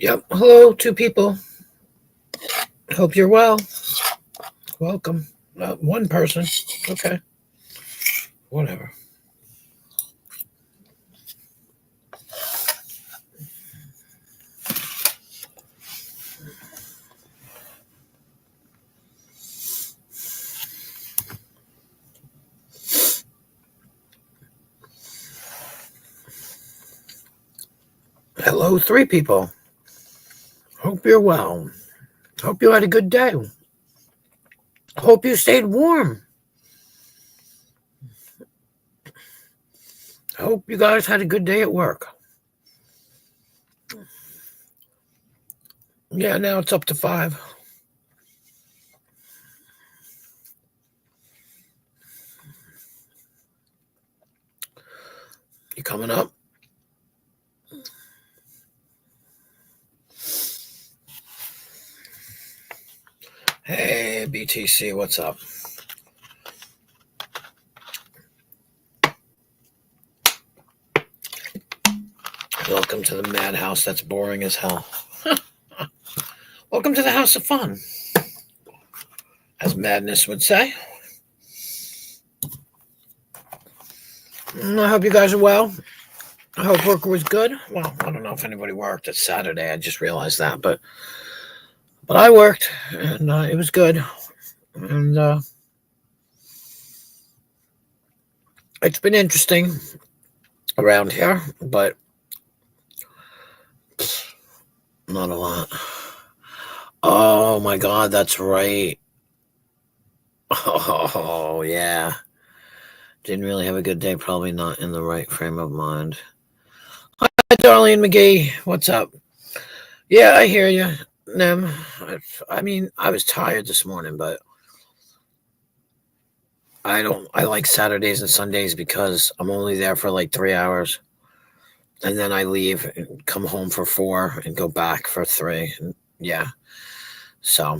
Yep. Hello, two people. Hope you're well. Welcome. One person. Okay. Whatever. Hello, three people. Hope you're well. Hope you had a good day. Hope you stayed warm. Hope you guys had a good day at work. Yeah, now it's up to 5. You coming up? Hey, BTC, what's up? Welcome to the madhouse that's boring as hell. Welcome to the house of fun, as Madness would say. I hope you guys are well. I hope work was good. Well, I don't know if anybody worked. It's Saturday. I just realized that, but I worked, and it was good. And it's been interesting around here, but not a lot. Oh my God, that's right. Oh yeah. Didn't really have a good day. Probably not in the right frame of mind. Hi, Darlene McGee. What's up? Yeah, I hear you, Nem. I mean, I was tired this morning, but I like Saturdays and Sundays because I'm only there for like 3 hours. And then I leave and come home for 4 and go back for 3. And yeah. So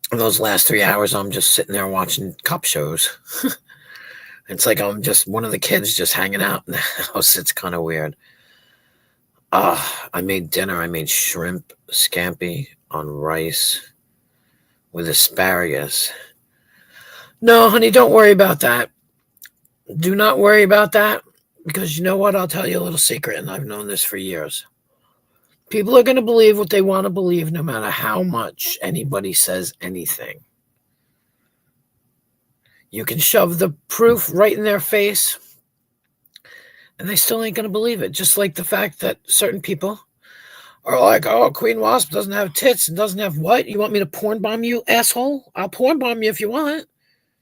those last 3 hours, I'm just sitting there watching cop shows. It's like I'm just one of the kids just hanging out in the house. It's kind of weird. I made dinner. I made shrimp scampi on rice with asparagus. No, honey, don't worry about that. Do not worry about that, because you know what? I'll tell you a little secret, and I've known this for years. People are going to believe what they want to believe no matter how much anybody says anything. You can shove the proof right in their face, and they still ain't going to believe it. Just like the fact that certain people are like, oh, Queen Wasp doesn't have tits and doesn't have what? You want me to porn bomb you, asshole? I'll porn bomb you if you want.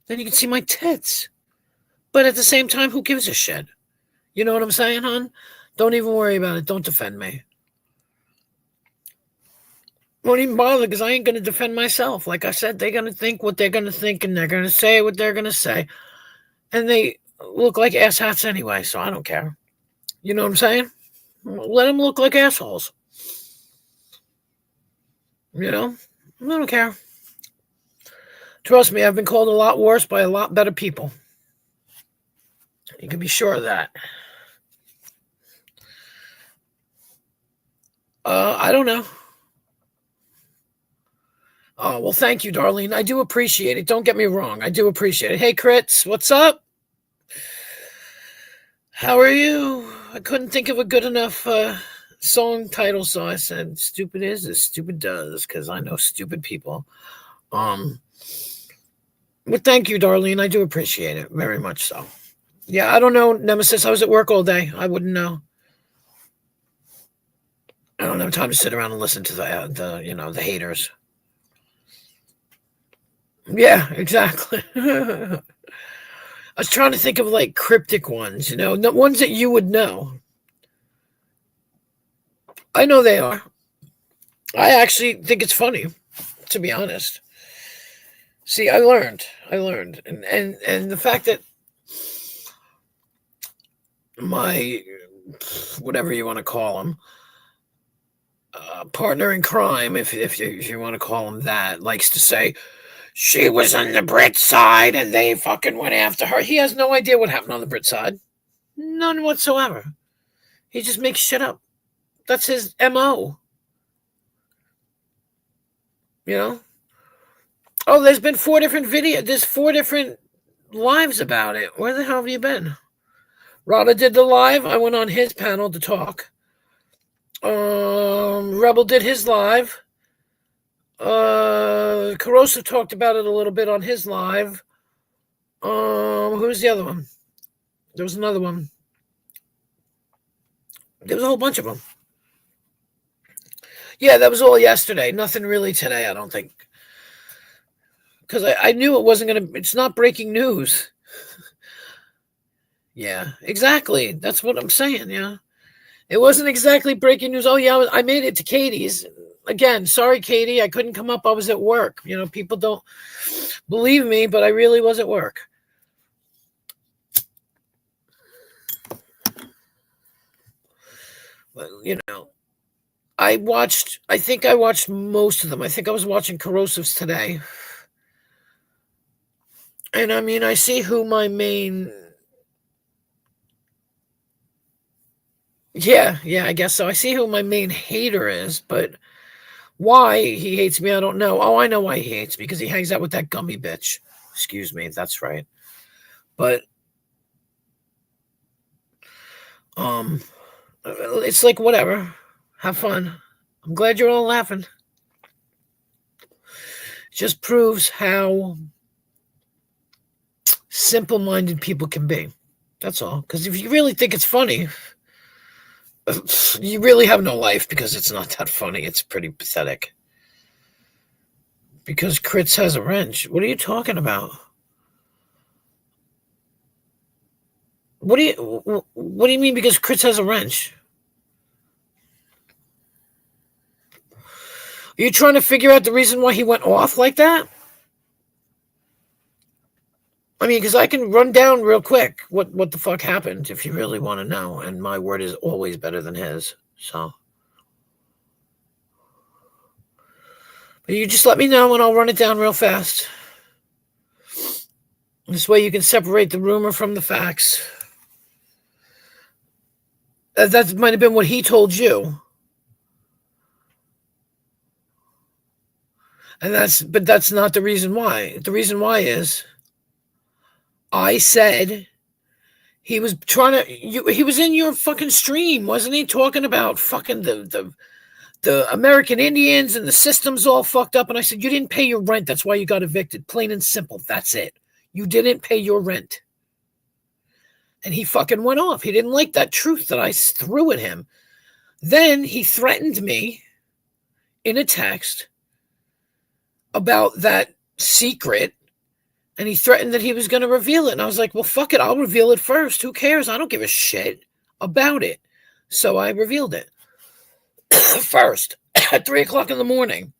Then you can see my tits. But at the same time, who gives a shit? You know what I'm saying, hon? Don't even worry about it. Don't defend me. Won't even bother, because I ain't going to defend myself. Like I said, they're going to think what they're going to think, and they're going to say what they're going to say. And they look like asshats anyway, so I don't care. You know what I'm saying? Let them look like assholes. You know? I don't care. Trust me, I've been called a lot worse by a lot better people. You can be sure of that. I don't know. Oh, well, thank you, Darlene. I do appreciate it. Don't get me wrong. I do appreciate it. Hey, Crits, what's up? How are you? I couldn't think of a good enough song title, so I said, stupid is as stupid does, because I know stupid people. But thank you, Darlene. I do appreciate it very much so. Yeah, I don't know, Nemesis. I was at work all day. I wouldn't know. I don't have time to sit around and listen to the haters. Yeah, exactly. I was trying to think of like cryptic ones, the ones that you would know. I know they are. I actually think it's funny, to be honest. See, I learned, and the fact that my, whatever you want to call him, partner in crime, if you want to call him that, likes to say she was on the Brit side and they fucking went after her. He has no idea what happened on the Brit side. None whatsoever. He just makes shit up. That's his MO. You know? Oh, there's been 4 different videos. There's 4 different lives about it. Where the hell have you been? Rada did the live. I went on his panel to talk. Rebel did his live. Corrosive talked about it a little bit on his live. Who's the other one? There was another one. There was a whole bunch of them. Yeah, that was all yesterday. Nothing really today, I don't think. Because I knew it wasn't going to... It's not breaking news. Yeah, exactly. That's what I'm saying, yeah. It wasn't exactly breaking news. Oh, yeah, I made it to Katie's. Again, sorry, Katie. I couldn't come up. I was at work. You know, people don't believe me, but I really was at work. But, you know, I think I watched most of them. I think I was watching Corrosives today. And, I mean, I see who my main... Yeah, I guess so. I see who my main hater is, but why he hates me, I don't know. Oh, I know why he hates me, because he hangs out with that gummy bitch. Excuse me, that's right. But it's like, whatever. Have fun. I'm glad you're all laughing. It just proves how simple-minded people can be. That's all. Because if you really think it's funny, you really have no life, because it's not that funny. It's pretty pathetic. Because Crits has a wrench. What are you talking about? What do you mean because Crits has a wrench? Are you trying to figure out the reason why he went off like that? I mean, because I can run down real quick what the fuck happened if you really want to know, and my word is always better than his. So, but you just let me know and I'll run it down real fast. This way you can separate the rumor from the facts. That might have been what he told you. But that's not the reason why. The reason why is I said he was trying to... he was in your fucking stream, wasn't he? Talking about fucking the American Indians and the system's all fucked up. And I said, you didn't pay your rent. That's why you got evicted. Plain and simple. That's it. You didn't pay your rent. And he fucking went off. He didn't like that truth that I threw at him. Then he threatened me in a text about that secret, and he threatened that he was going to reveal it. And I was like, well, fuck it. I'll reveal it first. Who cares? I don't give a shit about it. So I revealed it first at 3:00 in the morning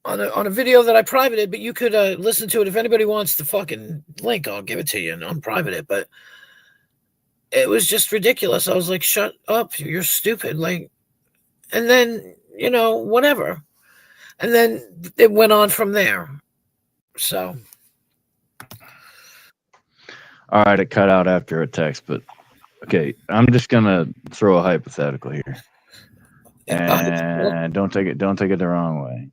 on a video that I privated, but you could listen to it. If anybody wants the fucking link, I'll give it to you and unprivate it. But it was just ridiculous. I was like, shut up. You're stupid. Like, and then, you know, whatever. And then it went on from there. So. All right, it cut out after a text, but okay, I'm just gonna throw a hypothetical here, and don't take it the wrong way.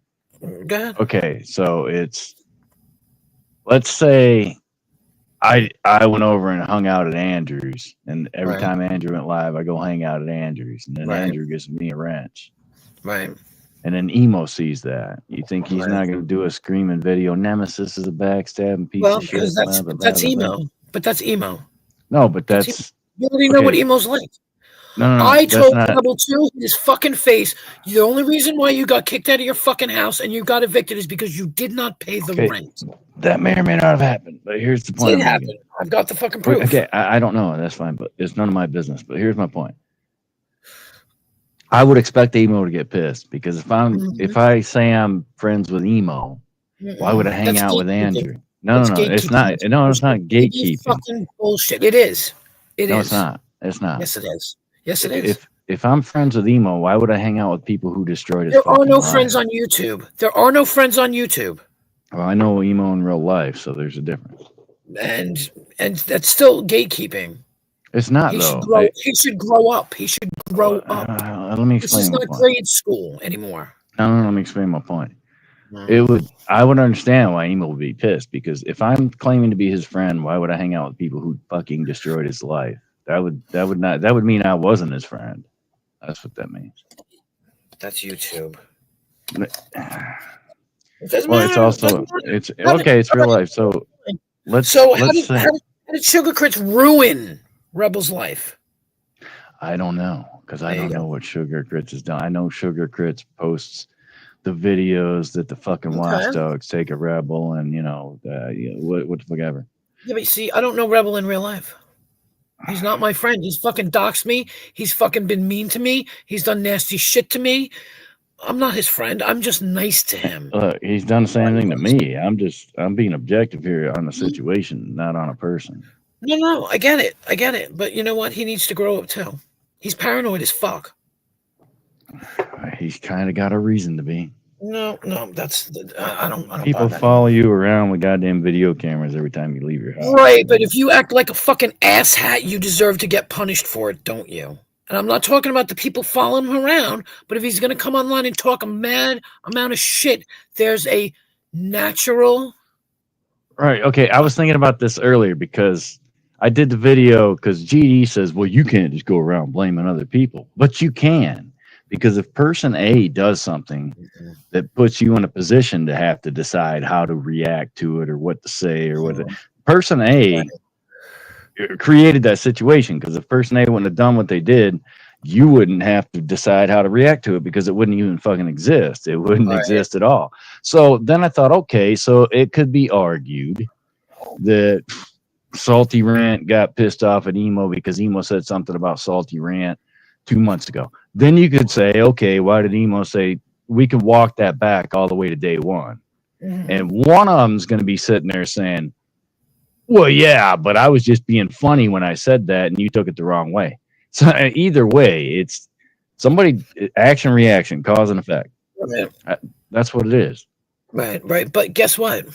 Go ahead. Okay, so let's say I went over and hung out at Andrews, and every time Andrew went live, I go hang out at Andrews, and then Andrew gives me a wrench. Right. And then Emo sees that. You think he's not going to do a screaming video? Nemesis is a backstabbing piece of shit. That's Emo. But that's Emo. No, but that's... You already know what Emo's like. No, I told Rebel too in his fucking face, the only reason why you got kicked out of your fucking house and you got evicted is because you did not pay the rent. That may or may not have happened, but here's the point. It did happen. I've got the fucking proof. Okay, I don't know. That's fine, but it's none of my business. But here's my point. I would expect Emo to get pissed, because if I say I'm friends with Emo, why would I hang out with Andrew? No, it's not. No, it's not gatekeeping. Fucking bullshit. It is. No, it's not. It's not. Yes, it is. Yes, it is. If I'm friends with Emo, why would I hang out with people who destroyed his There are no friends on YouTube. There are no friends on YouTube. Well, I know Emo in real life, so there's a difference. And that's still gatekeeping. It's not, he should grow up. He should grow up. Let me explain. This is not grade school anymore. No, let me explain my point. I would understand why Emo would be pissed, because if I'm claiming to be his friend, why would I hang out with people who fucking destroyed his life? That would mean I wasn't his friend. That's what that means. That's YouTube. Well, it's also it's okay. It's real life. So how did Sugar Crits ruin Rebel's life? I don't know, because I don't know what Sugar Crits has done. I know Sugar Crits posts the videos that the fucking Watch Dogs take a Rebel, and what the fuck ever. Yeah, but see, I don't know Rebel in real life. He's not my friend. He's fucking doxed me. He's fucking been mean to me. He's done nasty shit to me. I'm not his friend. I'm just nice to him. Look, he's done the same thing to me. I'm being objective here on the situation, not on a person. No, I get it. But you know what? He needs to grow up too. He's paranoid as fuck. He's kind of got a reason to be. No, that's I don't. People follow you around with goddamn video cameras every time you leave your house. Right, but if you act like a fucking asshat, you deserve to get punished for it, don't you? And I'm not talking about the people following him around, but if he's going to come online and talk a mad amount of shit, there's a natural. Right. Okay. I was thinking about this earlier because I did the video because GD says, well, you can't just go around blaming other people, but you can. Because if person A does something that puts you in a position to have to decide how to react to it or what to say or what, person A created that situation. Because if person A wouldn't have done what they did, you wouldn't have to decide how to react to it because it wouldn't even fucking exist. It wouldn't exist at all. So then I thought, okay, so it could be argued that Salty Rant got pissed off at Emo because Emo said something about Salty Rant 2 months ago. Then you could say, okay, why did Emo say we could walk that back all the way to day one? And one of them's going to be sitting there saying, well, yeah, but I was just being funny when I said that and you took it the wrong way. So either way, it's somebody action, reaction, cause and effect. Right. That's what it is. Right. But guess what?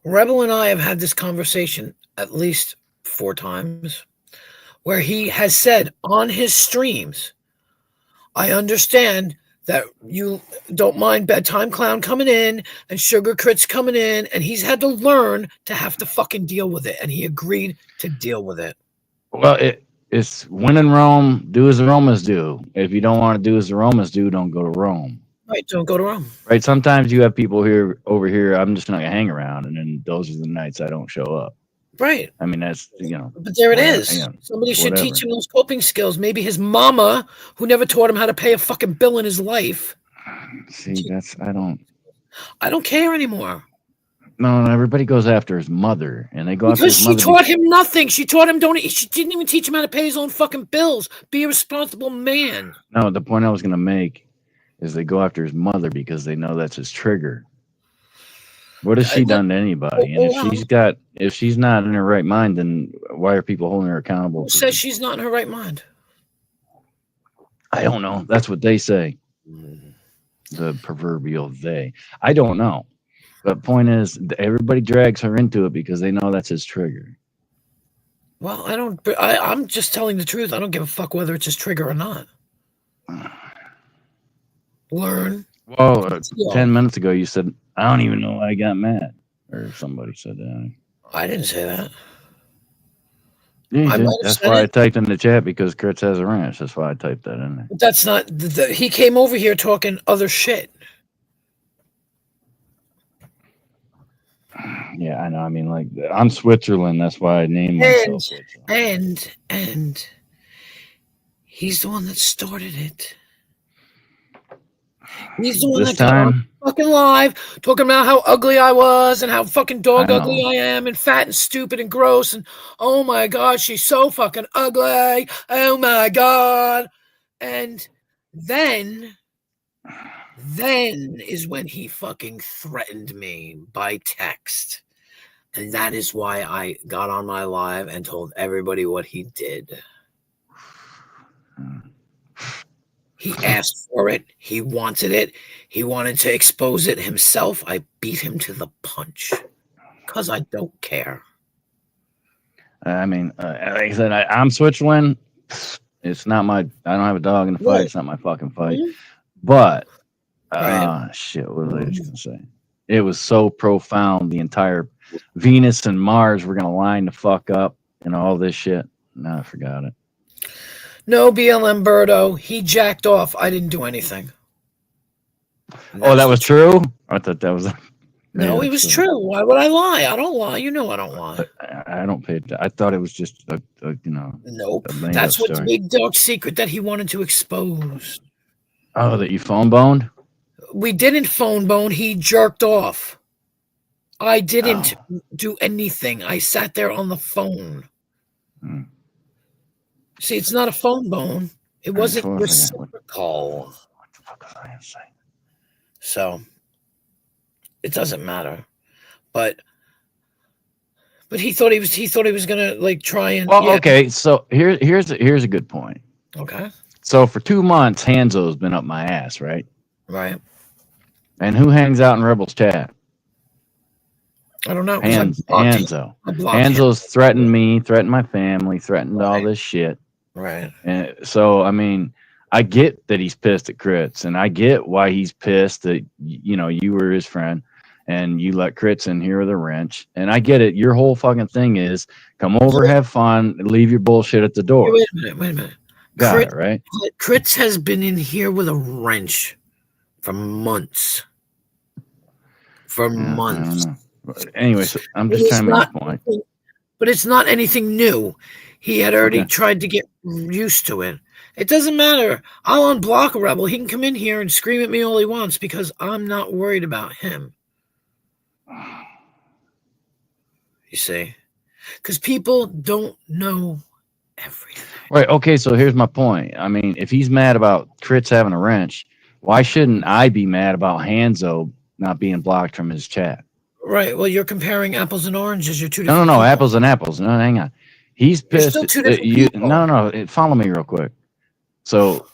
Rebel and I have had this conversation at least 4 times where he has said on his streams, I understand that you don't mind Bedtime Clown coming in and Sugar Crits coming in, and he's had to learn to have to fucking deal with it, and he agreed to deal with it. Well, it's when in Rome, do as the Romans do. If you don't want to do as the Romans do, don't go to Rome. Right, don't go to Rome. Right, sometimes you have people over here, I'm just not going to hang around, and then those are the nights I don't show up. Right. I mean, that's, But there it is. Somebody should teach him those coping skills. Maybe his mama, who never taught him how to pay a fucking bill in his life. See, I don't care anymore. No, everybody goes after his mother, and they go after his mother. Because she taught him nothing. She taught him she didn't even teach him how to pay his own fucking bills. Be a responsible man. No, the point I was going to make is they go after his mother because they know that's his trigger. What has she done to anybody? And if she's not in her right mind, then why are people holding her accountable? Who says she's not in her right mind? I don't know. That's what they say. The proverbial they. I don't know. But point is, everybody drags her into it because they know that's his trigger. Well, I'm just telling the truth. I don't give a fuck whether it's his trigger or not. Learn. Well, 10 minutes ago, you said, I don't even know why I got mad. Or somebody said that. I didn't say that. Yeah, that's why I typed in the chat because Kurtz has a ranch. That's why I typed that in there. But that's not... he came over here talking other shit. Yeah, I know. I mean, like, I'm Switzerland. That's why I named myself Switzerland. And he's the one that started it. He's the one that got on fucking live talking about how ugly I was and how fucking dog ugly I am and fat and stupid and gross and oh my god, she's so fucking ugly. Oh my god. And then is when he fucking threatened me by text. And that is why I got on my live and told everybody what he did. He asked for it. He wanted it. He wanted to expose it himself. I beat him to the punch because I don't care. I mean, like I said, I'm Switzerland. It's not my. I don't have a dog in the fight. It's not my fucking fight. But Right. shit, what was I just gonna say? It was so profound. The entire Venus and Mars were gonna line the fuck up and all this shit. No, I forgot it. No, BLM Birdo, he jacked off. I didn't do anything. Oh, that was true? I thought that was. No, it was true. Why would I lie? I don't lie. You know I don't lie. I don't pay. I thought it was just a you know. Nope. That's what's big dark secret that he wanted to expose. Oh, that you phone boned? We didn't phone bone. He jerked off. I didn't do anything. I sat there on the phone. See, it's not a phone bone. It wasn't reciprocal. What the fuck was I going to say? So it doesn't matter. But he thought he was gonna like try and. Well, okay. So here's a good point. Okay. So for 2 months, Hanzo's been up my ass, right? Right. And who hangs out in Rebels chat? I don't know. Hanzo. Hanzo's threatened me, threatened my family, threatened all this shit. Right. And so, I mean, I get that he's pissed at Crits, and I get why he's pissed that, you know, you were his friend and you let Crits in here with a wrench. And I get it. Your whole fucking thing is come over, have fun, leave your bullshit at the door. Wait a minute. Got it, right? Crits has been in here with a wrench for months. Months. Anyway, so I'm just trying to make a point. But it's not anything new. He had already tried to get used to it. It doesn't matter. I'll unblock a rebel. He can come in here and scream at me all he wants because I'm not worried about him. You see? Because people don't know everything. Right. Okay. So here's my point. I mean, if he's mad about Crits having a wrench, why shouldn't I be mad about Hanzo not being blocked from his chat? Right. Well, you're comparing apples and oranges. You're two different. No. Apples and apples. No, hang on. He's pissed. Still two different people. No. Follow me real quick. So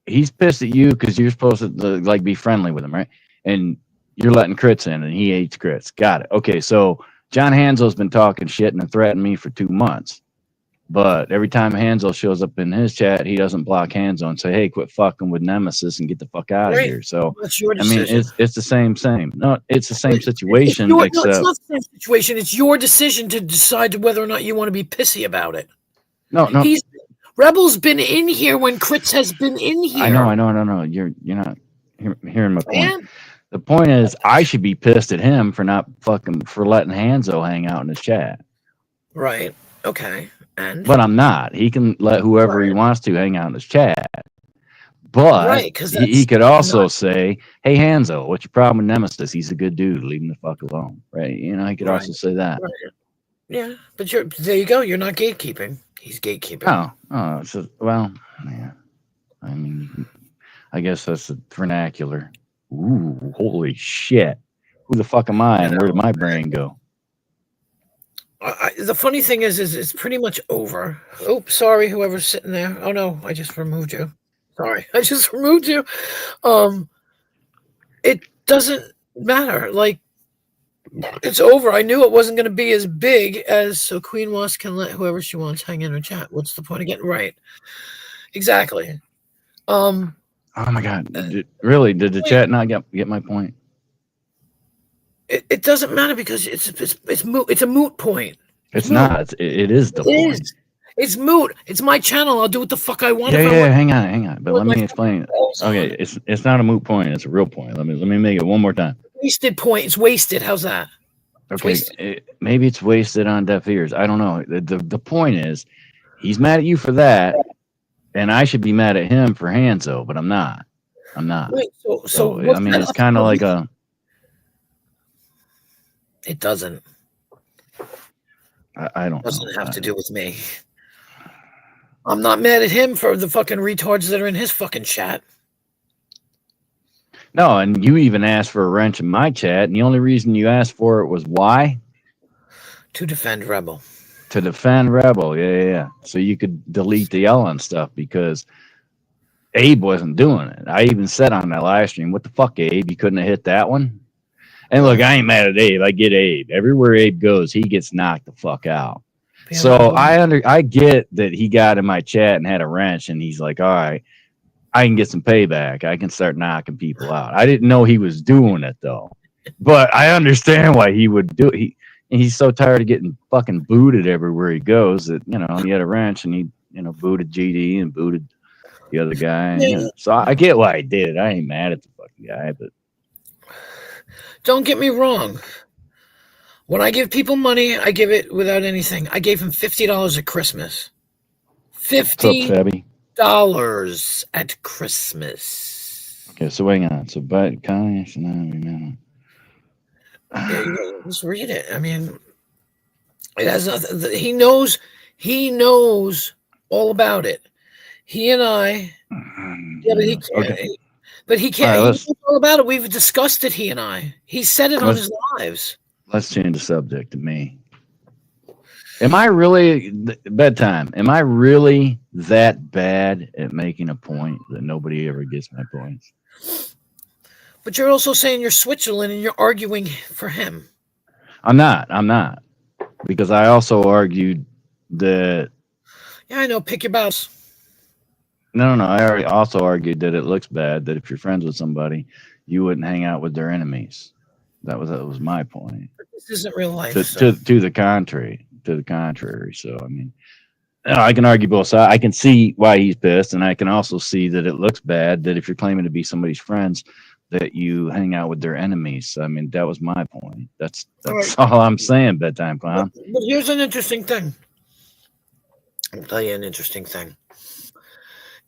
he's pissed at you because you're supposed to like be friendly with him, right? And you're letting Crits in, and he hates Crits. Got it. Okay. So John Hanzo's been talking shit and threatened me for 2 months. But every time Hanzo shows up in his chat, he doesn't block Hanzo and say, "Hey, quit fucking with Nemesis and get the fuck out of here." So that's your decision. I mean, it's the same. No, it's the same situation. No, it's not the same situation. It's your decision to decide whether or not you want to be pissy about it. No. Rebel's been in here when Crits has been in here. I know. You're not hearing my point. The point is, I should be pissed at him for letting Hanzo hang out in his chat. Right. Okay. But I'm not. He can let whoever he wants to hang out in his chat. But he could also say, "Hey, Hanzo, what's your problem with Nemesis? He's a good dude. Leave him the fuck alone." Right? You know, he could also say that. Right. Yeah, but there you go. You're not gatekeeping. He's gatekeeping. Oh. So, well, yeah. I mean, I guess that's the vernacular. Ooh, holy shit! Who the fuck am I, and where did my brain go? The funny thing is it's pretty much over. Oops, sorry, whoever's sitting there. Oh no, I just removed you. Sorry, I just removed you. It doesn't matter. Like, it's over. I knew it wasn't going to be as big as so Queen Wasp can let whoever she wants hang in her chat. What's the point of getting right? Exactly. Oh my god! Did the chat not get my point? It doesn't matter because it's moot. It's a moot point. It's not. It is the point. It's moot. It's my channel. I'll do what the fuck I want. Yeah. Hang on. But let me explain. Okay, it's not a moot point. It's a real point. Let me make it one more time. Wasted point. It's wasted. How's that? Okay, maybe it's wasted on deaf ears. I don't know. The point is, he's mad at you for that, and I should be mad at him for Hanzo, but I'm not. Wait, so I mean, it's kind of like a. It doesn't. I don't. It doesn't have to do with me. I'm not mad at him for the fucking retards that are in his fucking chat. No, and you even asked for a wrench in my chat, and the only reason you asked for it was why? To defend Rebel. To defend Rebel, yeah. So you could delete the Ellen stuff because Abe wasn't doing it. I even said on that live stream, "What the fuck, Abe? You couldn't have hit that one?" And look, I ain't mad at Abe. I get Abe. Everywhere Abe goes, he gets knocked the fuck out. So I get that he got in my chat and had a wrench, and he's like, "All right, I can get some payback. I can start knocking people out. I didn't know he was doing it though, but I understand why he would do it. He's so tired of getting fucking booted everywhere he goes that he had a wrench and he booted GD and booted the other guy. And, so I get why he did it. I ain't mad at the fucking guy, but don't get me wrong. When I give people money, I give it without anything. I gave him $50 at Christmas. $50 at Christmas. Okay, so hang on. So, but Connie, just read it. I mean, it has nothing. He knows all about it. He and I. Yeah, but he can't. Okay. But he can't. Right, he knows all about it. We've discussed it. He and I. He said it on his lives. Let's change the subject to me. Am I really bedtime? Am I really that bad at making a point that nobody ever gets my points? But you're also saying you're Switzerland and you're arguing for him. I'm not. Because I also argued that. Yeah, I know. Pick your battles. No. I also argued that it looks bad that if you're friends with somebody, you wouldn't hang out with their enemies. That was my point. But this isn't real life. To the contrary. So I mean, I can argue both sides. I can see why he's pissed, and I can also see that it looks bad that if you're claiming to be somebody's friends, that you hang out with their enemies. I mean, that was my point. That's all I'm saying, bedtime clown. But here's an interesting thing. I'll tell you an interesting thing.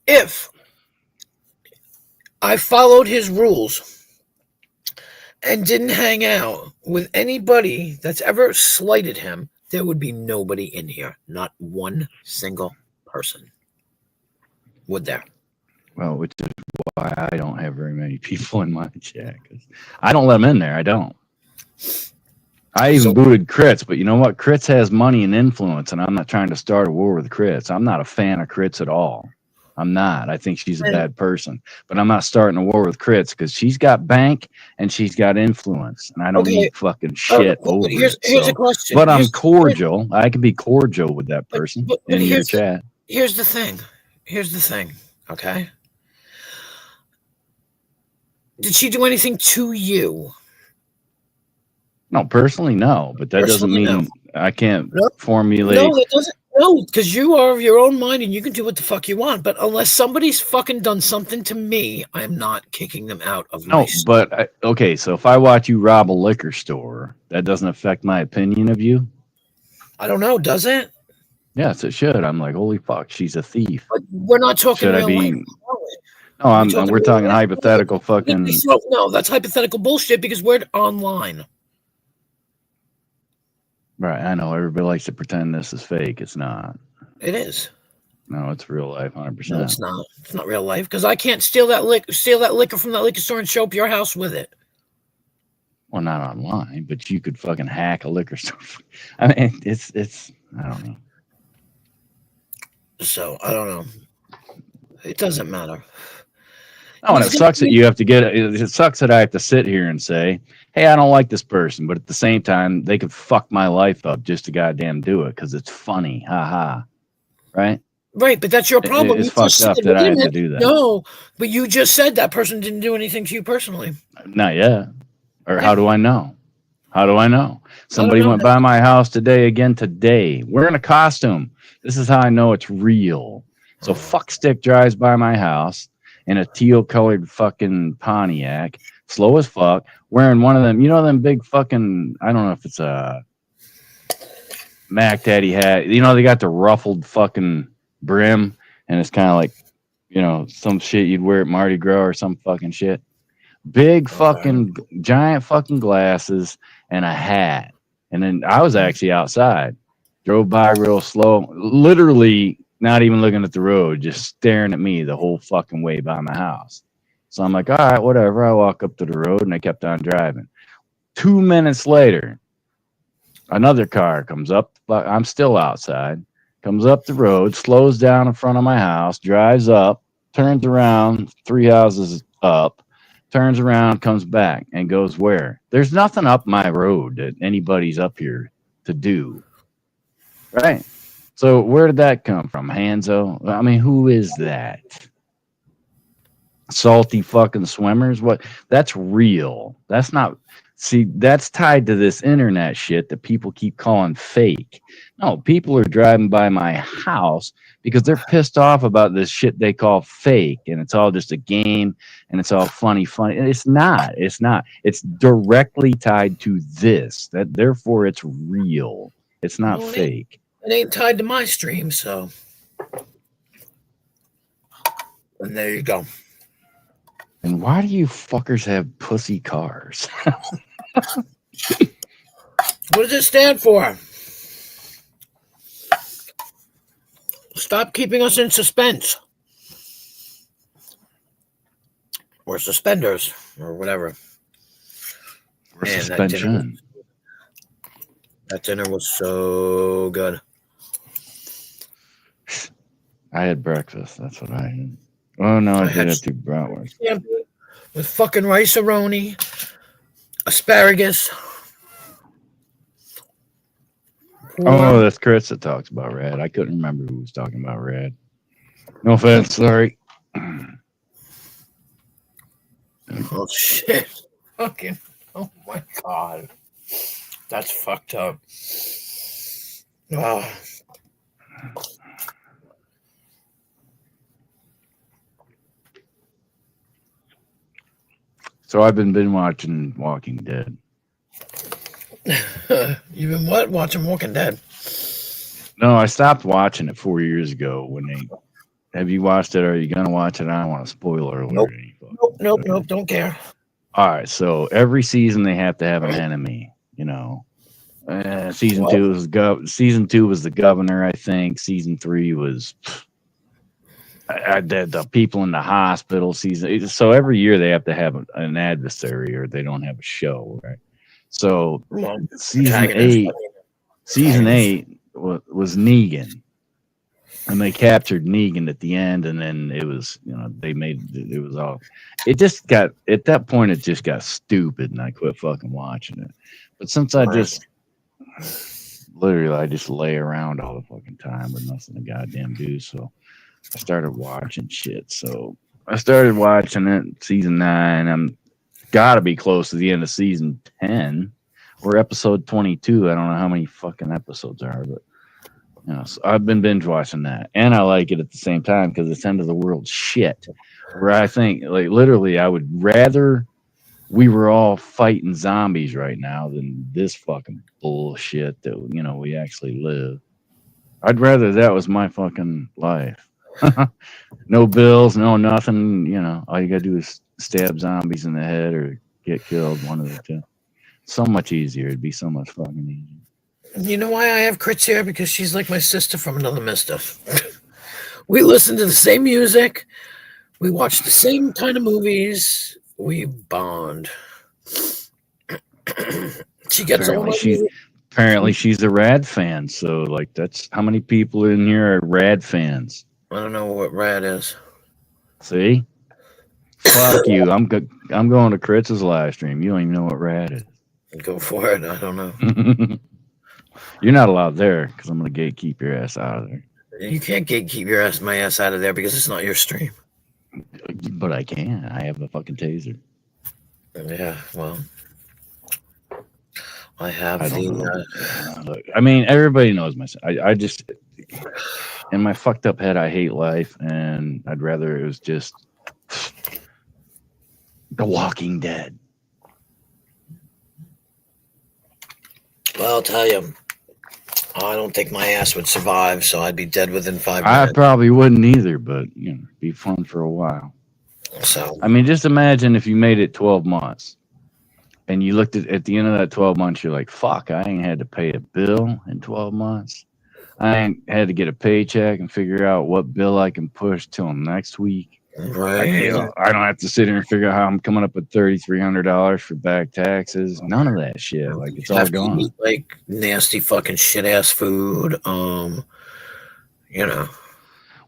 If I followed his rules and didn't hang out with anybody that's ever slighted him, there would be nobody in here. Not one single person. Would there? Well, which is why I don't have very many people in my chat. Because I don't let them in there. I don't. I even booted Crits, but you know what? Crits has money and influence, and I'm not trying to start a war with Crits. I'm not a fan of Crits at all. I'm not. I think she's a bad person. But I'm not starting a war with Crits because she's got bank and she's got influence. And I don't need fucking shit over here's a question. But I'm cordial. I can be cordial with that person in your chat. Here's the thing. Okay? Did she do anything to you? No, personally, no. But that doesn't mean I can't formulate. No, it doesn't. No, because you are of your own mind and you can do what the fuck you want. But unless somebody's fucking done something to me, I'm not kicking them out of my store. But okay, so if I watch you rob a liquor store, that doesn't affect my opinion of you? I don't know, does it? Yes, it should. I'm like, holy fuck, she's a thief. But we're not talking real life. No, we're talking hypothetical fucking. No, that's hypothetical bullshit because we're online. Right, I know. Everybody likes to pretend this is fake. It's not. It is. No, it's real life, 100%. No, it's not. It's not real life because I can't steal that liquor from that liquor store and show up your house with it. Well, not online, but you could fucking hack a liquor store. I mean, it's. I don't know. So I don't know. It doesn't matter. Oh, and it sucks that you have to get it. It sucks that I have to sit here and say, hey, I don't like this person. But at the same time, they could fuck my life up just to goddamn do it because it's funny. Ha ha. Right? Right, but that's your problem. It's fucked up that I had to do that. No, but you just said that person didn't do anything to you personally. Not yet. Or how do I know? How do I know? Somebody went by my house today, wearing a costume. This is how I know it's real. So Fuckstick drives by my house in a teal-colored fucking Pontiac, slow as fuck, wearing one of them, them big fucking, I don't know if it's a Mac Daddy hat. They got the ruffled fucking brim, and it's kind of like, some shit you'd wear at Mardi Gras or some fucking shit. Big fucking, giant fucking glasses and a hat. And then I was actually outside, drove by real slow, literally not even looking at the road, just staring at me the whole fucking way by my house. So I'm like, all right, whatever. I walk up to the road and I kept on driving. 2 minutes later, another car comes up. I'm still outside. Comes up the road, slows down in front of my house, drives up, turns around 3 houses up, turns around, comes back, and goes where? There's nothing up my road that anybody's up here to do. Right? So where did that come from? Hanzo? I mean, who is that? salty fucking swimmers. What? That's real. That's not. See, that's tied to this internet shit that people keep calling fake. No, people are driving by my house because they're pissed off about this shit they call fake, and it's all just a game, and it's all funny. And it's not. It's not. It's directly tied to this. That therefore it's real. It's not fake. It ain't tied to my stream, so. And there you go. And why do you fuckers have pussy cars? What does it stand for? Stop keeping us in suspense. Or suspenders, or whatever. Or suspension. That dinner was so good. I had breakfast. That's what I had. Oh, no, I did have two bratwursts. With fucking rice-a-roni, asparagus. Oh, that's Chris that talks about Rad. I couldn't remember who was talking about Rad. No offense, sorry. Oh, shit. Fucking, oh my God. That's fucked up. Oh. So I've been watching Walking Dead. You've been what? Watching Walking Dead? No, I stopped watching it 4 years ago. Have you watched it? Or are you gonna watch it? I don't want to spoiler alert. Nope. Don't care. All right. So every season they have to have an enemy. You know, season two was the governor. I think season 3 was. I did the people in the hospital season. So every year they have to have an adversary, or they don't have a show, right? So season 8 was Negan, and they captured Negan at the end, and then it was, it was all. It just got at that point. It just got stupid, and I quit fucking watching it. But since I just lay around all the fucking time with nothing to goddamn do, so. I started watching shit. So I started watching it, season 9. I'm got to be close to the end of season 10. We're episode 22. I don't know how many fucking episodes there are, but so I've been binge watching that, and I like it at the same time because it's end of the world shit. Where I think, like, literally, I would rather we were all fighting zombies right now than this fucking bullshit that we actually live. I'd rather that was my fucking life. No bills, no nothing. All you gotta do is stab zombies in the head or get killed. One of the two. So much easier. It'd be so much fucking easier. You know why I have Crits here? Because she's like my sister from another mister. We listen to the same music. We watch the same kind of movies. We bond. She gets all my music. Apparently she's a Rad fan. So that's how many people in here are Rad fans. I don't know what Rad is. See? Fuck you. I'm going to Kritz's live stream. You don't even know what Rad is. Go for it. I don't know. You're not allowed there because I'm going to gatekeep your ass out of there. You can't gatekeep my ass out of there because it's not your stream. But I can. I have a fucking taser. Yeah, well. I have Look, I mean, everybody knows myself. I just, in my fucked up head, I hate life, and I'd rather it was just The Walking Dead. Well, I'll tell you, I don't think my ass would survive, so I'd be dead within 5 minutes. I probably wouldn't either, but it'd be fun for a while. So I mean, just imagine if you made it 12 months. And you looked at the end of that 12 months, you're like, fuck, I ain't had to pay a bill in 12 months. I ain't had to get a paycheck and figure out what bill I can push till next week. Right. I don't have to sit here and figure out how I'm coming up with $3,300 for back taxes. None of that shit. Like, it's all gone. Eat, like, nasty fucking shit ass food.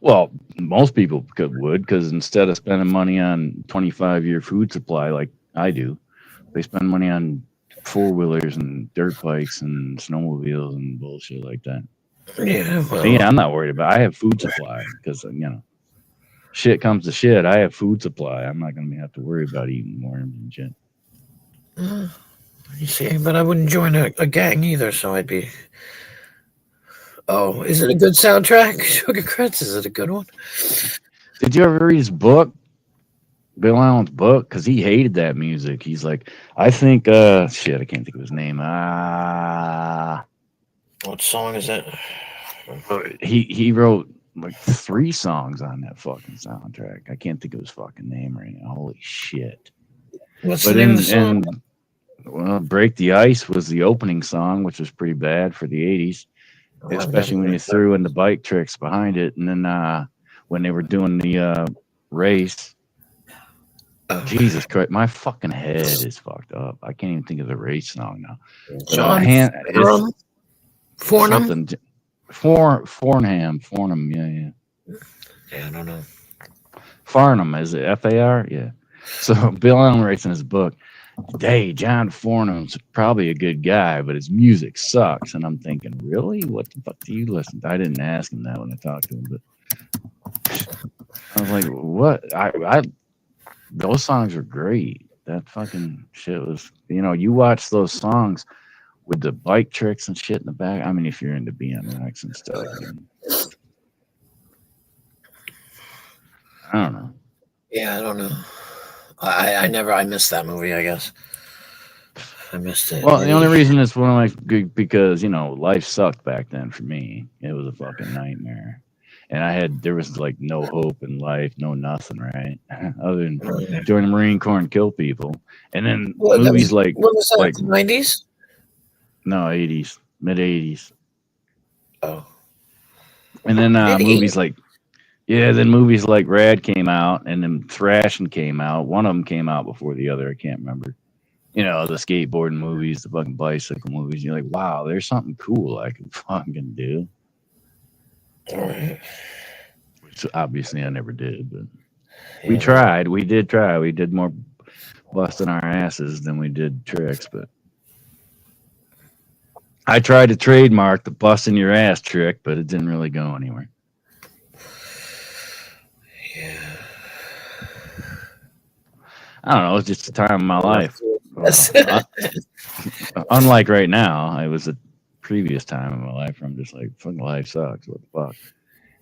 Well, most people would, because instead of spending money on 25-year food supply like I do, they spend money on 4-wheelers and dirt bikes and snowmobiles and bullshit like that. Yeah, well, yeah, I'm not worried about it. I have food supply because, shit comes to shit, I have food supply. I'm not gonna have to worry about eating worms and shit. You see, but I wouldn't join a gang either, so I'd be. Oh, is it a good soundtrack? Sugar Crutch, is it a good one? Did you ever read his book? Bill Allen's book? Because he hated that music. He's like, I think, shit, I can't think of his name. What song is it? He wrote like 3 songs on that fucking soundtrack. I can't think of his fucking name right now. Holy shit. What's the name of the song? Well, Break the Ice was the opening song, which was pretty bad for the 80s, especially when you threw in the bike tricks behind it. And then when they were doing the race, Jesus Christ, my fucking head is fucked up. I can't even think of the race song now. John Fornham? Fornham, yeah. Yeah, I don't know. Farnham, is it F-A-R? Yeah. So Bill Allen writes in his book, hey, John Fornham's probably a good guy, but his music sucks. And I'm thinking, really? What the fuck do you listen to? I didn't ask him that when I talked to him, but I was like, what? Those songs were great. That fucking shit was, you watch those songs with the bike tricks and shit in the back. I mean, if you're into BMX and stuff. I don't know. Yeah, I don't know. I missed that movie, I guess. I missed it. Well, the only reason it's one of my, because, life sucked back then for me. It was a fucking nightmare. And there was like no hope in life, no nothing, right? Other than join the Marine Corps and kill people. And then movies what was that, like 90s? No, 80s, mid 80s. Oh. And then movies like Rad came out, and then Thrashing came out. One of them came out before the other. I can't remember. The skateboarding movies, the fucking bicycle movies. You're like, wow, there's something cool I can fucking do. All right. Which obviously I never did, but we tried. We did try. We did more busting our asses than we did tricks, but I tried to trademark the busting your ass trick, but it didn't really go anywhere. Yeah. I don't know. It's just a time in my life. Unlike right now, it was a previous time in my life where I'm just like, fucking life sucks. What the fuck?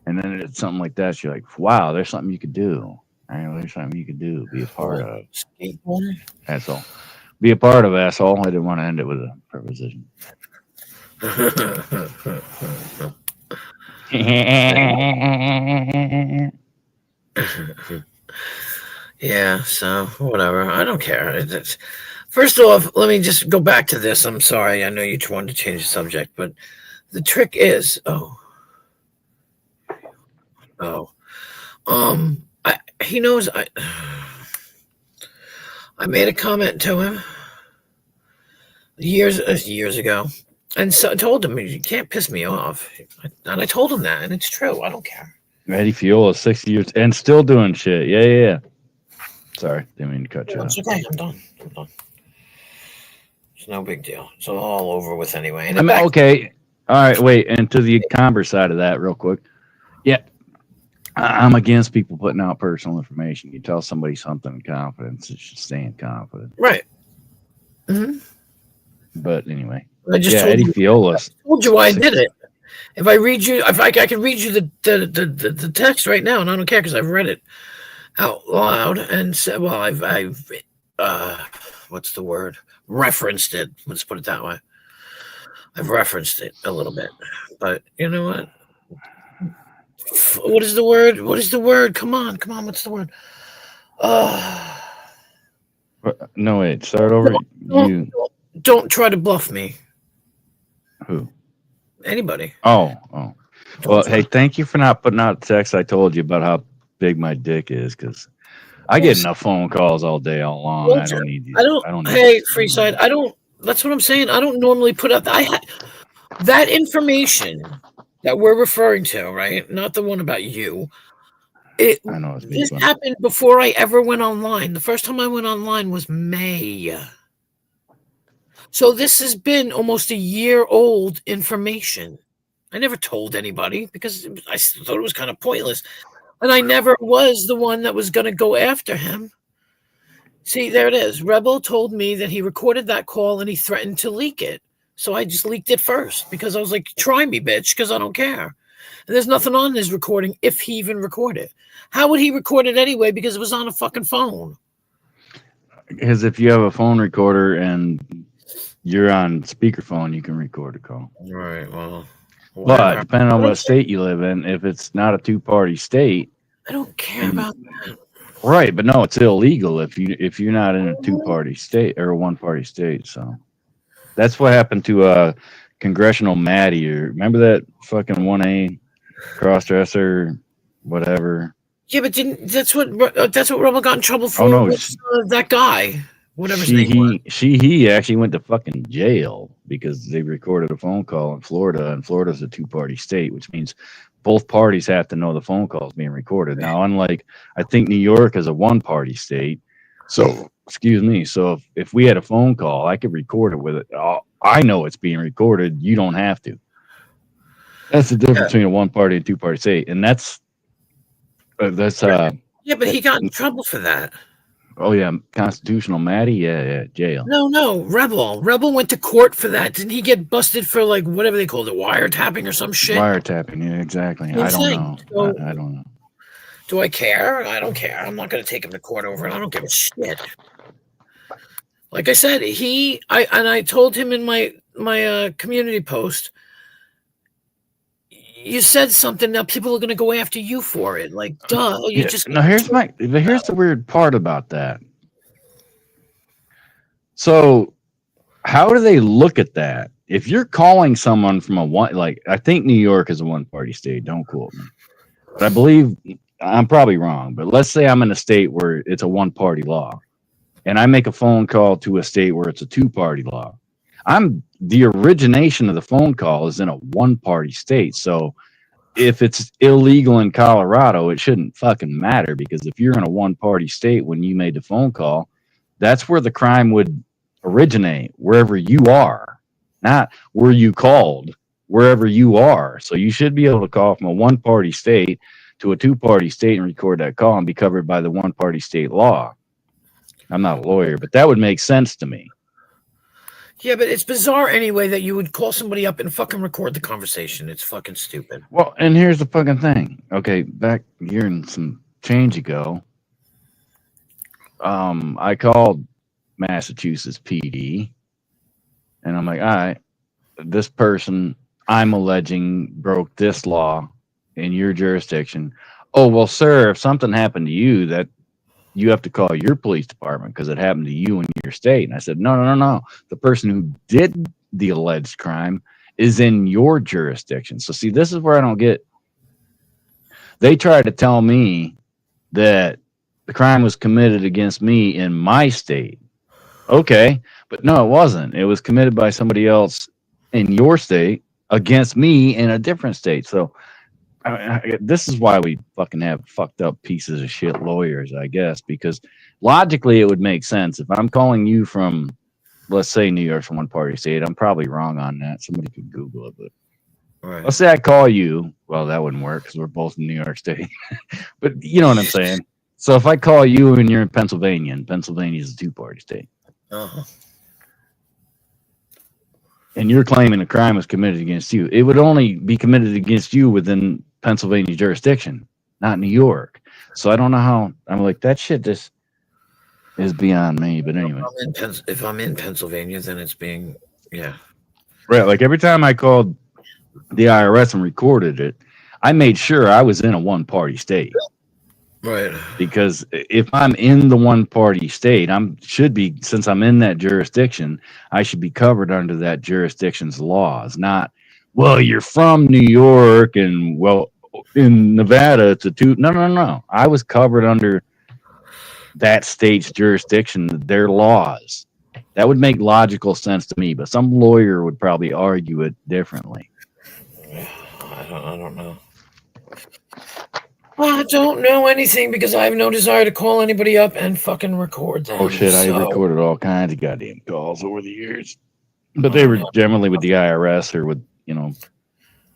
And then it's something like that. You're like, wow, there's something you could do. There's something you could do. Be a part of. Skateboarding? That's all. Be a part of, asshole. I didn't want to end it with a preposition. Yeah, so whatever. I don't care. First off, let me just go back to this. I'm sorry. I know you wanted to change the subject, but the trick is, he knows I made a comment to him years ago, and so I told him, you can't piss me off. And I told him that, and it's true. I don't care. Eddie Fiola, 6 years, and still doing shit. Yeah. Sorry, didn't mean to cut you off. It's okay. I'm done. It's no big deal. It's all over with anyway. And okay. All right, wait. And to the converse side of that, real quick. Yeah, I'm against people putting out personal information. You tell somebody something in confidence, it should stay in confidence. Right. Mm-hmm. But anyway, I just told Eddie Fiola. I told you why I did it. If I read you, I can read you the text right now, and I don't care because I've read it out loud and said, well, I've what's the word? Referenced it. Let's put it that way. I've referenced it a little bit, but you know what? What is the word? What is the word? Come on. What's the word? No, wait. Start over. Don't try to bluff me. Who? Anybody. Oh. Well, hey, thank you for not putting out the text I told you about how big my dick is, because I get enough phone calls all day, all long. I don't need you. Hey, Freeside. I don't. That's what I'm saying. I don't normally put out that information that we're referring to, right? Not the one about you. I know this happened before I ever went online. The first time I went online was May. So this has been almost a year old information. I never told anybody because I thought it was kind of pointless. And I never was the one that was going to go after him. See, there it is. Rebel told me that he recorded that call and he threatened to leak it. So I just leaked it first because I was like, try me, bitch, because I don't care. And there's nothing on this recording if he even recorded. How would he record it anyway? Because it was on a fucking phone. Because if you have a phone recorder and you're on speakerphone, you can record a call. Right, well. But depending on what state you live in, if it's not a two-party state, I don't care about that. Right, but no, it's illegal if you're not in a two-party state or a one-party state. So that's what happened to Congressional Maddie. Or remember that fucking 1A crossdresser, whatever. Yeah, but that's what Rebel got in trouble for? Oh no, with, that guy, whatever his name was. He actually went to fucking jail because they recorded a phone call in Florida, and Florida's a two-party state, which means both parties have to know the phone call is being recorded. Now, unlike, I think New York is a one-party state. So, excuse me. So if we had a phone call, I could record it with it. I know it's being recorded. You don't have to. That's the difference between a one-party and two-party state. And that's yeah, but he got in trouble for that. Oh yeah, constitutional Maddie, yeah, jail. No, Rebel went to court for that. Didn't he get busted for like whatever they called it, wiretapping or some shit? Wiretapping, yeah, exactly. I don't know. So, I don't know. Do I care? I don't care. I'm not going to take him to court over it. I don't give a shit. Like I said, I told him in my community post. You said something now. People are going to go after you for it. Like, duh. You just now. Here's the weird part about that. So, how do they look at that? If you're calling someone from I think New York is a one-party state. Don't quote me, but I believe I'm probably wrong. But let's say I'm in a state where it's a one-party law, and I make a phone call to a state where it's a two-party law. The origination of the phone call is in a one-party state. So if it's illegal in Colorado, it shouldn't fucking matter, because if you're in a one-party state when you made the phone call, that's where the crime would originate, wherever you are, not where you called, wherever you are. So you should be able to call from a one-party state to a two-party state and record that call and be covered by the one-party state law. I'm not a lawyer, but that would make sense to me. Yeah, but it's bizarre anyway that you would call somebody up and fucking record the conversation. It's fucking stupid. Well, and here's the fucking thing. Okay, back here in some change ago, I called Massachusetts PD, and I'm like, all right, this person I'm alleging broke this law in your jurisdiction. Oh, well, sir, if something happened to you, that you have to call your police department because it happened to you in your state. And I said, no. The person who did the alleged crime is in your jurisdiction. So see, this is where I don't get. They tried to tell me that the crime was committed against me in my state. Okay, but no, it wasn't. It was committed by somebody else in your state against me in a different state. So this is why we fucking have fucked up pieces of shit lawyers, I guess, because logically it would make sense. If I'm calling you from, let's say, New York's one party state, I'm probably wrong on that. Somebody could Google it, but right. Let's say I call you. Well, that wouldn't work because we're both in New York State. But you know what I'm saying? So if I call you and you're in Pennsylvania, and Pennsylvania is a two-party state, and you're claiming a crime was committed against you, it would only be committed against you within Pennsylvania jurisdiction, not New York. So I don't know how. I'm like, that shit just is beyond me. But anyway, if I'm in Pennsylvania, then it's being right. Like every time I called the IRS and recorded it, I made sure I was in a one-party state. Right. Because if I'm in the one-party state, since I'm in that jurisdiction, I should be covered under that jurisdiction's laws. Not, well, you're from New York and well, in Nevada it's a two. No. I was covered under that state's jurisdiction, their laws. That would make logical sense to me, but some lawyer would probably argue it differently. I don't know. Well, I don't know anything because I have no desire to call anybody up and fucking record them. Oh shit, I recorded all kinds of goddamn calls over the years. But they were generally with the IRS or with,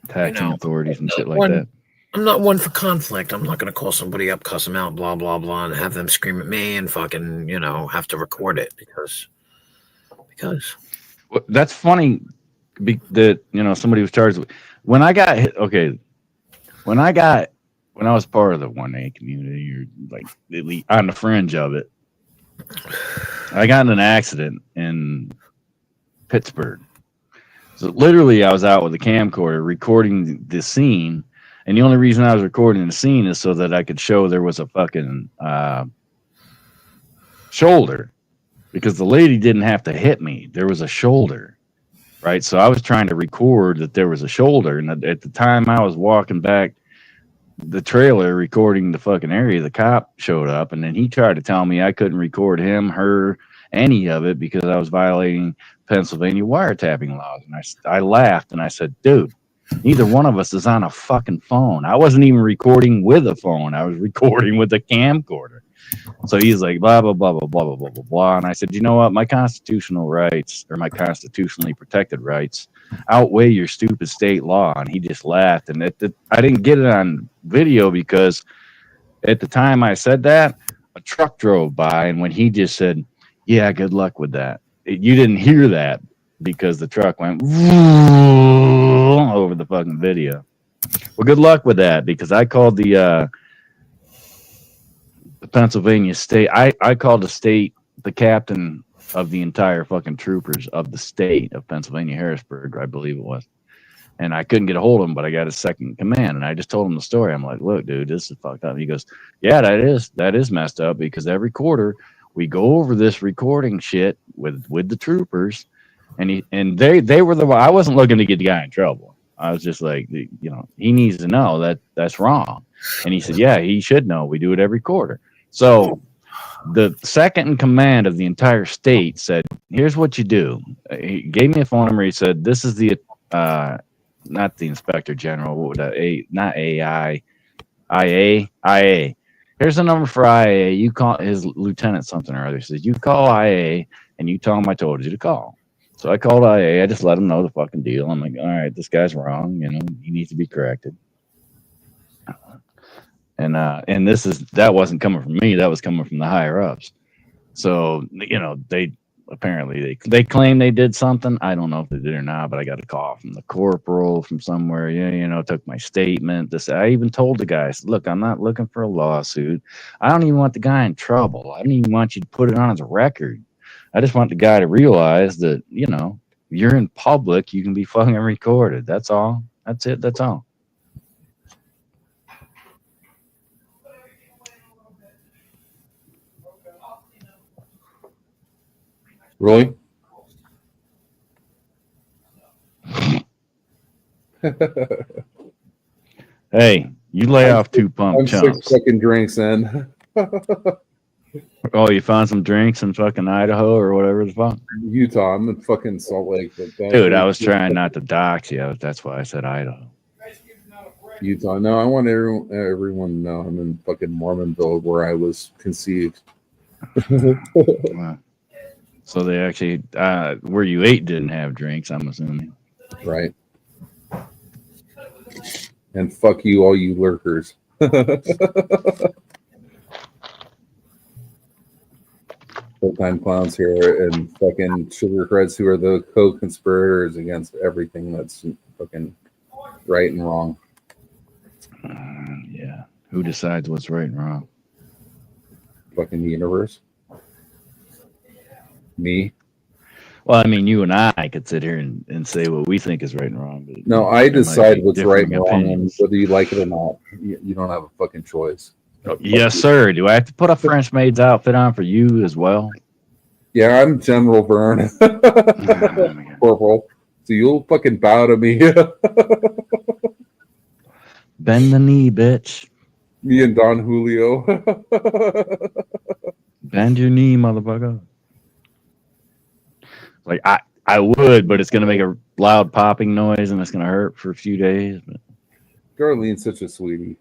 taxing authorities and shit like that. I'm not one for conflict. I'm not going to call somebody up, cuss them out, blah blah blah, and have them scream at me and fucking have to record it because. Well, that's funny that somebody was charged with. When I got hit, okay, when I was part of the 1A community, or like at least on the fringe of it, I got in an accident in Pittsburgh. So literally, I was out with a camcorder recording the scene, and the only reason I was recording the scene is so that I could show there was a fucking shoulder, because the lady didn't have to hit me. There was a shoulder, right? So I was trying to record that there was a shoulder, and at the time I was walking back the trailer recording the fucking area, the cop showed up, and then he tried to tell me I couldn't record him, her, any of it because I was violating Pennsylvania wiretapping laws. And I laughed and I said, dude, neither one of us is on a fucking phone. I wasn't even recording with a phone. I was recording with a camcorder. So he's like, blah, blah, blah, blah, blah, blah, blah, blah, blah. And I said, you know what? My constitutional rights, or my constitutionally protected rights, outweigh your stupid state law. And he just laughed. And I didn't get it on video because at the time I said that, a truck drove by. And when he just said, yeah, good luck with that, you didn't hear that because the truck went over the fucking video. Well, good luck with that, because I called the Pennsylvania state. I called the captain of the entire fucking troopers of the state of Pennsylvania, Harrisburg, I believe it was. And I couldn't get a hold of him, but I got his second command. And I just told him the story. I'm like, look, dude, this is fucked up. He goes, yeah, that is messed up, because every quarter we go over this recording shit with the troopers. And they were I wasn't looking to get the guy in trouble. I was just like, he needs to know that that's wrong. And he said, yeah, he should know. We do it every quarter. So the second in command of the entire state said, here's what you do. He gave me a phone number. He said, this is the, not the inspector general, what would not AI, IA. Here's the number for IA. You call his lieutenant something or other. He says, you call IA and you tell him I told you to call. So I called IA. I just let him know the fucking deal. I'm like, all right, this guy's wrong. He needs to be corrected. And that wasn't coming from me. That was coming from the higher ups. So, they apparently they claim they did something. I don't know if they did or not, but I got a call from the corporal from somewhere. Took my statement. I even told the guys, look, I'm not looking for a lawsuit. I don't even want the guy in trouble. I don't even want you to put it on his record. I just want the guy to realize that, you're in public, you can be fucking recorded. That's all. That's it. That's all. Really? Hey, you lay off 2 pump I'm chumps. 6 fucking drinks in. Oh, you found some drinks in fucking Idaho or whatever the fuck? Utah. I'm in fucking Salt Lake. Dude, I was trying not to dox you. That's why I said Idaho. Utah. No, I want everyone to know I'm in fucking Mormonville, where I was conceived. Wow. So they actually, where you ate didn't have drinks, I'm assuming. Right. And fuck you, all you lurkers. Full-time clowns here and fucking sugar creds who are the co-conspirators against everything that's fucking right and wrong. Yeah. Who decides what's right and wrong? Fucking universe. Me. Well, I mean, you and I could sit here and say what we think is right and wrong. But no, I decide what's right and wrong, opinions. and whether you like it or not. You don't have a fucking choice. Yes, sir. Do I have to put a French maid's outfit on for you as well? Yeah, I'm General Vern. Corporal. So you'll fucking bow to me. Bend the knee, bitch. Me and Don Julio. Bend your knee, motherfucker. Like I would, but it's gonna make a loud popping noise and it's gonna hurt for a few days. But Darlene's such a sweetie.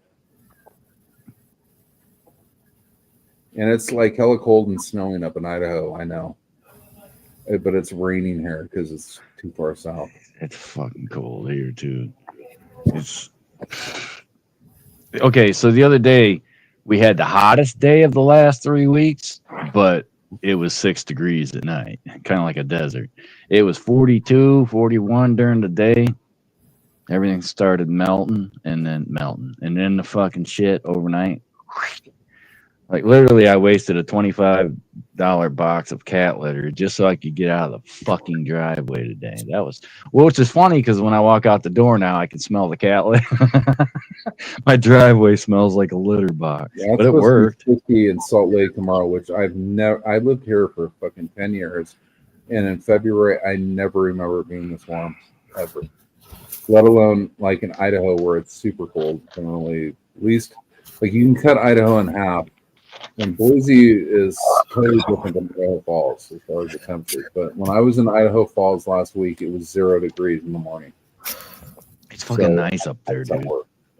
And it's like hella cold and snowing up in Idaho, I know. But it's raining here because it's too far south. it's fucking cold here too. okay, so the other day we had the hottest day of the last 3 weeks, but it was 6 degrees at night, kind of like a desert. It was 42, 41 during the day. Everything started melting, and then the fucking shit overnight. Like literally, I wasted a $25 box of cat litter just so I could get out of the fucking driveway today. That was, well, which is funny because when I walk out the door now, I can smell the cat litter. My driveway smells like a litter box, Yeah, but it worked. 50 in Salt Lake tomorrow, which I've never. I lived here for fucking 10 years, and in February I never remember it being this warm ever. Let alone like in Idaho where it's super cold. Generally, at least like you can cut Idaho in half. And Boise is totally different than Idaho Falls as far as the temperature. But when I was in Idaho Falls last week, it was 0 degrees in the morning. It's fucking nice up there, dude.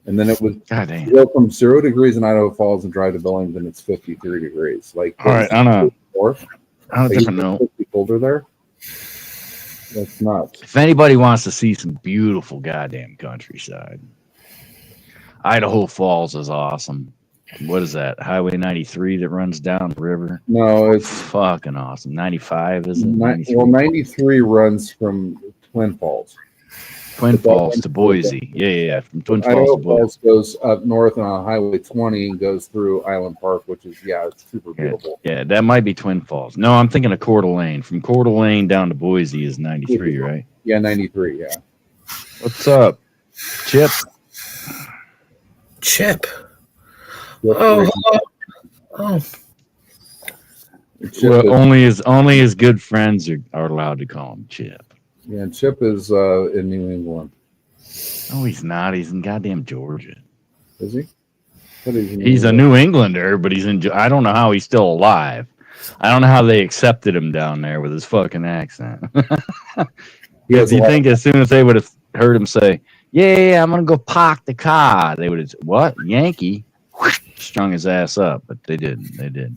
And then it was God damn. you go from 0 degrees in Idaho Falls and drive to Billings, and it's 53 degrees. Like, All right, on a different note, it's colder there. That's nuts. if anybody wants to see some beautiful goddamn countryside, Idaho Falls is awesome. What is that? Highway 93 that runs down the river? No, it's Fucking awesome. 95, is it? 93 runs from Twin Falls. Twin Falls to Boise. Yeah. From Twin Falls Idaho to Boise. Falls goes up north on Highway 20 and goes through Island Park, which is, it's super beautiful. Yeah, that might be Twin Falls. No, I'm thinking of Coeur d'Alene. From Coeur d'Alene down to Boise is 93, right? Yeah, 93, yeah. What's up, Chip? Chip. Yep. Oh. Chip Well, only his good friends are allowed to call him Chip. Yeah, Chip is in New England. No, he's not. He's in goddamn Georgia. Is he? What is he? He's a New Englander, but he's in. I don't know how he's still alive. I don't know how they accepted him down there with his fucking accent. He has Do you a lot- think as soon as they would have heard him say, "Yeah, I'm gonna go park the car," they would have what Yankee strung his ass up, but they didn't. They did.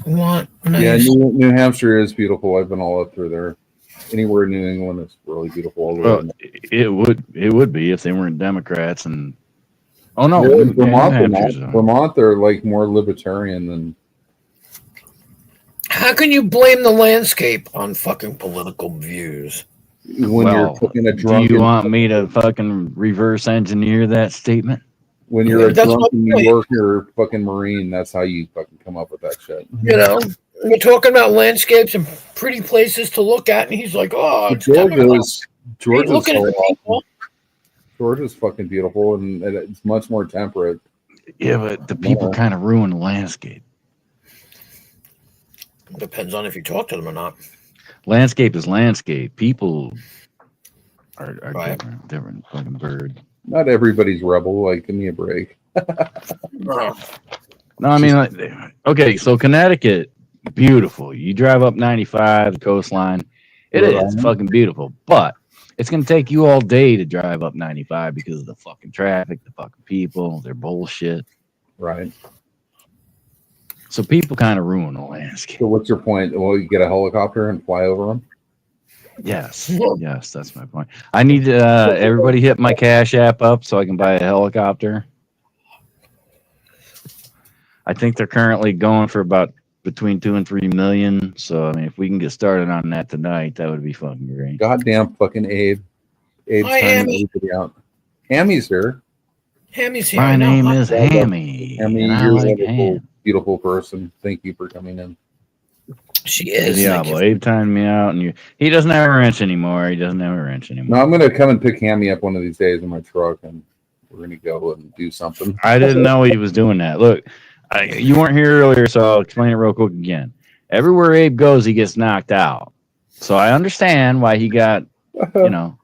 What? Yeah, Nice. New Hampshire is beautiful. I've been all up through there. Anywhere in New England is really beautiful. All the way Well, in- it would be if they weren't Democrats and. Oh no, Really, New Vermont, Hampshire's Vermont, they're like more libertarian than. How can you blame the landscape on fucking political views? When Well, you're cooking a Do drunken, you want me to fucking reverse engineer that statement? when you're a That's drunken my New point. Yorker fucking Marine, that's how you fucking come up with that shit. You know, we're talking about landscapes and pretty places to look at, and he's like, "Oh, it's Democrats. Georgia's looking so at the people." awesome. Georgia's fucking beautiful, and it's much more temperate. Yeah, but the people kind of ruin the landscape. Depends on if you talk to them or not. Landscape is landscape. People are Right. different fucking bird. Not everybody's rebel. Like, give me a break. No, I mean, like, okay, so Connecticut, beautiful. You drive up 95, the coastline. It Rhode is Island. fucking beautiful, but it's going to take you all day to drive up 95 because of the fucking traffic, the fucking people, their bullshit. Right. So people kind of ruin the landscape. So what's your point? Well, you get a helicopter and fly over them. Yes, yes, that's my point. I need everybody hit my Cash App up so I can buy a helicopter. I think they're currently going for about between 2 and 3 million. So I mean, if we can get started on that tonight, that would be fucking great. Goddamn fucking Abe. Abe's Hi, timing Hammy. everybody out. Hammy's here. Hammy's here. My I know. name Hi. is Hammy. Hammy, and I you're a like wonderful, ham. beautiful person. Thank you for coming in. She is. Yeah, Thank well, you. Abe timed me out, and he doesn't have a wrench anymore. He doesn't have a wrench No, anymore. I'm gonna come and pick Hammy up one of these days in my truck, and we're gonna go and do something. I didn't know he was doing that. Look, you weren't here earlier, so I'll explain it real quick again. Everywhere Abe goes, he gets knocked out. So I understand why he got, you know,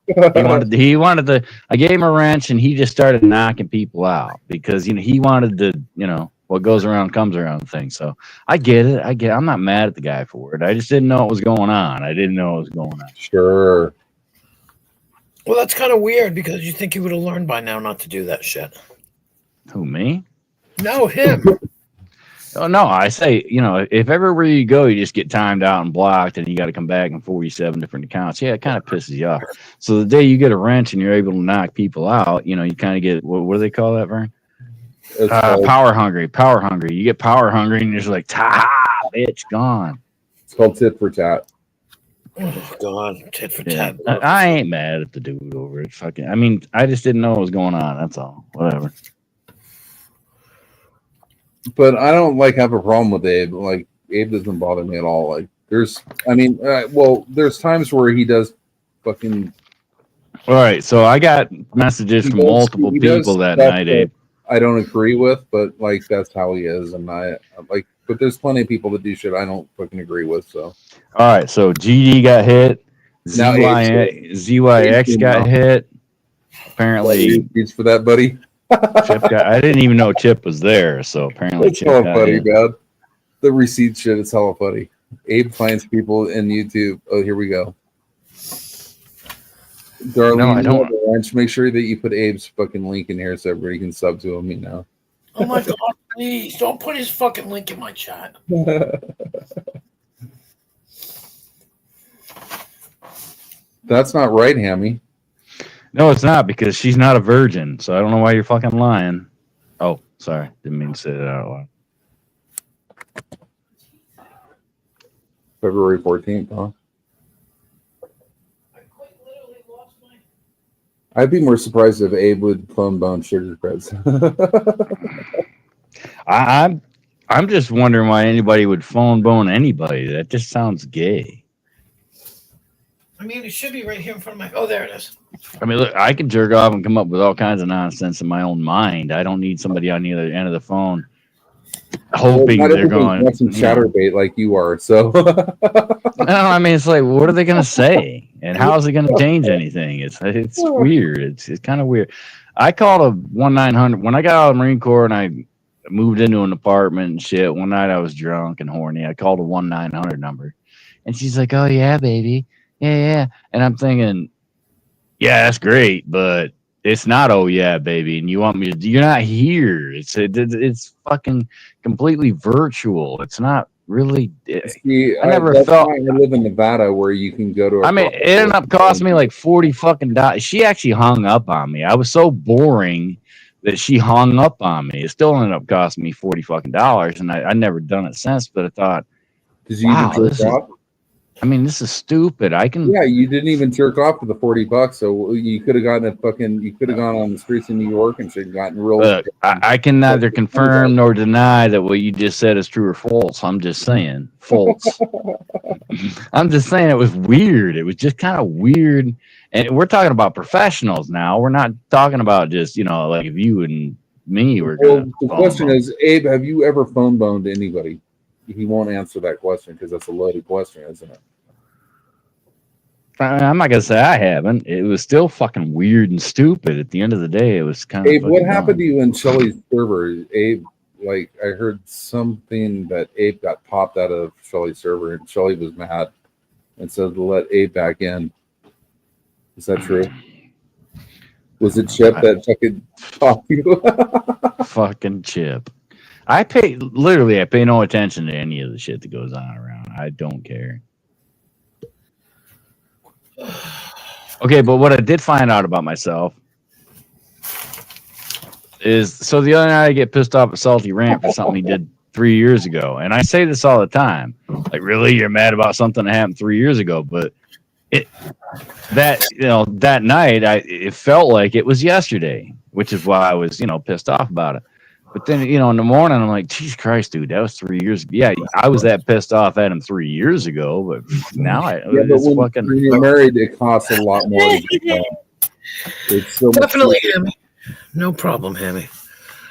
he wanted to. I gave him a wrench, and he just started knocking people out because he wanted to, what goes around comes around thing. So I get it. I'm not mad at the guy for it. I just didn't know what was going on. I didn't know what was going on. Sure. Well, that's kind of weird because you think he would have learned by now not to do that shit. Who, me? No, him. Oh no, I say, if everywhere you go, you just get timed out and blocked, and you got to come back in 47 different accounts. Yeah, it kind of pisses you off. So the day you get a wrench and you're able to knock people out, you kind of get what do they call that, Vern? It's called, Power hungry. Power hungry. You get power hungry, and you're just like, ta, bitch, gone. it's called tit for tat. Oh, God, tit for Yeah, tat. I ain't mad at the dude over it. Fucking, I mean, I just didn't know what was going on. That's all. Whatever. But I don't have a problem with Abe. Like Abe doesn't bother me at all. Like there's times where he does fucking. All right, so I got messages from multiple people that night, Abe. I don't agree with, but that's how he is, and I like. But there's plenty of people that do shit I don't fucking agree with. So. All right, so GD got hit. Now ZYX got hit. Apparently, it's for that, buddy. I didn't even know Chip was there, so apparently It's Chip hella got funny, hit. man. The receipt shit is hella funny. Abe finds people in YouTube. Oh, here we go. Darlene, No, I don't. Make sure that you put Abe's fucking link in here so everybody can sub to him. Oh my God! Please don't put his fucking link in my chat. That's not right, Hammy. No, it's not, because she's not a virgin, so I don't know why you're fucking lying. Oh, sorry. Didn't mean to say that out loud. February 14th, huh? I'd be more surprised if Abe would phone bone Sugar Creds. I'm just wondering why anybody would phone bone anybody. That just sounds gay. I mean, it should be right here in front of my. Oh, there it is. I mean, look, I can jerk off and come up with all kinds of nonsense in my own mind. I don't need somebody on the other end of the phone hoping they're going. Some chatterbait like you are. So no, I mean, it's like, what are they gonna say, and how is it gonna change anything? It's weird. It's kind of weird. I called a 1-900 when I got out of the Marine Corps and I moved into an apartment and shit. One night I was drunk and horny. I called a 1-900 number, and she's like, "Oh yeah, baby, yeah." And I'm thinking, yeah, that's great, but it's not. Oh yeah, baby, and you want me to? You're not here. It's fucking completely virtual. It's not really. See, I never felt. I live in Nevada, where you can go to. It ended up costing me like $40 fucking. She actually hung up on me. I was so boring that she hung up on me. It still ended up costing me $40 fucking, and I never done it since. But I thought, did you even jerk off? This is stupid. I can. Yeah, you didn't even jerk off for the $40, so you could have gotten you could have gone on the streets in New York and should have gotten real. Look, I can neither confirm nor deny that what you just said is true or false. I'm just saying false. I'm just saying it was weird. It was just kind of weird. And we're talking about professionals now. We're not talking about just, like if you and me were going to. The question is, Abe, have you ever phone boned anybody? He won't answer that question because that's a loaded question, isn't it? I'm not gonna say I haven't. It was still fucking weird and stupid. At the end of the day, it was kind of. Abe, what happened to you in Shelly's server? Abe, I heard something that Abe got popped out of Shelly's server, and Shelly was mad and said to let Abe back in. Is that true? Was it Chip that fucking popped you? Fucking Chip. I pay no attention to any of the shit that goes on around. I don't care. Okay, but what I did find out about myself is, so the other night I get pissed off at Salty Rant for something he did 3 years ago. And I say this all the time. Like, really? You're mad about something that happened 3 years ago? But that night, it felt like it was yesterday, which is why I was, pissed off about it. But then, in the morning, I'm like, Jesus Christ, dude, that was 3 years ago. Yeah, I was that pissed off at him 3 years ago, but now when you're married, it costs a lot more to get that. It's so definitely, Hammy. No problem, Hammy.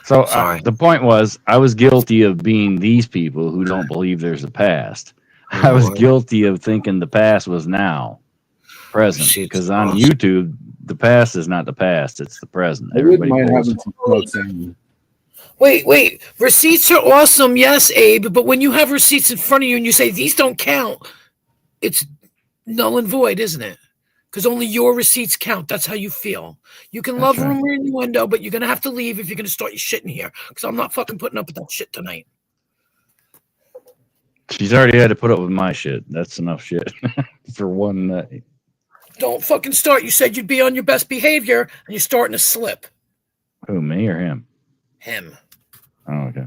So the point was, I was guilty of being these people who don't believe there's a past. I was guilty of thinking the past was now, present. Because on YouTube, the past is not the past; it's the present. Everybody might have some quotes in. Wait. Receipts are awesome, yes, Abe. But when you have receipts in front of you and you say these don't count, it's null and void, isn't it? Because only your receipts count. That's how you feel. You can love rumor innuendo, but you're gonna have to leave if you're gonna start your shit in here. Because I'm not fucking putting up with that shit tonight. She's already had to put up with my shit. That's enough shit for one night. Don't fucking start. You said you'd be on your best behavior, and you're starting to slip. Who, me or him? Him. Oh, okay.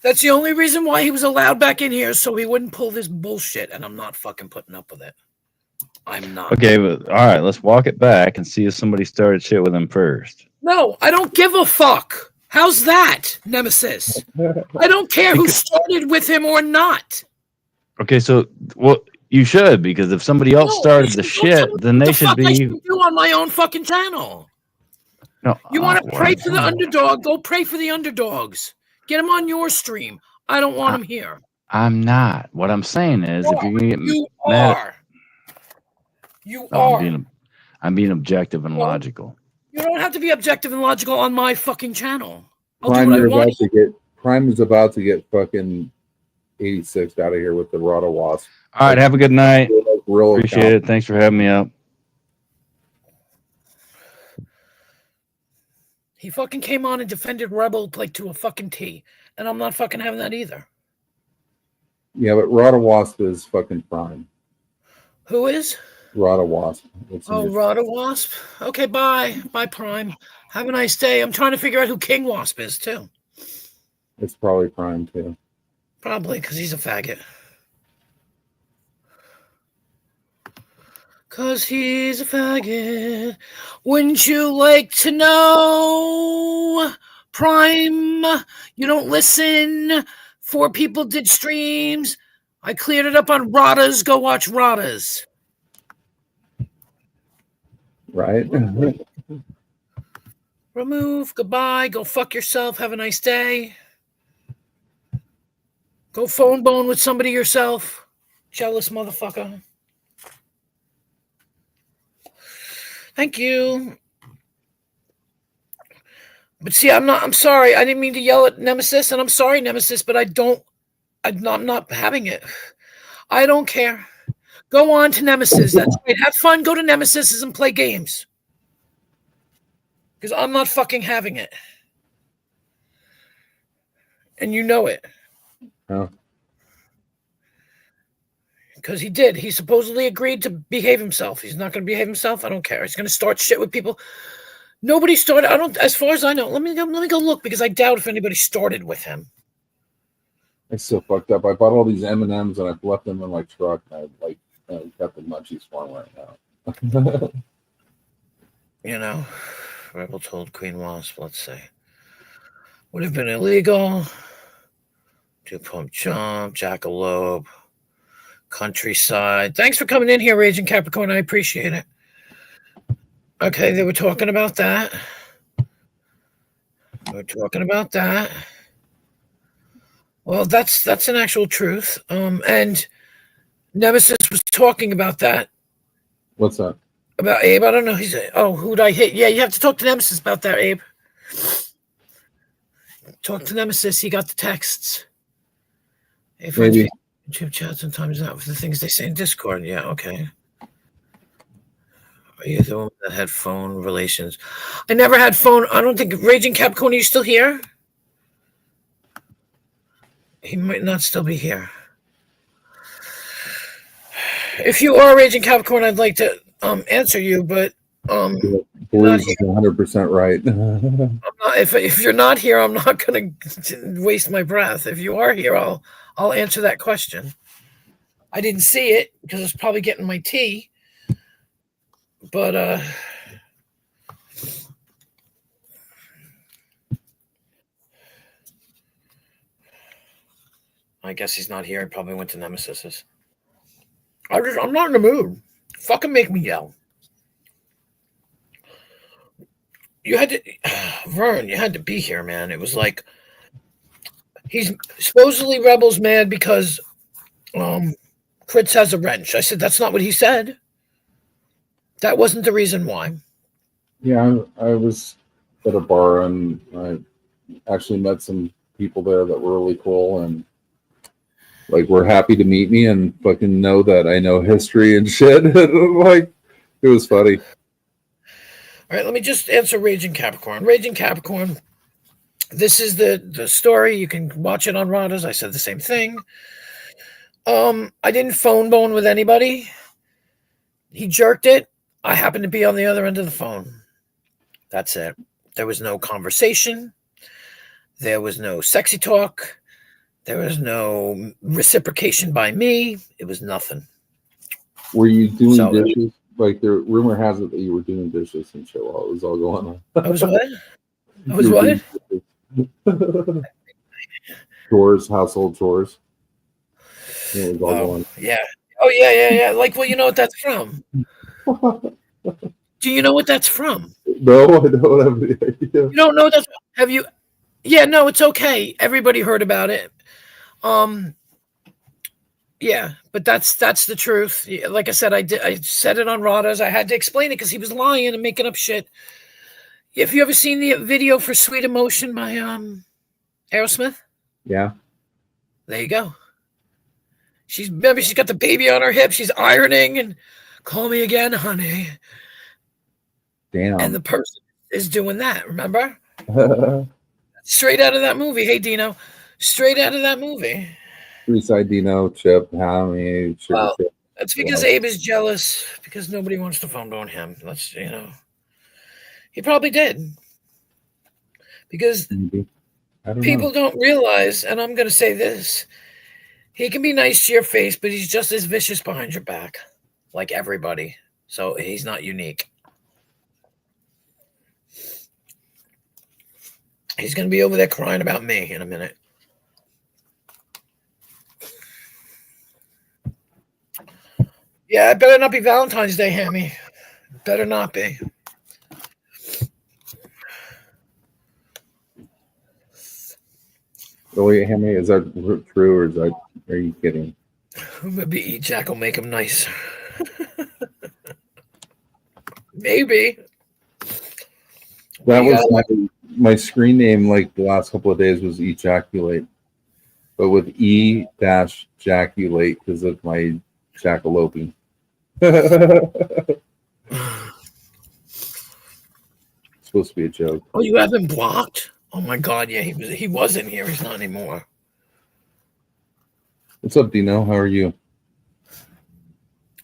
That's the only reason why he was allowed back in here, so he wouldn't pull this bullshit, and I'm not fucking putting up with it. I'm not. Okay, but all right, let's walk it back and see if somebody started shit with him first. No, I don't give a fuck. How's that, Nemesis? I don't care who started with him or not. Okay, so you should, because if somebody else started the shit, then they should be. I should do on my own fucking channel. No, you want to pray for the underdog? Go pray for the underdogs. Get them on your stream. I don't want them here. I'm not. What I'm saying is, if you're gonna get you mad, are. You are. I'm being objective and logical. You don't have to be objective and logical on my fucking channel. Prime is about to get fucking 86 out of here with the Rada Wasp. All right, have a good night. Appreciate it. Thanks for having me up. He fucking came on and defended Rebel like to a fucking T, and I'm not fucking having that either. Yeah, but Rada Wasp is fucking Prime. Who is? Rada Wasp. Rada Wasp. Okay, bye. Bye, Prime. Have a nice day. I'm trying to figure out who King Wasp is, too. It's probably Prime, too. Probably, because he's a faggot. Because he's a faggot. Wouldn't you like to know, Prime? You don't listen. 4 people did streams. I cleared it up on Rada's. Go watch Rada's. Right? Remove. Goodbye. Go fuck yourself. Have a nice day. Go phone bone with somebody yourself. Jealous motherfucker. Thank you. But see, I'm sorry. I didn't mean to yell at Nemesis, and I'm sorry, Nemesis, but I'm not having it. I don't care. Go on to Nemesis. That's great. Have fun. Go to Nemesis and play games. Because I'm not fucking having it. And you know it. Oh. Because he did. He supposedly agreed to behave himself. He's not going to behave himself. I don't care. He's going to start shit with people. Nobody started. As far as I know. Let me go look, because I doubt if anybody started with him. It's so fucked up. I bought all these M&Ms and I've left them in my truck. I've got the munchies for them right now. You know, Rebel told Queen Wasp, let's say, would have been illegal. 2-pump jump, jackalope, countryside. Thanks for coming in here, Raging Capricorn. I appreciate it. Okay, they were talking about that. Well, that's an actual truth. And Nemesis was talking about that. What's that? About Abe. I don't know. He's who'd I hit? Yeah, you have to talk to Nemesis about that, Abe. Talk to Nemesis. He got the texts. Hey, friends, Maybe. YouTube chat sometimes not for the things they say in Discord. Yeah, okay. Are you the one that had phone relations? I never had phone. I don't think Raging Capricorn, are you still here? He might not still be here. If you are Raging Capricorn, I'd like to answer you, but Blues is 100% right. I'm not, if you're not here, I'm not going to waste my breath. If you are here, I'll answer that question. I didn't see it because I was probably getting my tea, but I guess he's not here. He probably went to Nemesis's. I'm not in the mood. Fucking make me yell. You had to, Vern, you had to be here, man. It was like, he's supposedly Rebel's mad because Fritz has a wrench. I said, that's not what he said. That wasn't the reason why. Yeah, I was at a bar and I actually met some people there that were really cool and were happy to meet me and fucking know that I know history and shit. It was funny. All right, let me just answer Raging Capricorn. Raging Capricorn, This is the story. You can watch it on Rodas. I said the same thing. I didn't phone bone with anybody. He jerked it. I happened to be on the other end of the phone. That's it. There was no conversation. There was no sexy talk. There was no reciprocation by me. It was nothing. Were you doing dishes? Like, the rumor has it that you were doing dishes and shit while it was all going on. I was what? I was what? Chores, household chores. It was all going. Yeah. Oh, yeah. Like, well, you know what that's from? Do you know what that's from? No, I don't have any idea. You don't know that? Have you? Yeah, no, it's okay. Everybody heard about it. Yeah, but that's the truth. Like I said, I said it on Rodas. I had to explain it because he was lying and making up shit. Have you ever seen the video for Sweet Emotion by Aerosmith? Yeah. There you go. She's got the baby on her hip. She's ironing and call me again, honey. Damn. And the person is doing that. Remember? Straight out of that movie. Hey, Dino. Straight out of that movie. Suicide Dino, Chip, Hammy, Well, that's because Abe is jealous because nobody wants to phone bone him. That's, he probably did. Because people don't realize, and I'm going to say this, he can be nice to your face, but he's just as vicious behind your back, like everybody. So he's not unique. He's going to be over there crying about me in a minute. Yeah, it better not be Valentine's Day, Hammy. Better not be. Really, Hammy, is that true, or are you kidding? Maybe Jack will make him nice. Maybe. That was my screen name, like, the last couple of days was Ejaculate, but with E-Jaculate because of my jackaloping. Supposed to be a joke. Oh, you have him blocked? Oh my God! Yeah, he wasn't here. He's not anymore. What's up, Dino? How are you?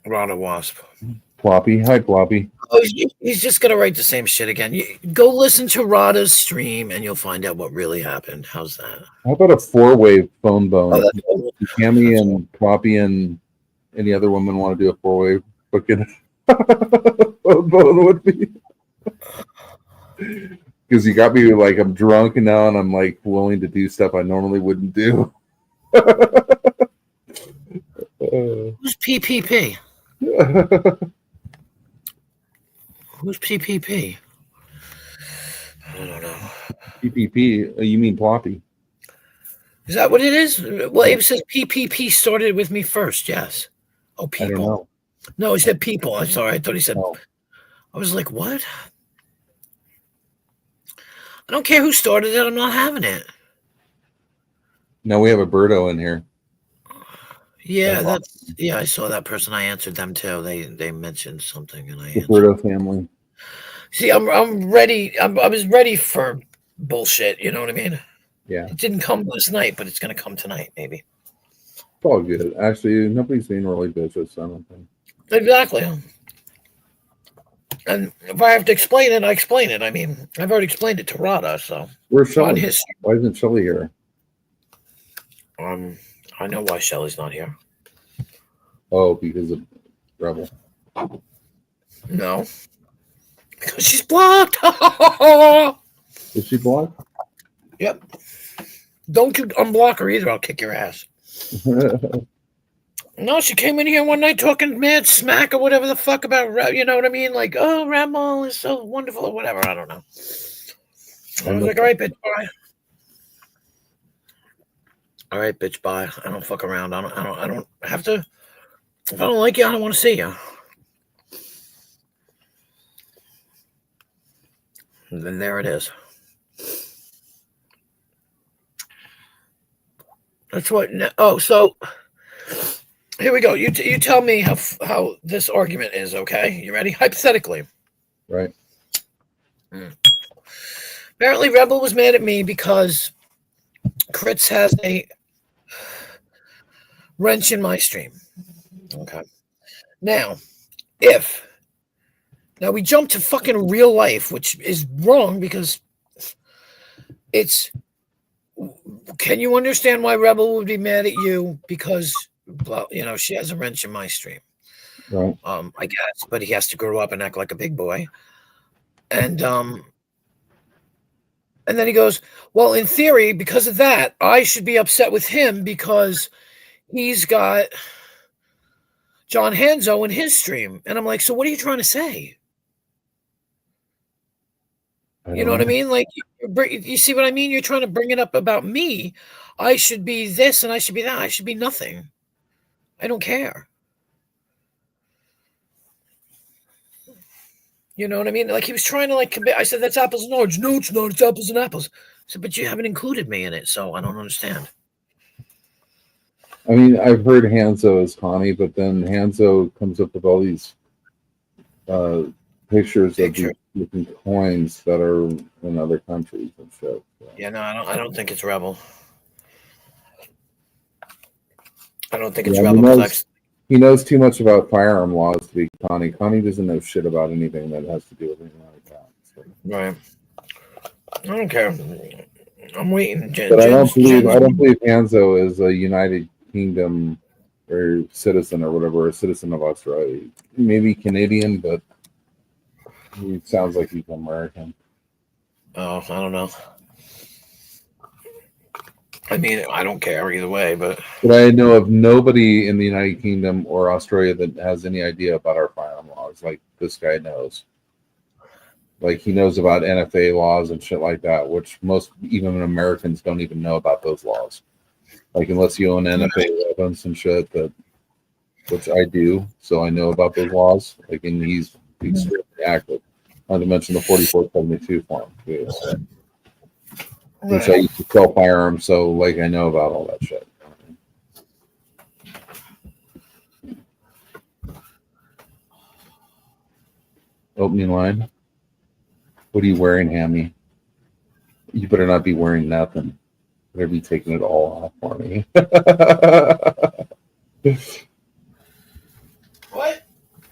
Rana Wasp. Ploppy. Hi, Ploppy. Oh, he's just gonna write the same shit again. Go listen to Rada's stream, and you'll find out what really happened. How's that? How about a 4-way phone bone? Oh, Cammy and Ploppy and any other woman want to do a 4-way fucking phone bone with me? Because you got me like I'm drunk and now, and I'm like willing to do stuff I normally wouldn't do. Who's PPP? Who's PPP? I don't know. PPP? You mean Ploppy? Is that what it is? Well, Abe says PPP started with me first. Yes. Oh, people. I don't know. No, he said people. I'm sorry. I thought he said. Oh. I was like, what? I don't care who started it. I'm not having it. No, we have a Birdo in here. Yeah, I saw that person. I answered them too. They mentioned something, and I The answered. Birdo family. See, I'm ready. I was ready for bullshit. You know what I mean? Yeah. It didn't come last night, but it's gonna come tonight, maybe. It's all good. Actually, nobody's being really vicious, I don't think. Exactly. And if I have to explain it, I explain it. I mean, I've already explained it to Rada, so. Where's Shelly? his- Why isn't Shelly here? I know why Shelly's not here. Oh, because of Rebel. No. Because she's blocked. Is she blocked? Yep. Don't you unblock her either. I'll kick your ass. No, she came in here one night talking mad smack or whatever the fuck about, you know what I mean? Like, oh, Rebel is so wonderful or whatever. I don't know. I was like, all right, bitch, bye. All right, bitch, bye. I don't fuck around. I don't have to. If I don't like you, I don't want to see you. And then there it is. That's what. Oh, so here we go. You tell me how this argument is. Okay, you ready? Hypothetically, Right. Apparently, Rebel was mad at me because Crits has a wrench in my stream. Okay. Now, if now we jump to fucking real life, which is wrong because it's. Can you understand why Rebel would be mad at you because, well, she has a wrench in my stream? Right. I guess, but he has to grow up and act like a big boy. And then he goes, well, in theory, because of that, I should be upset with him because he's got John Hanzo in his stream. And I'm like, so what are you trying to say? You know what I mean? Like, you see what I mean? You're trying to bring it up about me. I should be this and I should be that. I should be nothing. I don't care. You know what I mean? Like, he was trying to, I said, that's apples and oranges. No, it's not. It's apples and apples. I said, but you haven't included me in it, so I don't understand. I mean, I've heard Hanzo is Connie, but then Hanzo comes up with all these pictures of these different coins that are in other countries and shit. So. Yeah, no, I don't think it's Rebel. I don't think it's Rebel. He knows too much about firearm laws to be Connie. Connie doesn't know shit about anything that has to do with anything like that. So. Right. I don't care. I'm waiting. But I don't believe Hanzo is a United Kingdom or citizen or whatever, a citizen of Australia. Maybe Canadian, but he sounds like he's American. Oh, I don't know. I mean, I don't care either way, but I know of nobody in the United Kingdom or Australia that has any idea about our firearm laws like this guy knows. Like, he knows about NFA laws and shit like that, which most even Americans don't even know about those laws. Like, unless you own NFA weapons and shit, which I do, so I know about those laws. Like, and he's extremely active. Not to mention the 4472 form. Too, so. Which I used to sell firearms, so like I know about all that shit. Opening line. What are you wearing, Hammy? You better not be wearing nothing. Better be taking it all off for me. What?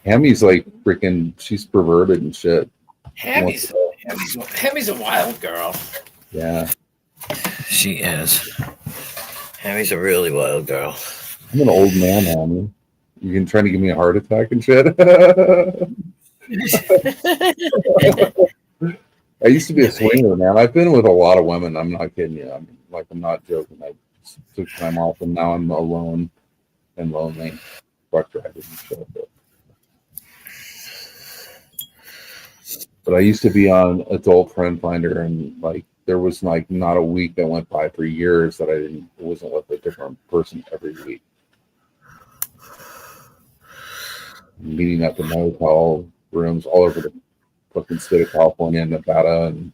Hammy's like freaking. She's perverted and shit. Hammy's a wild girl. Yeah. She is. Hammy's a really wild girl. I'm an old man, Hammy. You can try to give me a heart attack and shit. I used to be a swinger, man. I've been with a lot of women. I'm not kidding you. I'm not joking. I took time off, and now I'm alone and lonely. Fuck driving and shit. But I used to be on Adult Friend Finder, and like there was like not a week that went by for years that I wasn't with a different person every week. Meeting up in hotel rooms all over the fucking state of California and Nevada and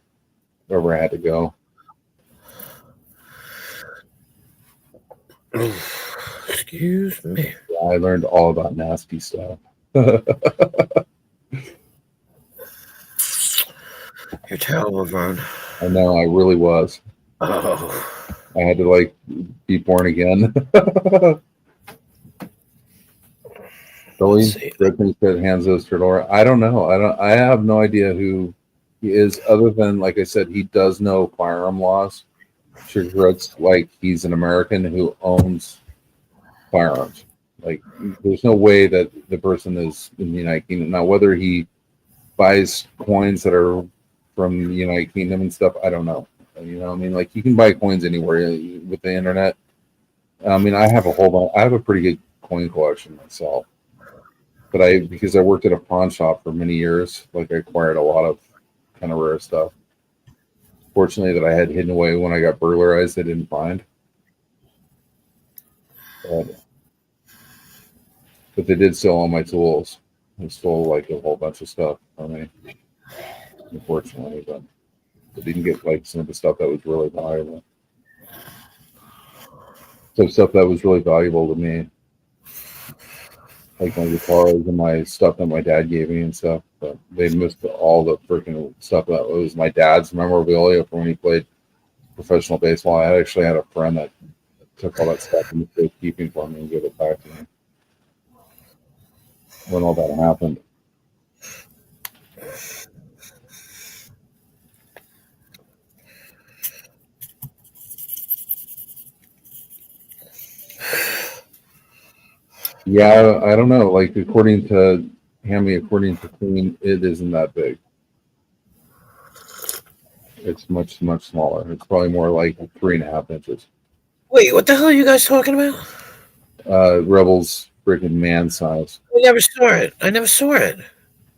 wherever I had to go. Excuse me. Yeah, I learned all about nasty stuff. You're terrible, Vern. I know, I really was. Oh. I had to like be born again. Billy Brittany said Hanzo's Fedora. I don't know. I have no idea who he is, other than like I said, he does know firearm laws. Sugarcoats like he's an American who owns firearms. Like there's no way that the person is in the United Kingdom. Now whether he buys coins that are from the United Kingdom and stuff, I don't know. You know, I mean, like you can buy coins anywhere with the internet. I mean, I have a pretty good coin collection myself. But because I worked at a pawn shop for many years, like I acquired a lot of kind of rare stuff. Fortunately, that I had hidden away when I got burglarized, I didn't find. But they did steal all my tools. They stole like a whole bunch of stuff from me, unfortunately. But they didn't get like some of the stuff that was really valuable. Some stuff that was really valuable to me. Like my guitars and my stuff that my dad gave me and stuff. but they missed all the freaking stuff that was my dad's memorabilia from when he played professional baseball. I actually had a friend that took all that stuff and was keeping for me and gave it back to me when all that happened. Yeah, I don't know. Like according to Hammy, according to Queen, it isn't that big. It's much smaller. It's probably more like 3.5 inches. Wait, what the hell are you guys talking about? Rebel's freaking man size. I never saw it. I never saw it.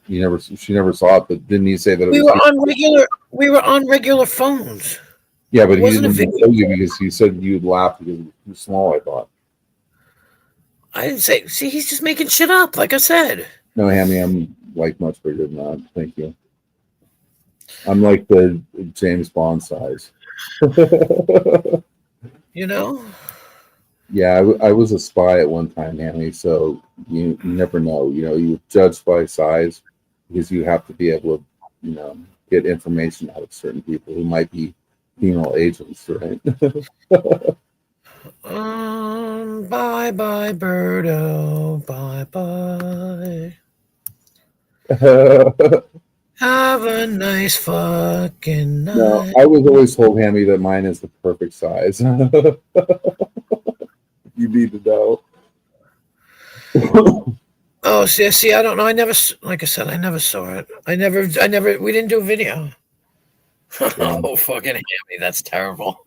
She never saw it, but didn't he say that it We was? We were on regular phones. Yeah, but It he wasn't a didn't video. tell you because he said you'd laugh because it was too small. I thought. I didn't say. See, he's just making shit up. Like I said. No, Hammy, I'm like much bigger than that. Thank you. I'm like the James Bond size. You know. Yeah, I was a spy at one time, Hammy. So you never know. You know, you judge by size because you have to be able to, you know, get information out of certain people who might be female agents, right? Bye bye, Birdo. Bye bye. Have a nice fucking night. No, I was always told, Hammy, that mine is the perfect size. You need to know. Oh, see, I don't know. I never, like I said, I never saw it. I never. We didn't do a video. Oh, fucking Hammy, that's terrible.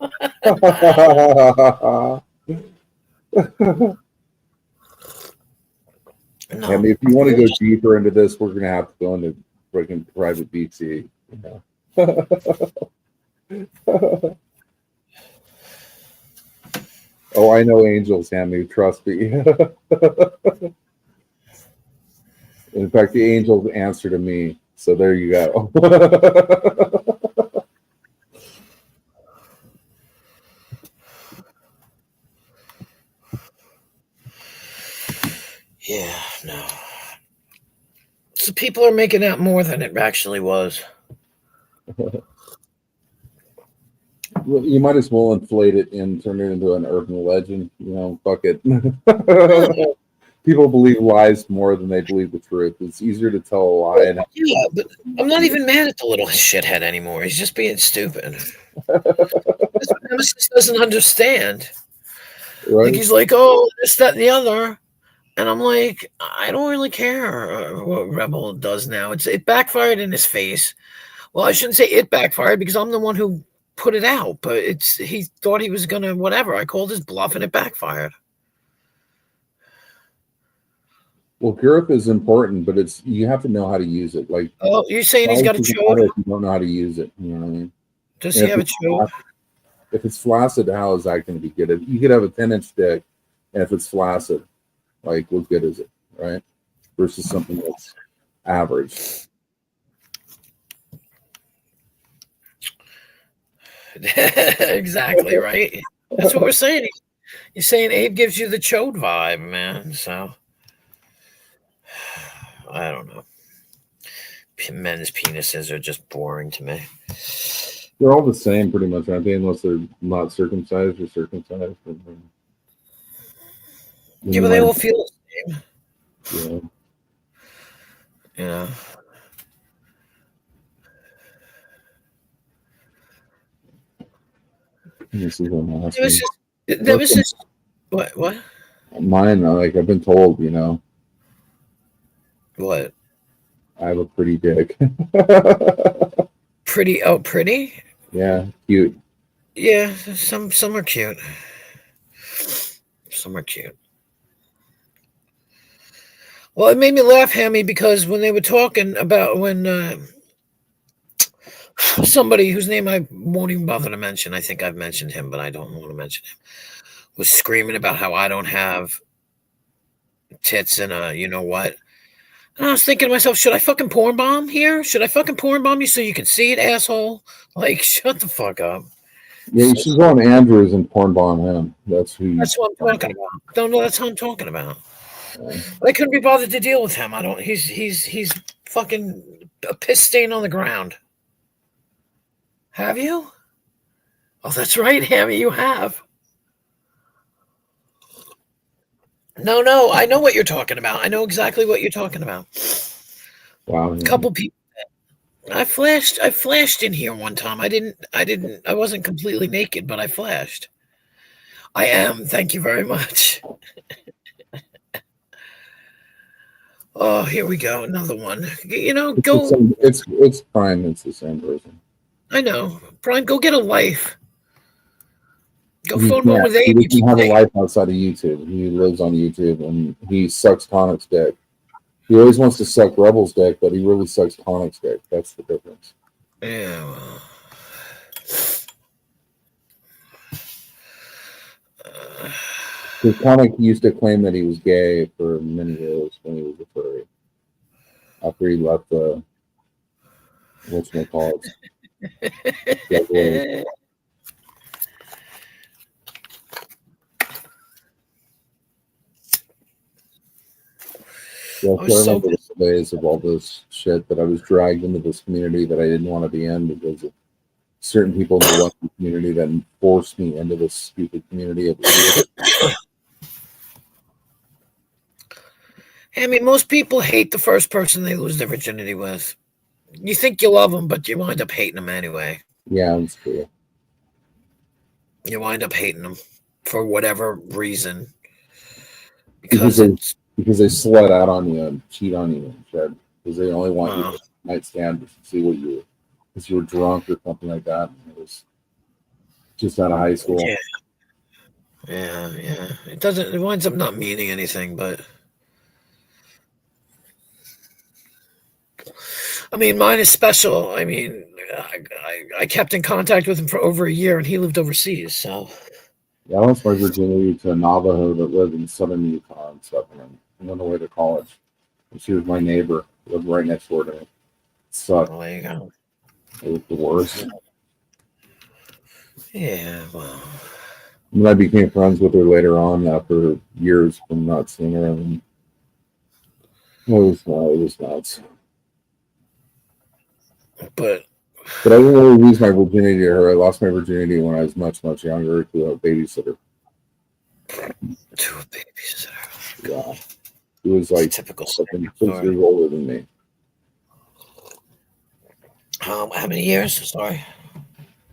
No. Hammy, if you want to go deeper into this, we're gonna have to go into freaking private BT. You know? Oh, I know angels, Hammy. Trust me. In fact, the angels answer to me. So there you go. Yeah, no. So people are making out more than it actually was. Well, you might as well inflate it and turn it into an urban legend. You know, fuck it. People believe lies more than they believe the truth. It's easier to tell a lie. And Yeah, but I'm not even mad at the little shithead anymore. He's just being stupid. Nemesis doesn't understand. right? Like he's like, oh, this, that, and the other. And I'm like, I don't really care what Rebel does now. It backfired in his face. Well, I shouldn't say it backfired because I'm the one who put it out. But he thought he was gonna whatever. I called his bluff and it backfired. Well, girth is important, but you have to know how to use it. Like, Oh, you're saying he's got a doesn't chode? matter if you don't know how to use it. You know what I mean? Does And he have a chode? If it's flaccid, how is that going to be good? You could have a 10-inch dick, and if it's flaccid, like what good is it, right? Versus something that's average. Exactly right. That's what we're saying. You're saying Abe gives you the chode vibe, man. So I don't know. Men's penises are just boring to me. They're all the same, pretty much, aren't they? Unless they're not circumcised or circumcised. Yeah, but they all feel the same. Yeah. This is what there was this. What? Mine, like I've been told, you know. What? I have a pretty dick. Pretty? Oh, pretty? Yeah, cute. Yeah, some are cute. Some are cute. Well, it made me laugh, Hammy, because when they were talking about when somebody whose name I won't even bother to mention, I think I've mentioned him, but I don't want to mention him, was screaming about how I don't have tits and you know what. And I was thinking to myself, should I fucking porn bomb here? Should I fucking porn bomb you so you can see it, asshole? Like, shut the fuck up. Yeah, you should go on Andrews and porn bomb him. That's who. That's what I'm talking about. Don't know. That's what I'm talking about. I couldn't be bothered to deal with him. I don't. He's fucking a piss stain on the ground. Have you? Oh, that's right, Hammy. You have. No. I know what you're talking about. I know exactly what you're talking about. Wow. A couple people. I flashed in here one time. I wasn't completely naked, but I flashed. I am. Thank you very much. Oh, here we go. Another one. You know, go. It's Prime. It's the same person. I know. Brian, go get a life. Go He phone one with can't. Amy. He doesn't have a life outside of YouTube. He lives on YouTube and he sucks Conic's dick. He always wants to suck Rebel's dick, but he really sucks Conic's dick. That's the difference. Yeah, well. Because Conic used to claim that he was gay for many years when he was a furry. After he left the whatchamacallit. Yeah, I remember the days of all this shit that I was dragged into this community that I didn't want to be in because of certain people in the Western community that forced me into this stupid community. I mean, most people hate the first person they lose their virginity with. You think you love them, but you wind up hating them anyway. Yeah, that's true. You wind up hating them for whatever reason. Because they slut out on you and cheat on you and shit. Because they only want you to nightstand to see what you, because you were drunk or something like that. It was just out of high school. Yeah. It winds up not meaning anything, but I mean, mine is special. I mean, I kept in contact with him for over a year, and he lived overseas. So, yeah, I lost my virginity to a Navajo that lived in southern Utah and stuff, and I went away to college. And she was my neighbor, lived right next door to me. It sucked. Oh, there you go. It was the worst. Yeah, well. And I became friends with her later on after years from not seeing her, and it was nuts. But I didn't really lose my virginity to her. I lost my virginity when I was much, much younger to a babysitter. Yeah. He was like typical 6 years older than me. How many years? Sorry.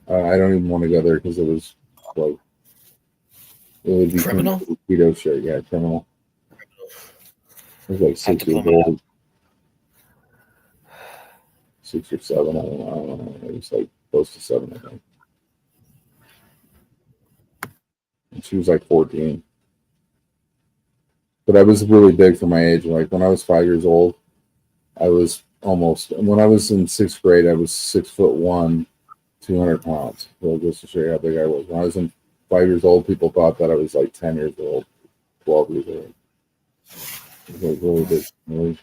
I don't even want to go there because it was like it would be criminal. Keto shit, yeah, criminal. It was like 6 years old. 6 or 7, I don't know. It was like close to 7, I think. And she was like 14. But I was really big for my age. Like when I was 5 years old, I was when I was in 6th grade, I was 6'1", 200 pounds. So just to show you how big I was. When I was 5 years old, people thought that I was like 10 years old, 12 years old. It was really big. Really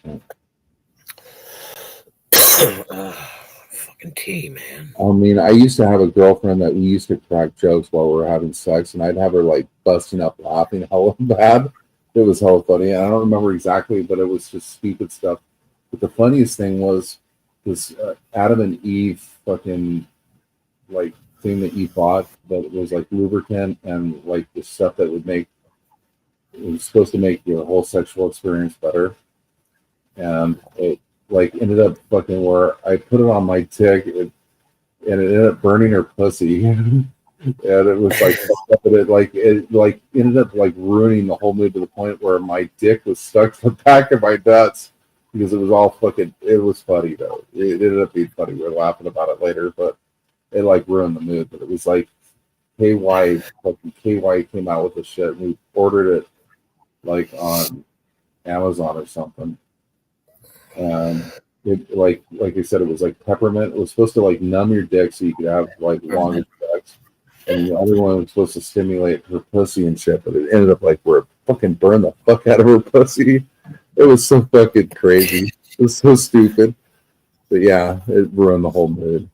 Fucking tea, man. I mean, I used to have a girlfriend that we used to crack jokes while we were having sex, and I'd have her like busting up laughing hella bad. It was hella funny. I don't remember exactly, but it was just stupid stuff. But the funniest thing was this Adam and Eve fucking like thing that you bought that was like lubricant and like the stuff that would make it was supposed to make your whole sexual experience better, and it like ended up fucking where I put it on my dick and it ended up burning her pussy. And it was like it ended up like ruining the whole mood to the point where my dick was stuck to the back of my nuts because it was all fucking. It was funny though. It ended up being funny. We're laughing about it later, but it like ruined the mood. But it was like KY came out with the shit. And we ordered it like on Amazon or something. It like I said, it was like peppermint. It was supposed to like numb your dick so you could have like longer sex. And the other one was supposed to stimulate her pussy and shit, but it ended up like where it fucking burned the fuck out of her pussy. It was so fucking crazy. It was so stupid. But yeah, it ruined the whole mood.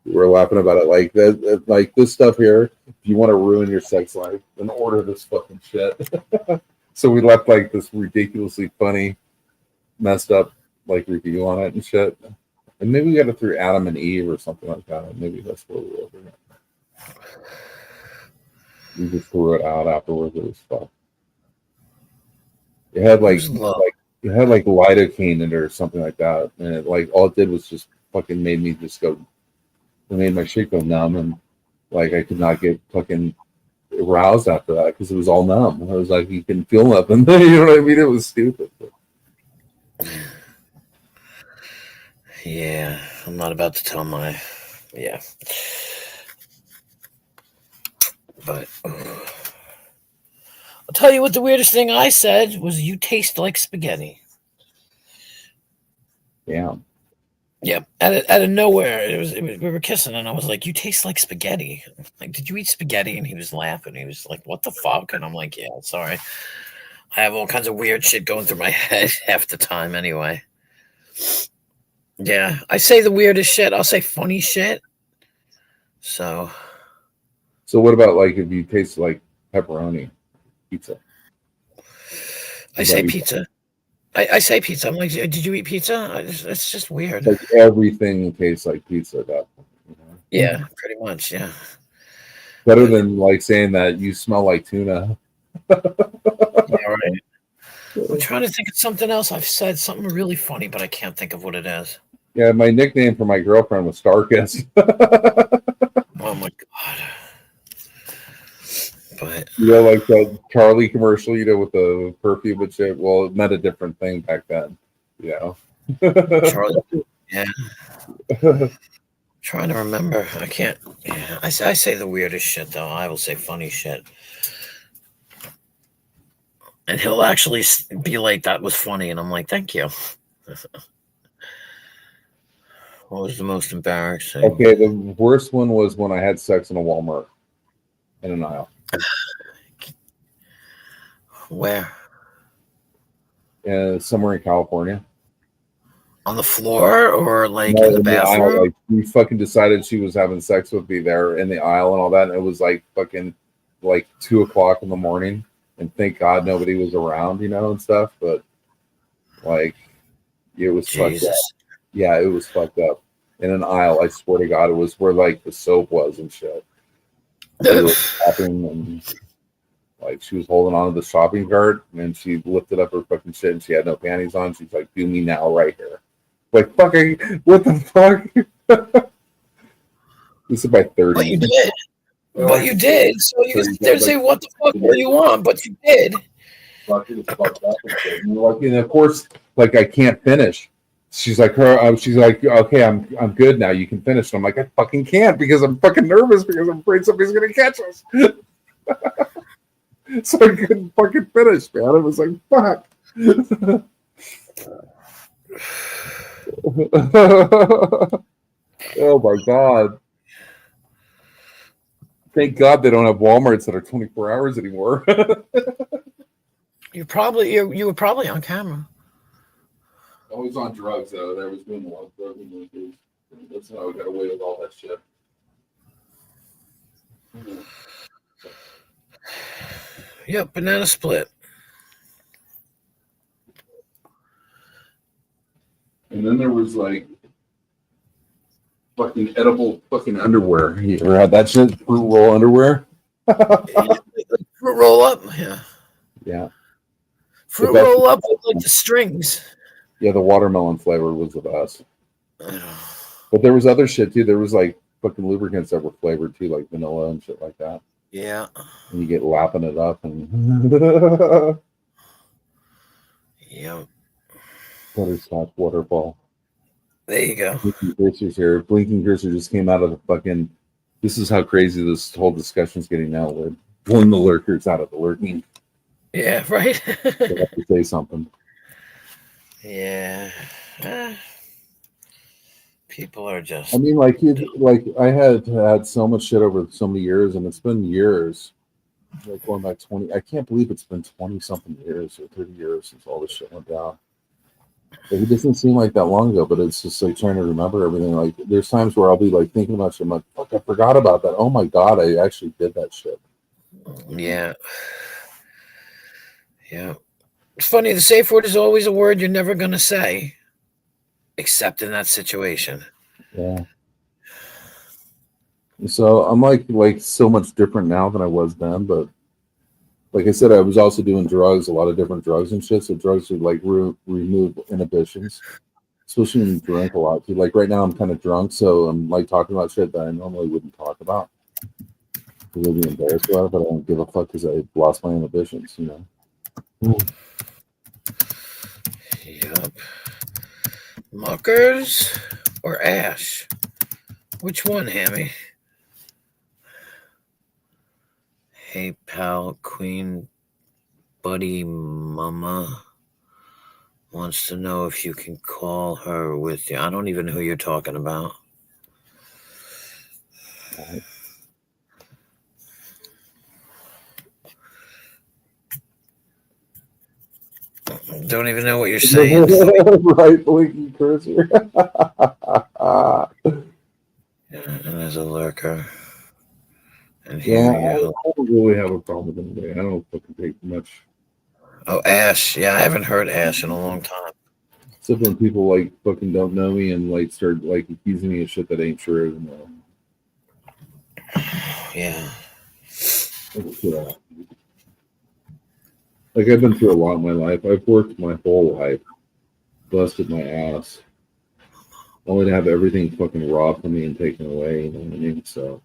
We were laughing about it like that, like this stuff here. If you want to ruin your sex life, then order this fucking shit. So we left like this ridiculously funny, messed up like review on it and shit. And maybe we got it through Adam and Eve or something like that. Maybe that's what we were. We just threw it out afterwards. It was fun. It had like it had like lidocaine in it or something like that, and it, like all it did was just fucking made me just go. It made my shit go numb, and like I could not get fucking aroused after that because it was all numb. I was like, you can feel nothing. You know what I mean? It was stupid. Yeah, I'm not about to tell my. Yeah. But I'll tell you what the weirdest thing I said was, you taste like spaghetti. Yeah. Yeah. Out of nowhere, we were kissing, and I was like, you taste like spaghetti. Like, did you eat spaghetti? And he was laughing. He was like, what the fuck? And I'm like, yeah, sorry. I have all kinds of weird shit going through my head half the time anyway. Yeah, I say the weirdest shit. I'll say funny shit. So what about like if you taste like pepperoni pizza? I say pizza. I say pizza. I'm like, did you eat pizza? It's just weird. Like everything tastes like pizza at that point. You know? Yeah, pretty much. Yeah. Better than like saying that you smell like tuna. Yeah, right. I'm trying to think of something else I've said, something really funny, but I can't think of what it is. Yeah, my nickname for my girlfriend was Starkus. Oh my god. But you know, like that Charlie commercial, you know, with the perfume and shit. Well, it meant a different thing back then, you know. Charlie, yeah. Trying to remember. I can't. Yeah, I say the weirdest shit though. I will say funny shit, and he'll actually be like, "That was funny," and I'm like, "Thank you." What was the most embarrassing? Okay, the worst one was when I had sex in a Walmart in an aisle. Where? Somewhere in California. On the floor or like No, in the bathroom? aisle, like, we fucking decided she was having sex with me there in the aisle and all that. And it was like fucking like 2:00 in the morning. And thank God nobody was around, you know, and stuff. But like, it was fucked up. Yeah, it was fucked up. In an aisle, I swear to God, it was where like the soap was and shit. We were shopping and like she was holding on to the shopping cart and she lifted up her fucking shit and she had no panties on. She's like, "Do me now, right here." Like, fucking, what the fuck? This is my 30s. But you did. But you did. So you can say, "What the fuck do you want?" But you did. And of course, like I can't finish. She's like, "Okay, I'm good now. You can finish." And I'm like, "I fucking can't because I'm fucking nervous because I'm afraid somebody's gonna catch us." So I couldn't fucking finish, man. I was like, "Fuck." Oh my God. Thank God they don't have Walmarts that are 24 hours anymore. You were probably on camera. I was on drugs though. I was doing a lot of drugs. That's how I got away with all that shit. Yep, banana split. And then there was like fucking edible fucking underwear. You ever had that shit? Fruit roll underwear? Fruit roll up, yeah. Yeah. Fruit roll up with like the strings. Yeah, the watermelon flavor was the best. But there was other shit too. There was like fucking lubricants that were flavored too, like vanilla and shit like that. Yeah. And you get lapping it up and Yep. Butterscotch waterfall. There you go. Blinking Cursors here. Blinking Cursor just came out of the fucking. This is how crazy this whole discussion's getting now. We're pulling the lurkers out of the lurking. Yeah, right. They have to say something. Yeah. People are just. I mean, like I had so much shit over so many years, and it's been years. Like going back 20. I can't believe it's been 20 something years or 30 years since all this shit went down. Like, it doesn't seem like that long ago, but it's just like trying to remember everything. Like there's times where I'll be like thinking about shit. I'm like, fuck, I forgot about that. Oh my God, I actually did that shit. Yeah. Yeah. It's funny. The safe word is always a word you're never going to say, except in that situation. Yeah. So I'm like so much different now than I was then, but like I said, I was also doing drugs, a lot of different drugs and shit. So drugs would like remove inhibitions, especially when you drink a lot. Too. Like right now, I'm kind of drunk, so I'm like talking about shit that I normally wouldn't talk about. Because I'd be embarrassed about it, but I don't give a fuck because I lost my inhibitions, you know. Yep. Muckers or Ash? Which one, Hammy? Hey, pal, Queen Buddy Mama wants to know if you can call her with you. I don't even know who you're talking about. Don't even know what you're saying. Right, blinking cursor. Yeah, and there's a lurker. And Yeah, here you I don't really have a problem with anybody. I don't fucking take much. Oh, Ash. Yeah, I haven't heard Ash in a long time. Except when people like fucking don't know me and like start like accusing me of shit that ain't true. You know? Yeah. Like I've been through a lot in my life. I've worked my whole life, busted my ass, only to have everything fucking robbed from me and taken away. You know what I mean? So,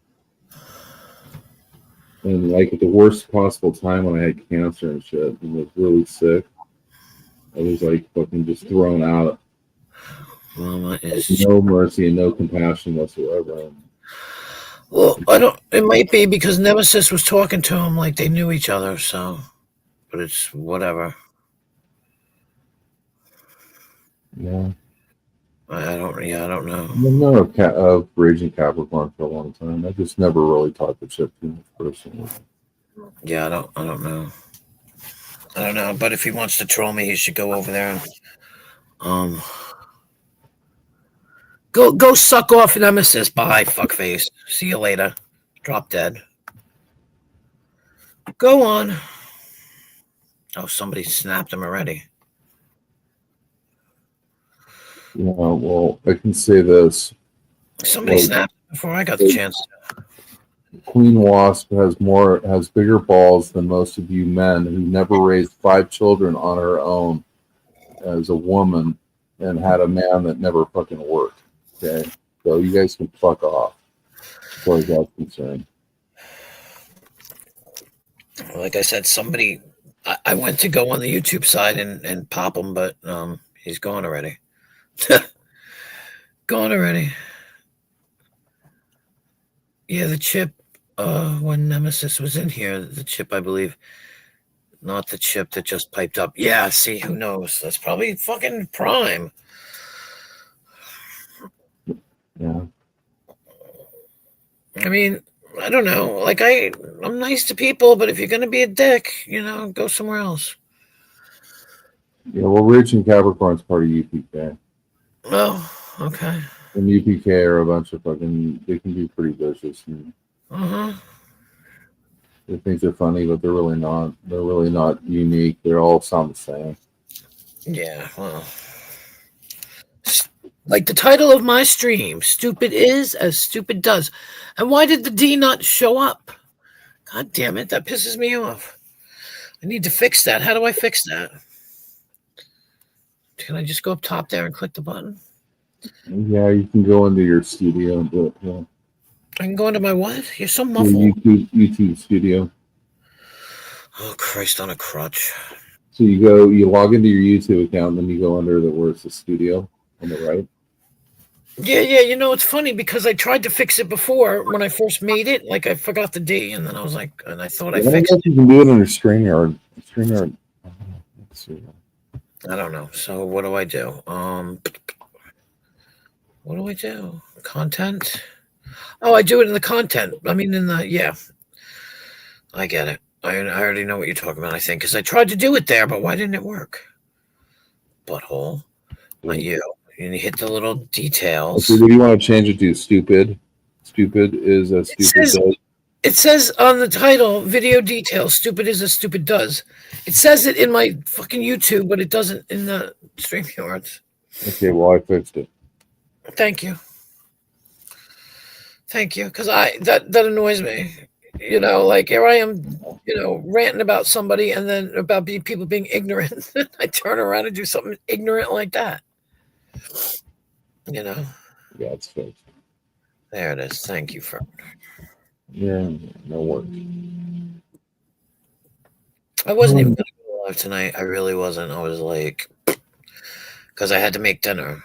and like at the worst possible time when I had cancer and shit and was really sick, I was like fucking just thrown out. Mama is No mercy and no compassion whatsoever. Well, I don't. It might be because Nemesis was talking to him like they knew each other. So, but it's whatever. Yeah. I don't. Yeah, I don't know. I've known of Raging Capricorn for a long time. I just never really talked the shit too much personally. Yeah, I don't know. I don't know. But if he wants to troll me, he should go over there and go suck off Nemesis. Bye, fuckface. See you later. Drop dead. Go on. Oh, somebody snapped him already. Yeah, well, I can say this. Somebody snapped before I got the chance. Queen Wasp has bigger balls than most of you men who never raised 5 children on her own as a woman and had a man that never fucking worked. Okay, so you guys can fuck off as far as that's concerned. Like I said, somebody. I went to go on the YouTube side and pop him, but he's gone already. Gone already. Yeah, the chip. When Nemesis was in here, the chip, I believe, not the chip that just piped up. Yeah, see, who knows? That's probably fucking Prime. Yeah. I mean, I don't know. Like I'm nice to people, but if you're gonna be a dick, go somewhere else. Yeah, well, Raging Capricorn's part of UPK. Oh, okay. And UPK are a bunch of fucking. They can be pretty vicious. They think they're funny, but they're really not. They're really not unique. They're all sound the same. Yeah, well. Like the title of my stream, Stupid is as stupid does. And why did the D not show up? God damn it, that pisses me off. I need to fix that. How do I fix that? Can I just go up top there and click the button? Yeah, you can go into your studio and do it. Yeah. I can go into my what? You're so muffled. YouTube studio. Oh, Christ on a crutch. So you log into your YouTube account, and then you go under where it's the studio on the right. Yeah, it's funny because I tried to fix it before when I first made it. Like I forgot the D, and then I was like, and I thought I fixed it. You can do it under StreamYard. StreamYard. Let's see. I don't know. So what do I do? What do I do? Content? Oh, I do it in the content. I mean, yeah. I get it. I already know what you're talking about, I think, because I tried to do it there, but why didn't it work? Butthole. Not you. And you hit the little details. Okay, what do you want to change it to? Stupid. Stupid is a stupid. It says on the title, video details, stupid is as stupid does. It says it in my fucking YouTube, but it doesn't in the StreamYards. Okay, well, I fixed it. Thank you. Thank you. Because that annoys me. You know, like here I am, you know, ranting about somebody and then about people being ignorant. I turn around and do something ignorant like that. You know? Yeah, it's fixed. There it is. Thank you for. Yeah, no worries. I wasn't even going to go live tonight. I really wasn't. I was like, because I had to make dinner.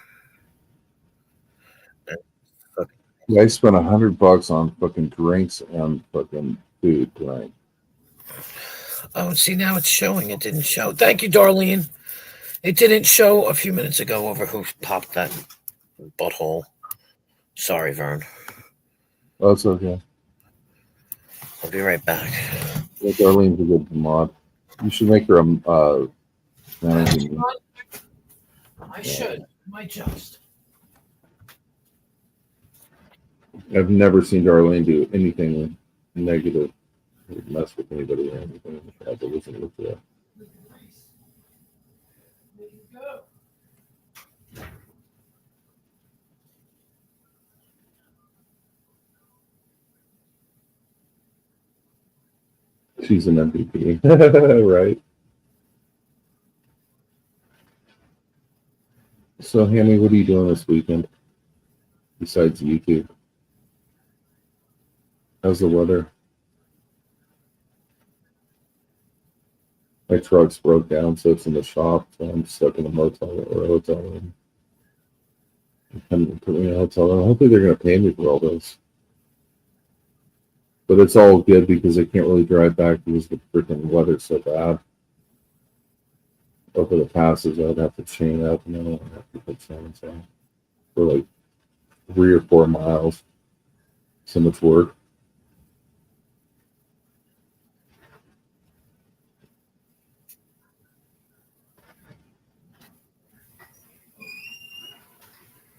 Yeah, I spent $100 on fucking drinks and fucking food tonight. Oh, see, now it's showing. It didn't show. Thank you, Darlene. It didn't show a few minutes ago over who popped that butthole. Sorry, Vern. Oh, it's okay. I'll be right back. Yeah, Darlene's a good mod. You should make her a managing. I should. Might just. I've never seen Darlene do anything negative, or mess with anybody or anything. I had to listen to that. She's an MVP, right? So, Hammy, what are you doing this weekend besides YouTube? How's the weather? My truck's broke down, so it's in the shop. So I'm stuck in a motel or a hotel room. And put me in a hotel room. Hopefully, they're going to pay me for all this. But it's all good because I can't really drive back because the freaking weather's so bad. Over the passes, I'd have to chain up and then I'd have to put chains on for like 3 or 4 miles. So much work.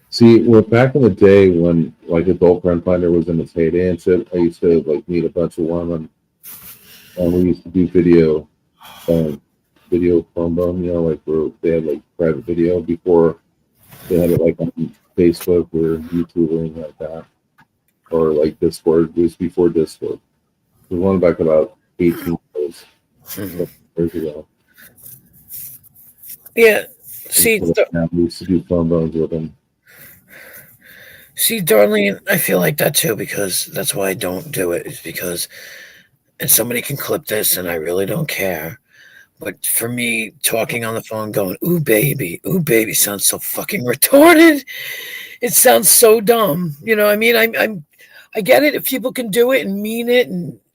See, well, back in the day when like Adult Friend Finder was in its heyday and shit, I used to like meet a bunch of women, and we used to do video phone bone, you know, like where they had like private video before they had it like on Facebook or YouTube or anything like that, or like Discord. It was before Discord. It was one back about 18 years ago. Yeah. See, we used to do phone bones with them. See, Darlene, I feel like that too because that's why I don't do it. Is because, and somebody can clip this, and I really don't care. But for me, talking on the phone, going ooh baby," sounds so fucking retarded. It sounds so dumb. You know, I mean, I get it if people can do it and mean it,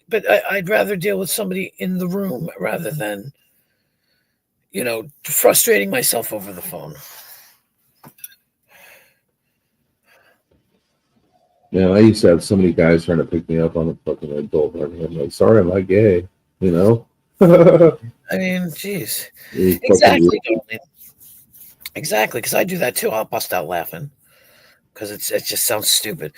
but I'd rather deal with somebody in the room rather than, you know, frustrating myself over the phone. Yeah, I used to have so many guys trying to pick me up on the fucking adult. I'm like, sorry, I'm not gay, you know? I mean, jeez. Exactly, Darlene. Exactly, because I do that too. I'll bust out laughing because it just sounds stupid.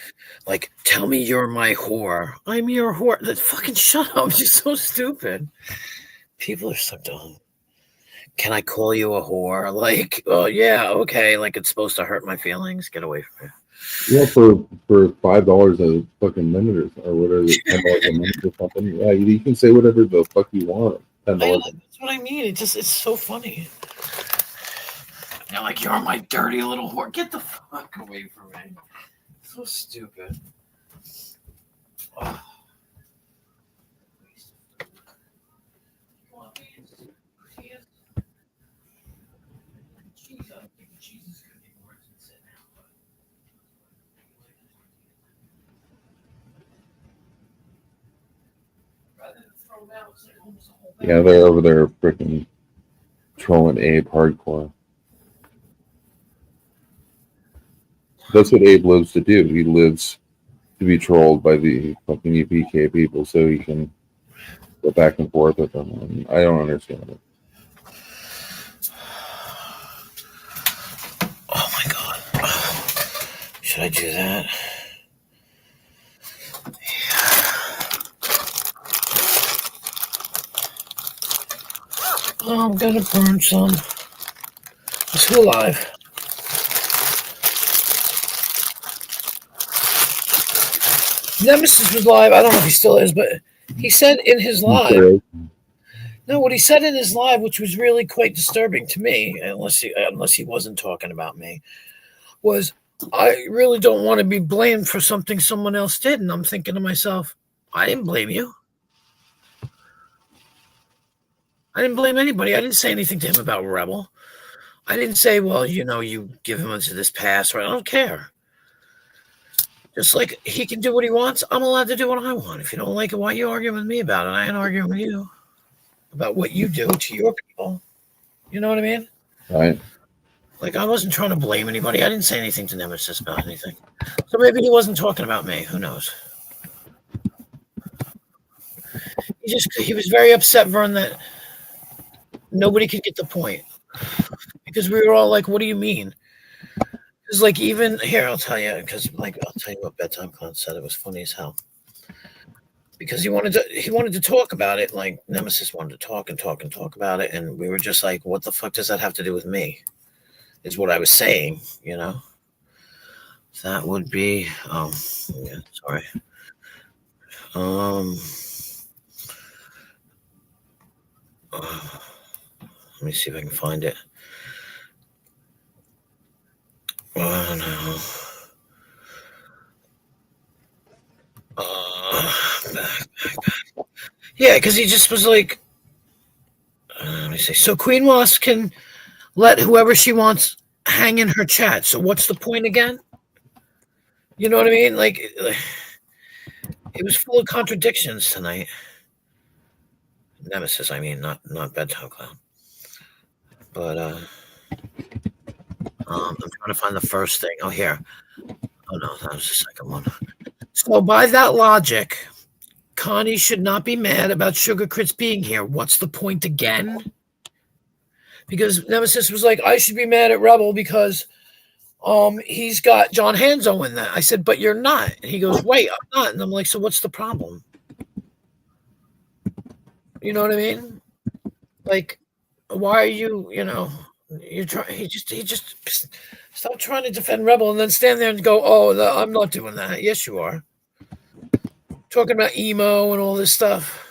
Like, tell me you're my whore. I'm your whore. Fucking shut up. You're so stupid. People are so dumb. Can I call you a whore? Like, oh yeah, okay. Like it's supposed to hurt my feelings. Get away from me. Yeah, for $5 a fucking minute or whatever, $10 a minute or something. Yeah, you can say whatever the fuck you want. $10. That's what I mean. It's so funny. They're like, you're my dirty little whore. Get the fuck away from me. So stupid. Oh. Yeah, they're over there freaking trolling Abe hardcore. That's what Abe lives to do. He lives to be trolled by the fucking UPK people so he can go back and forth with them. And I don't understand it. Oh my god. Should I do that? Yeah. I'm gonna burn some. It's who alive. Nemesis was live. I don't know if he still is, but he said in his live. No, what he said in his live, which was really quite disturbing to me, unless he wasn't talking about me, was I really don't want to be blamed for something someone else did. And I'm thinking to myself, I didn't blame you. I didn't blame anybody. I didn't say anything to him about Rebel. I didn't say, well, you give him into this pass, right? I don't care. Just like he can do what he wants, I'm allowed to do what I want. If you don't like it, why are you arguing with me about it? I ain't arguing with you about what you do to your people. You know what I mean? Right. Like, I wasn't trying to blame anybody. I didn't say anything to Nemesis about anything. So maybe he wasn't talking about me. Who knows? He was very upset, Vern, that nobody could get the point. Because we were all like, what do you mean? Because, like, even here, I'll tell you, I'll tell you what Bedtime Clown said. It was funny as hell. Because he wanted to talk about it. Like, Nemesis wanted to talk about it. And we were just like, what the fuck does that have to do with me? Is what I was saying, That would be, yeah, sorry. Let me see if I can find it. Oh, no. Back. Yeah, because he just was like, let me see. So Queen Wasp can let whoever she wants hang in her chat. So what's the point again? You know what I mean? Like, it was full of contradictions tonight. Nemesis, I mean, not Bedtime Clown. But I'm trying to find the first thing. Oh, here. Oh, no, that was the second one. So by that logic, Connie should not be mad about Sugar Crits being here. What's the point again? Because Nemesis was like, I should be mad at Rebel because he's got John Hanzo in that. I said, but you're not. And he goes, wait, I'm not. And I'm like, so what's the problem? You know what I mean? Like, why are you, you're trying, he just stop trying to defend Rebel and then stand there and go, oh, I'm not doing that. Yes, you are. Talking about emo and all this stuff.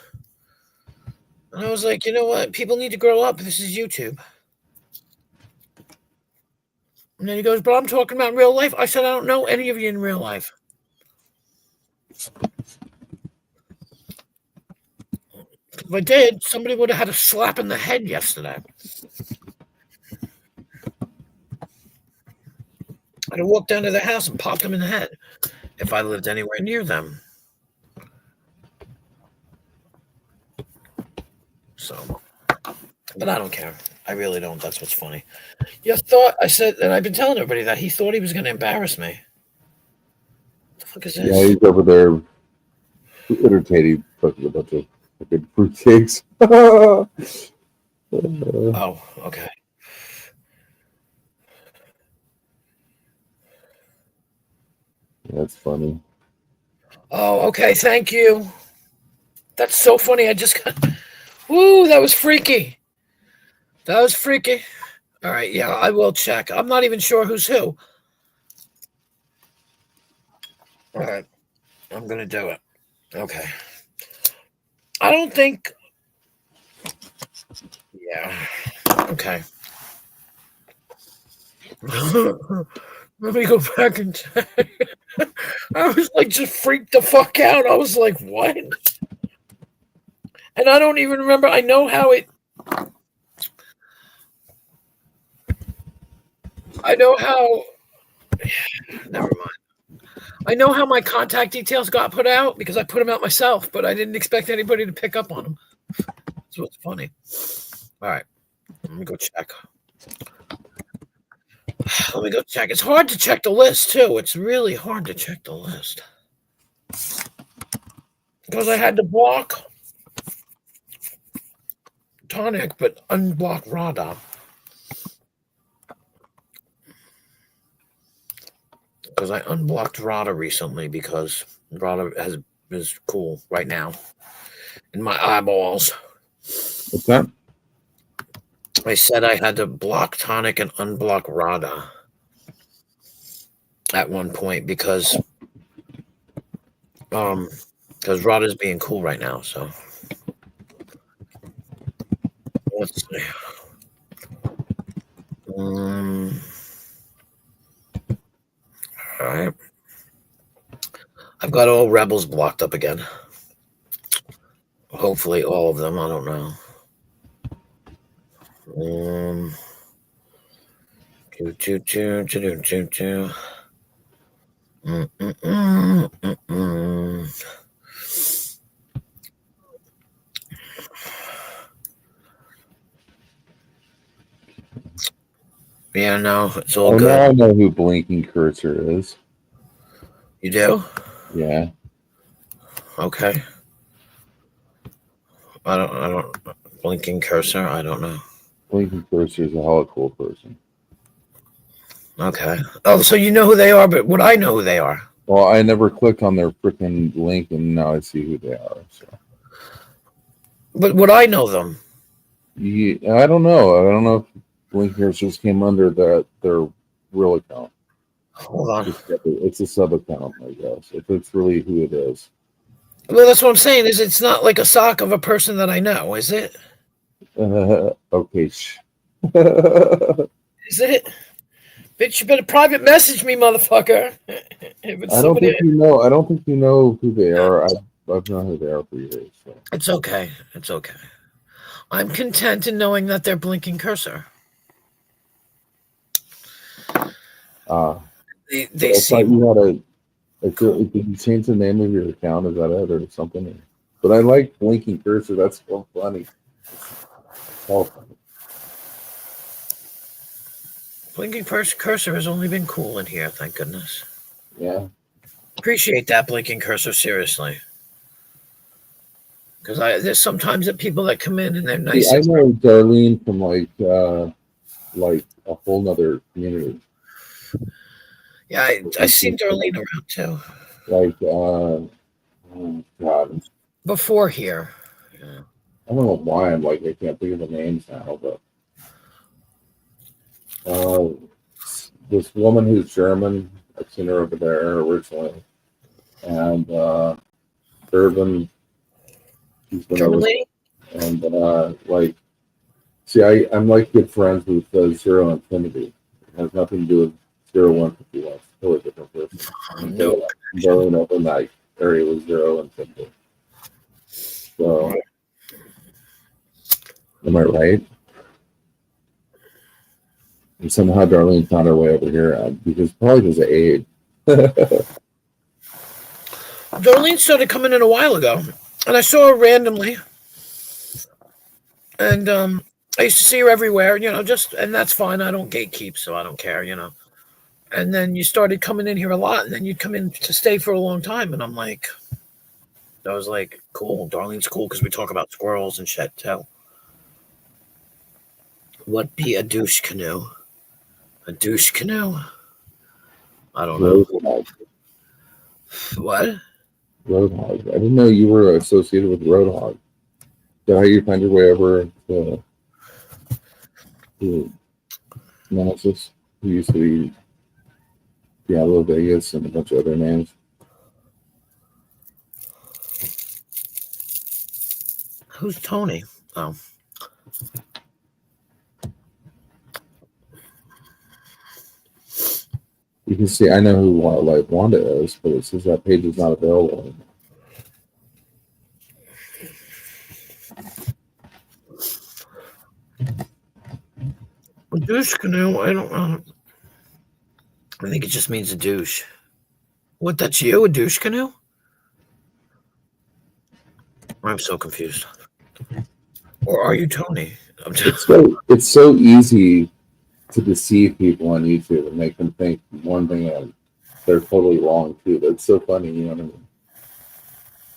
And I was like, you know what? People need to grow up. This is YouTube. And then he goes, but I'm talking about real life. I said, I don't know any of you in real life. If I did, somebody would have had a slap in the head yesterday. I'd have walked down to their house and popped them in the head if I lived anywhere near them. So, but I don't care. I really don't. That's what's funny. I said, and I've been telling everybody that he thought he was going to embarrass me. What the fuck is this? Yeah, he's over there irritating fucking a bunch of fucking fruitcakes. Oh, okay. That's funny. Oh, okay. Thank you. That's so funny. I just got. Woo, that was freaky. That was freaky. All right, yeah, I will check. I'm not even sure who's who. All right, I'm going to do it. Okay. I don't think... Yeah. Okay. Let me go back and check. I was like, just freaked the fuck out. I was like, what? And I don't even remember. I know how it... Never mind. I know how my contact details got put out because I put them out myself, but I didn't expect anybody to pick up on them. That's what's funny. All right. Let me go check. It's hard to check the list, too. It's really hard to check the list. Because I had to block Tonic, but unblock Rada. Because I unblocked Rada recently because Rada is cool right now in my eyeballs. What's that? I said I had to block Tonic and unblock Rada at one point because Rada's being cool right now. So let's see. All right. I've got all rebels blocked up again. Hopefully all of them. I don't know. Yeah, no, it's all good. Now I know who Blinking Cursor is. You do? Yeah. Okay. I don't. Blinking Cursor. I don't know. Blinking Cursor is a hella cool person. Okay. Oh, so you know who they are, but would I know who they are? Well, I never clicked on their freaking link, and now I see who they are. So. But would I know them? I don't know. I don't know if Blinking Cursor just came under their real account. Hold on. It's a sub account, I guess. If it's really who it is. Well, that's what I'm saying. Is it's not like a sock of a person that I know, is it? Okay. Is it? Bitch, you better private message me, motherfucker. I don't think you know. I don't think you know who they are. I've known who they are for years. So. It's okay. It's okay. I'm content in knowing that they're Blinking Cursor. They seem. You had did you change the name of your account? Is that it or something? But I like Blinking Cursor. That's so funny. It's all funny. Blinking Cursor has only been cool in here, thank goodness. Yeah. Appreciate that, Blinking Cursor, seriously. Because there's sometimes that people that come in and they're nice. I know Darlene from like a whole nother community. Yeah, I seen Darlene around too. Like oh God. Before here. Yeah. I don't know why I can't think of the names now, but this woman who's German, I've seen her over there originally, and Urban, he's been over there, and I'm like good friends with Zero Infinity. It has nothing to do with 0151. It's totally different person. No, Darlene over in that area was Zero Infinity. So, am I right? And somehow Darlene found her way over here because of age. Darlene started coming in a while ago, and I saw her randomly. And I used to see her everywhere, and that's fine. I don't gatekeep, so I don't care, And then you started coming in here a lot, and then you'd come in to stay for a long time, and I was like, cool. Darlene's cool because we talk about squirrels and shit too. What be a douche canoe? A douche canoe? I don't know. Roadhog. What? Roadhog. I didn't know you were associated with Roadhog. Is that how you find your way over to Nemesis, who used to be Diablo Vegas and a bunch of other names? Who's Tony? Oh. You can see, I know who Wanda is, but it says that page is not available anymore. A douche canoe? I don't know. I think it just means a douche. What, that's you? A douche canoe? I'm so confused. Or are you Tony? It's so easy to deceive people on YouTube and make them think one thing and they're totally wrong too. That's so funny, you know what I mean?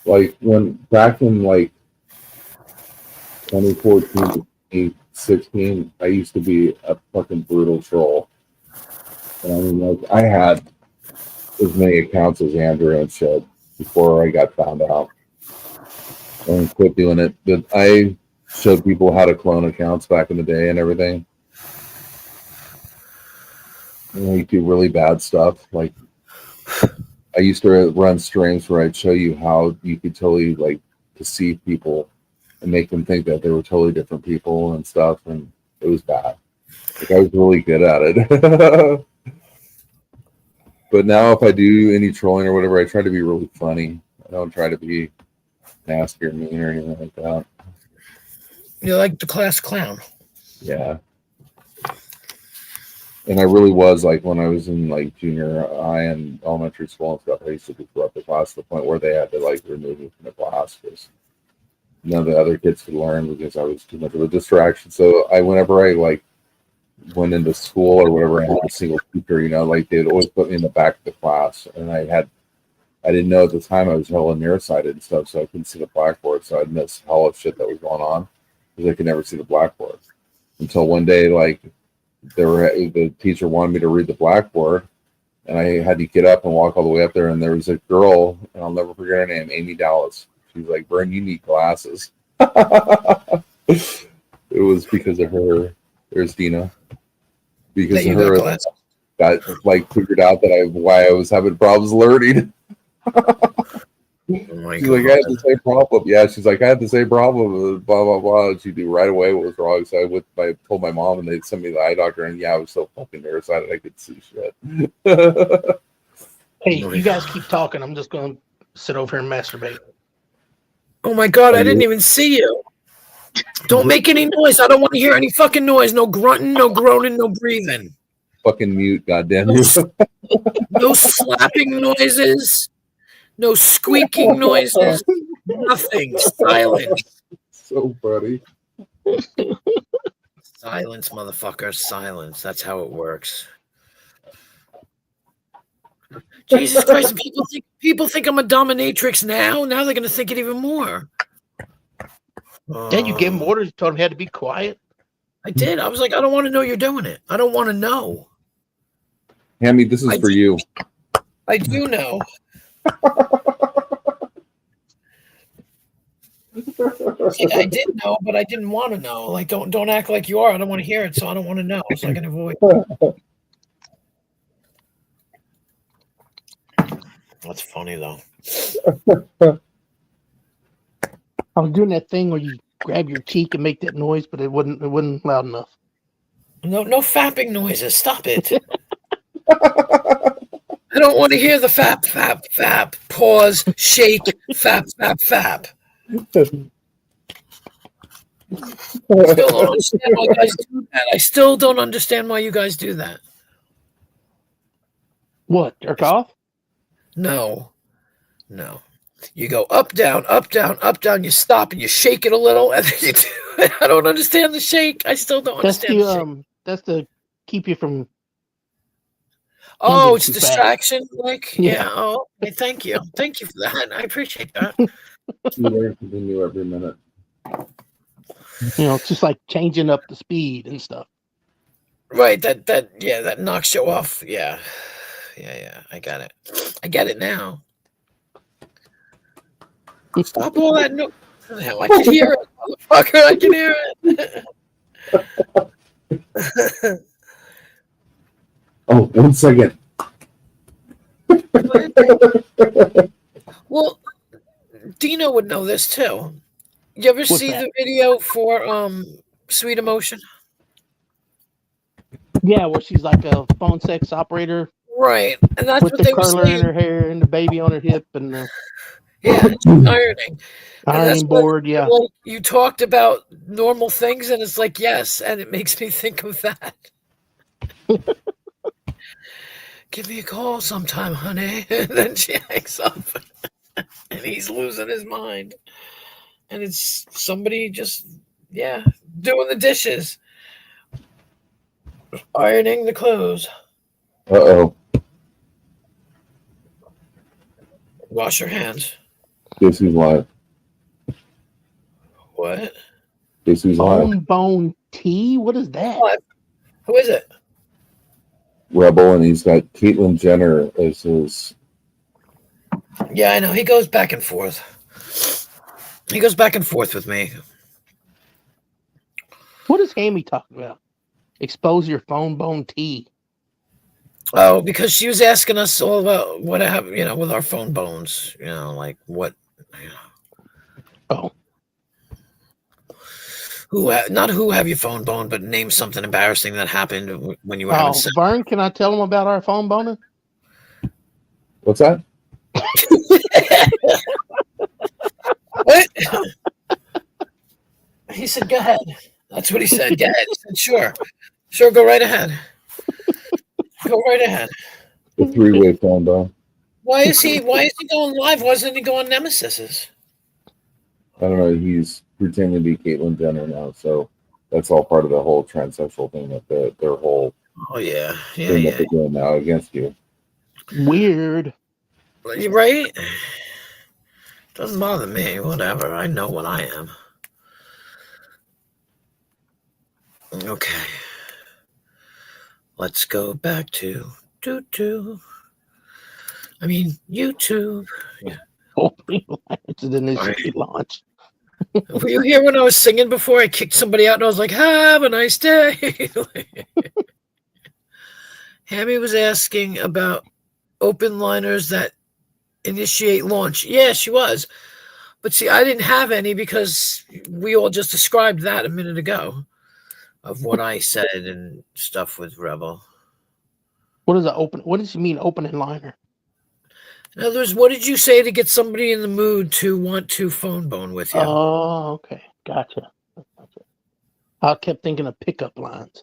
Like when back in 2014 to 2016, I used to be a fucking brutal troll. And I mean, I had as many accounts as Andrew and shit before I got found out and quit doing it. But I showed people how to clone accounts back in the day and everything. And you do really bad stuff. Like I used to run streams where I'd show you how you could totally like deceive people and make them think that they were totally different people and stuff, and it was bad. Like I was really good at it. But now if I do any trolling or whatever, I try to be really funny. I don't try to be nasty or mean or anything like that. You're like the class clown. Yeah. And I really was like when I was in like junior high and elementary school and stuff, I used to disrupt the class to the point where they had to like remove me from the class because none of the other kids could learn because I was too much of a distraction. So whenever I like went into school or whatever, I had a single teacher, you know, like they'd always put me in the back of the class, and I didn't know at the time I was hella nearsighted and stuff, so I couldn't see the blackboard, so I'd miss hell of shit that was going on because I could never see the blackboard until one day, like the teacher wanted me to read the blackboard, and I had to get up and walk all the way up there, and there was a girl, and I'll never forget her name, Amy Dallas. She's like, "Vern, you need glasses." It was because of her. There's Dina. Because of her, got like figured out that why I was having problems learning. Oh my She's God. like, I had the same problem. Yeah, she's like, I had the same problem. Blah blah blah. And she knew right away what was wrong. So I told my mom, and they sent me to the eye doctor. And yeah, I was so fucking nearsighted I could see shit. Hey, you guys keep talking. I'm just going to sit over here and masturbate. Oh my God, I didn't even see you. Don't make any noise. I don't want to hear any fucking noise. No grunting, no groaning, no breathing. Fucking mute, goddamn you. No slapping noises. No squeaking noises. Nothing. Silence. So funny. Silence, motherfucker. Silence. That's how it works. Jesus Christ. People think I'm a dominatrix now. Now they're going to think it even more. Then you gave him orders, told him he had to be quiet. I did. I was like, I don't want to know you're doing it. I don't want to know. Hammy, this is for you. I do know. See, I did know, but I didn't want to know. Like, don't act like you are. I don't want to hear it, so I don't want to know. So I can avoid. That's funny though. I was doing that thing where you grab your cheek and make that noise, but it wasn't loud enough. No fapping noises. Stop it. I don't want to hear the fap, fap, fap. Pause, shake, fap, fap, fap. I still don't understand why you guys do that. What? Jerk off? No. You go up, down, up, down, up, down. You stop and you shake it a little, and then you do it. I don't understand the shake. I still don't understand the shake. That's to keep you from. Oh, it's distraction. Fast. Like, yeah. Oh, okay, thank you for that. I appreciate that. You learn something new every minute. It's just like changing up the speed and stuff. Right. That knocks you off. Yeah. I got it. I get it now. Stop all that noise. I can hear it, motherfucker. I can hear it. Oh, 1 second. Well, Dino would know this too. You ever see the video for Sweet Emotion? Yeah, where she's like a phone sex operator. Right. And that's with what the they were curler saying. in her hair and the baby on her hip and ironing. Ironing board, yeah. Like, you talked about normal things, and it's like, yes, and it makes me think of that. Give me a call sometime, honey. And then she hangs up, and he's losing his mind. And it's somebody just, doing the dishes, ironing the clothes. Uh-oh. Wash your hands. Guess who's live? What? Guess who's live? Bone tea? What is that? What? Who is it? Rebel, and he's got Caitlyn Jenner as his. Yeah, I know. He goes back and forth. He goes back and forth with me. What is Hammy talking about? Expose your phone bone tea. Oh, because she was asking us all about what happened, with our phone bones, like what, Oh, not who have your phone bone, but name something embarrassing that happened when you were having sex. Vern, can I tell him about our phone boning? What's that? What? He said, "Go ahead." That's what he said. Go ahead. He said, "Sure, go right ahead. Go right ahead." The three-way phone bone. Why is he going live? Why doesn't he go on Nemesis's? I don't know. He's pretending to be Caitlyn Jenner now, so that's all part of the whole transsexual thing that their whole Oh yeah, thing that they're doing now against you. Weird. Right? Doesn't bother me. Whatever. I know what I am. Okay. Let's go back to YouTube. Yeah. Opening lines to the initiate launch. Were you here when I was singing before? I kicked somebody out and I was like, "Have a nice day." Hammy was asking about open liners that initiate launch. Yeah, she was. But see, I didn't have any because we all just described that a minute ago of what I said and stuff with Rebel. What does she mean, opening liner? In other words, what did you say to get somebody in the mood to want to phone bone with you? Oh, okay. Gotcha. I kept thinking of pickup lines.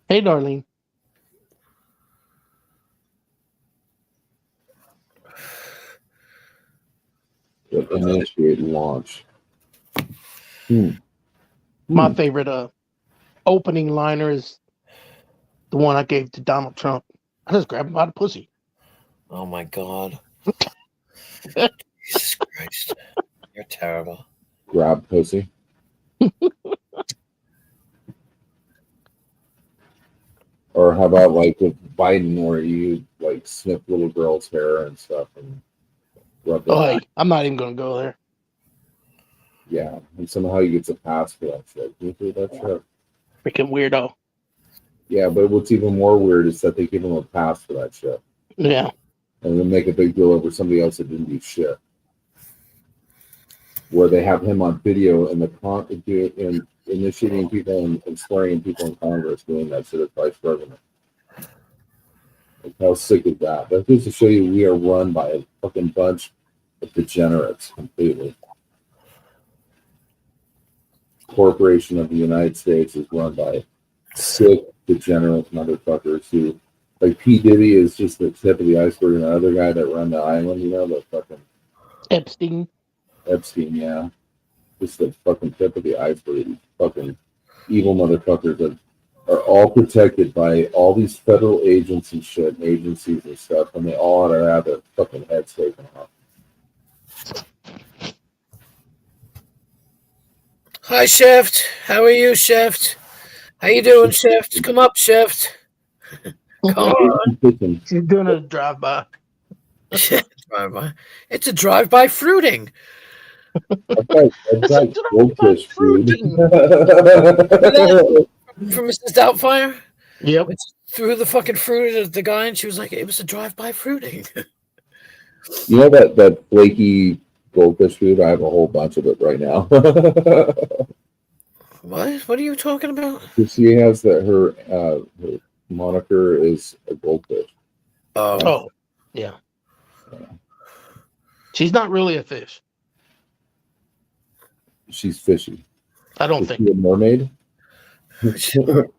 Hey, Darlene. Initiate launch. My favorite opening liner is the one I gave to Donald Trump. I just grabbed him by the pussy. Oh my God. Jesus Christ. You're terrible. Grab pussy. Or how about like with Biden, where you like snip little girls' hair and stuff and rub their Oh, hey, I'm not even going to go there. Yeah, and somehow he gets a pass for that shit. You do that shit. Freaking weirdo. Yeah, but what's even more weird is that they give him a pass for that shit. Yeah. And then make a big deal over somebody else that didn't do shit. Where they have him on video and initiating people and swearing people in Congress doing that shit as vice president. Like, how sick is that? That goes to show you we are run by a fucking bunch of degenerates completely. Corporation of the United States is run by sick, degenerate motherfuckers who, like P. Diddy is just the tip of the iceberg, and the other guy that run the island, the fucking Epstein, yeah. Just the fucking tip of the iceberg. These fucking evil motherfuckers that are all protected by all these federal agents and shit, and agencies and stuff, and they all ought to have their fucking heads taken off. Hi, Shift. How are you, Shift? How you doing, Shift? Come up, Shift. Come on. She's doing a drive-by. Drive-by. It's a drive-by fruiting. That's like goldfish food. From Mrs. Doubtfire? Yep. It's threw the fucking fruit at the guy, and she was like, "It was a drive-by fruiting." You know that flaky goldfish food? I have a whole bunch of it right now. What? What are you talking about? She has that her moniker is a goldfish. Oh, yeah. She's not really a fish. She's fishy. I don't Is think. she a mermaid? What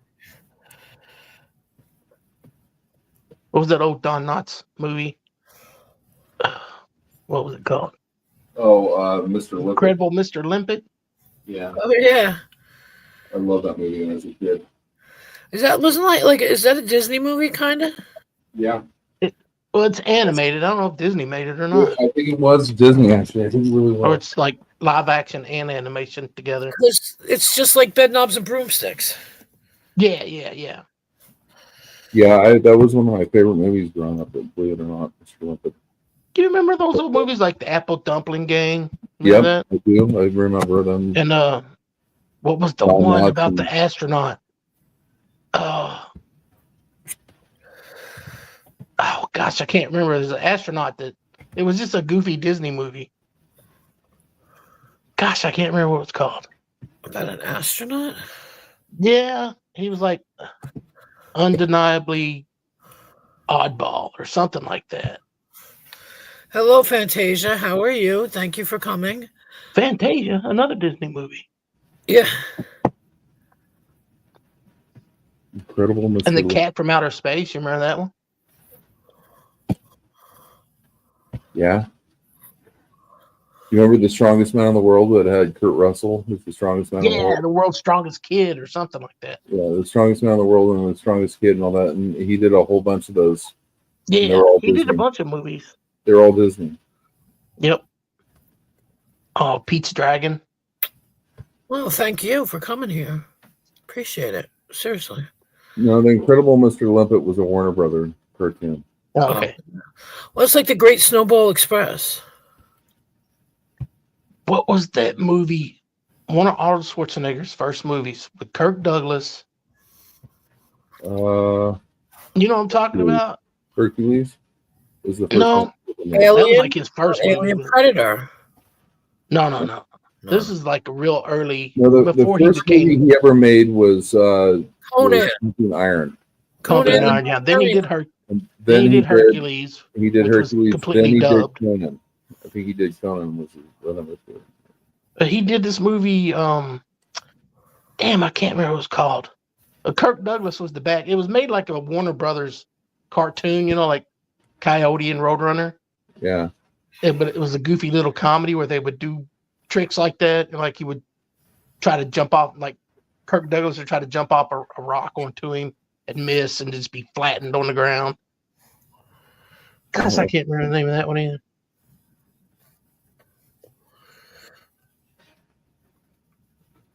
was that old Don Knotts movie? What was it called? Oh, Mr. Limpet. Incredible Mr. Limpet? Yeah, Oh yeah. I love that movie when I was a kid. Is that a Disney movie kind of? Yeah. Well, it's animated. I don't know if Disney made it or not. I think it was Disney, actually. I think it really was. Or it's like live action and animation together. It's just like Bed Knobs and Broomsticks. Yeah. Yeah, that was one of my favorite movies growing up, believe it or not. Mr. Limpet. Give remember those old movies like the Apple Dumpling Gang? Remember Yep, I do. I remember them. that? And what was the Don one Knotts about and- the astronaut? Oh gosh, I can't remember. There's an astronaut that it was just a goofy Disney movie. Gosh, I can't remember what it's called. About an astronaut? Yeah, he was like undeniably oddball or something like that. Hello, Fantasia. How are you? Thank you for coming. Fantasia, another Disney movie. Yeah. Incredible Mr. And the Lip. Cat from Outer Space. You remember that one? Yeah. You remember The Strongest Man in the World that had Kurt Russell, who's the strongest man in the Yeah, world? the world's strongest kid or something like that. Yeah, The Strongest Man in the World and The Strongest Kid and all that. And he did a whole bunch of those. Yeah, They're all he did a Disney. bunch of movies. They're all Disney. Yep. Oh, Pete's Dragon. Well, thank you for coming here. Appreciate it. Seriously. No, The Incredible Mr. Limpet was a Warner Brother cartoon. Oh, okay. Well, it's like the Great Snowball Express. What was that movie? One of Arnold Schwarzenegger's first movies with Kirk Douglas. Uh, You know what I'm talking about? Hercules was the first No. one. That was Alien? like his first Alien movie. Predator. No. No. This is like a real early No, the before he first became movie he ever made was Conan. Something Iron. Conan. Conan. Yeah, then he did And then he did did Hercules. He did which was Hercules. completely Then he dubbed. did Conan. I think he did Conan was his number two. He did this movie. Damn, I can't remember what it was called. Kirk Douglas was the back. It was made like a Warner Brothers cartoon, you know, like Coyote and Roadrunner. Yeah. But it was a goofy little comedy where they would do tricks like that, and like he would try to jump off, like Kirk Douglas would try to jump off a rock onto him and miss and just be flattened on the ground. Gosh, I can't remember the name of that one either.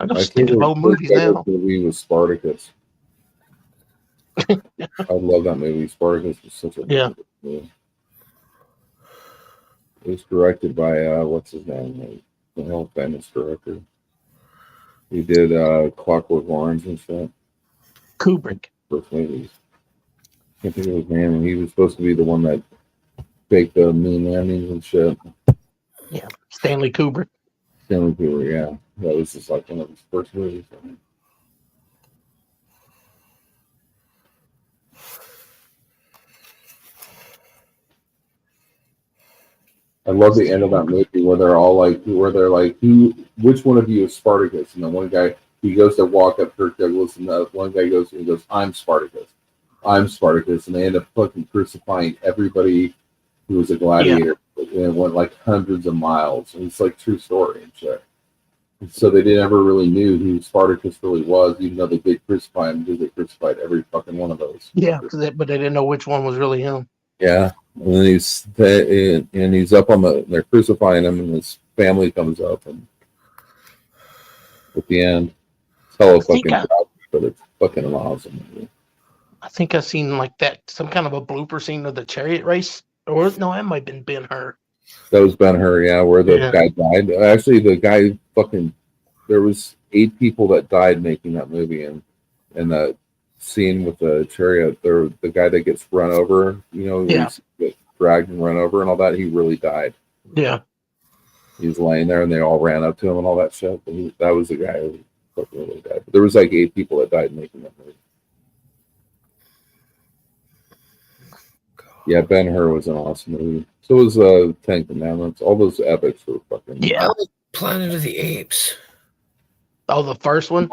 I'm My just thinking of favorite old movies Kirk Douglas now. movie was Spartacus. I love that movie. Spartacus was such a Yeah. good movie. It was directed by what's his name? The hell famous director. He did Clockwork Orange and stuff. Kubrick. First movies. Can't think of his name. He was supposed to be the one that faked the moon landings and shit. Yeah, Stanley Kubrick. Stanley Kubrick, yeah. That was just like one of his first movies. I love the end of that movie where they're all like, which one of you is Spartacus? And the one guy, he goes to walk up Kirk Douglas, and the one guy goes, I'm Spartacus. I'm Spartacus. And they end up fucking crucifying everybody who was a gladiator. And it went like hundreds of miles. And it's like true story and shit. And so they never really knew who Spartacus really was, even though they did crucify him, because they crucified every fucking one of those. Yeah, but they didn't know which one was really him. Yeah, and then he's up on they're crucifying him, and his family comes up, and at the end, it's hella fucking but it's fucking an awesome movie. I think I've seen like that, some kind of a blooper scene of the chariot race, or no, that might have been Ben-Hur. That was Ben-Hur, yeah, where the guy died. Actually, the guy there was 8 people that died making that movie, and that scene with the chariot, the guy that gets run over, gets dragged and run over and all that, he really died. Yeah. He was laying there and they all ran up to him and all that shit. But that was the guy who fucking really died. But there was like 8 people that died making that movie. Yeah, Ben-Hur was an awesome movie. So was Ten Commandments. All those epics were fucking. Yeah. Planet of the Apes. Oh, the first one?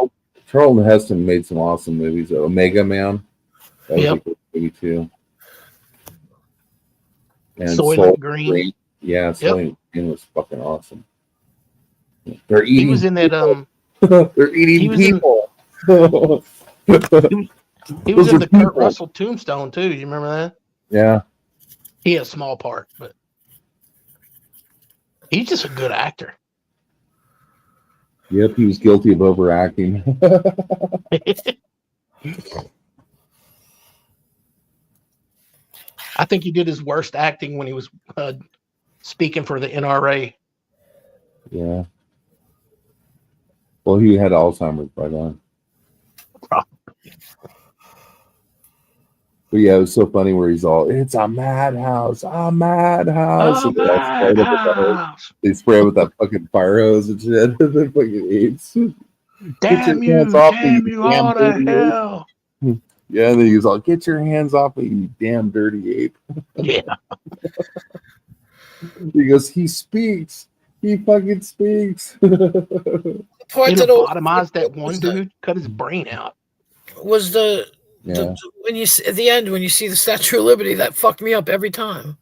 Charlton Heston made some awesome movies. Omega Man. That was a good movie too. And Soylent Green. Yeah, Soylent Green was fucking awesome. They're eating. He was in that. They're eating people. He was in the Kurt Russell Tombstone too. You remember that? Yeah. He had a small part, but he's just a good actor. Yep, he was guilty of overacting. I think he did his worst acting when he was speaking for the NRA. Yeah. Well, he had Alzheimer's by then. But yeah, it was so funny where he's all, "It's a madhouse, a madhouse." And they all sprayed up with that, they spray him with that fucking fire hose and shit. The fucking apes. Damn your hands you, off me, damn you you damn all to dirty ape. hell. Yeah, and then he was all, "Get your hands off me, you damn dirty ape." Yeah. He goes, "He speaks. He fucking speaks." The part He that lobotomized that one dude, cut his brain out. was Yeah, when you at the end when you see the Statue of Liberty, that fucked me up every time.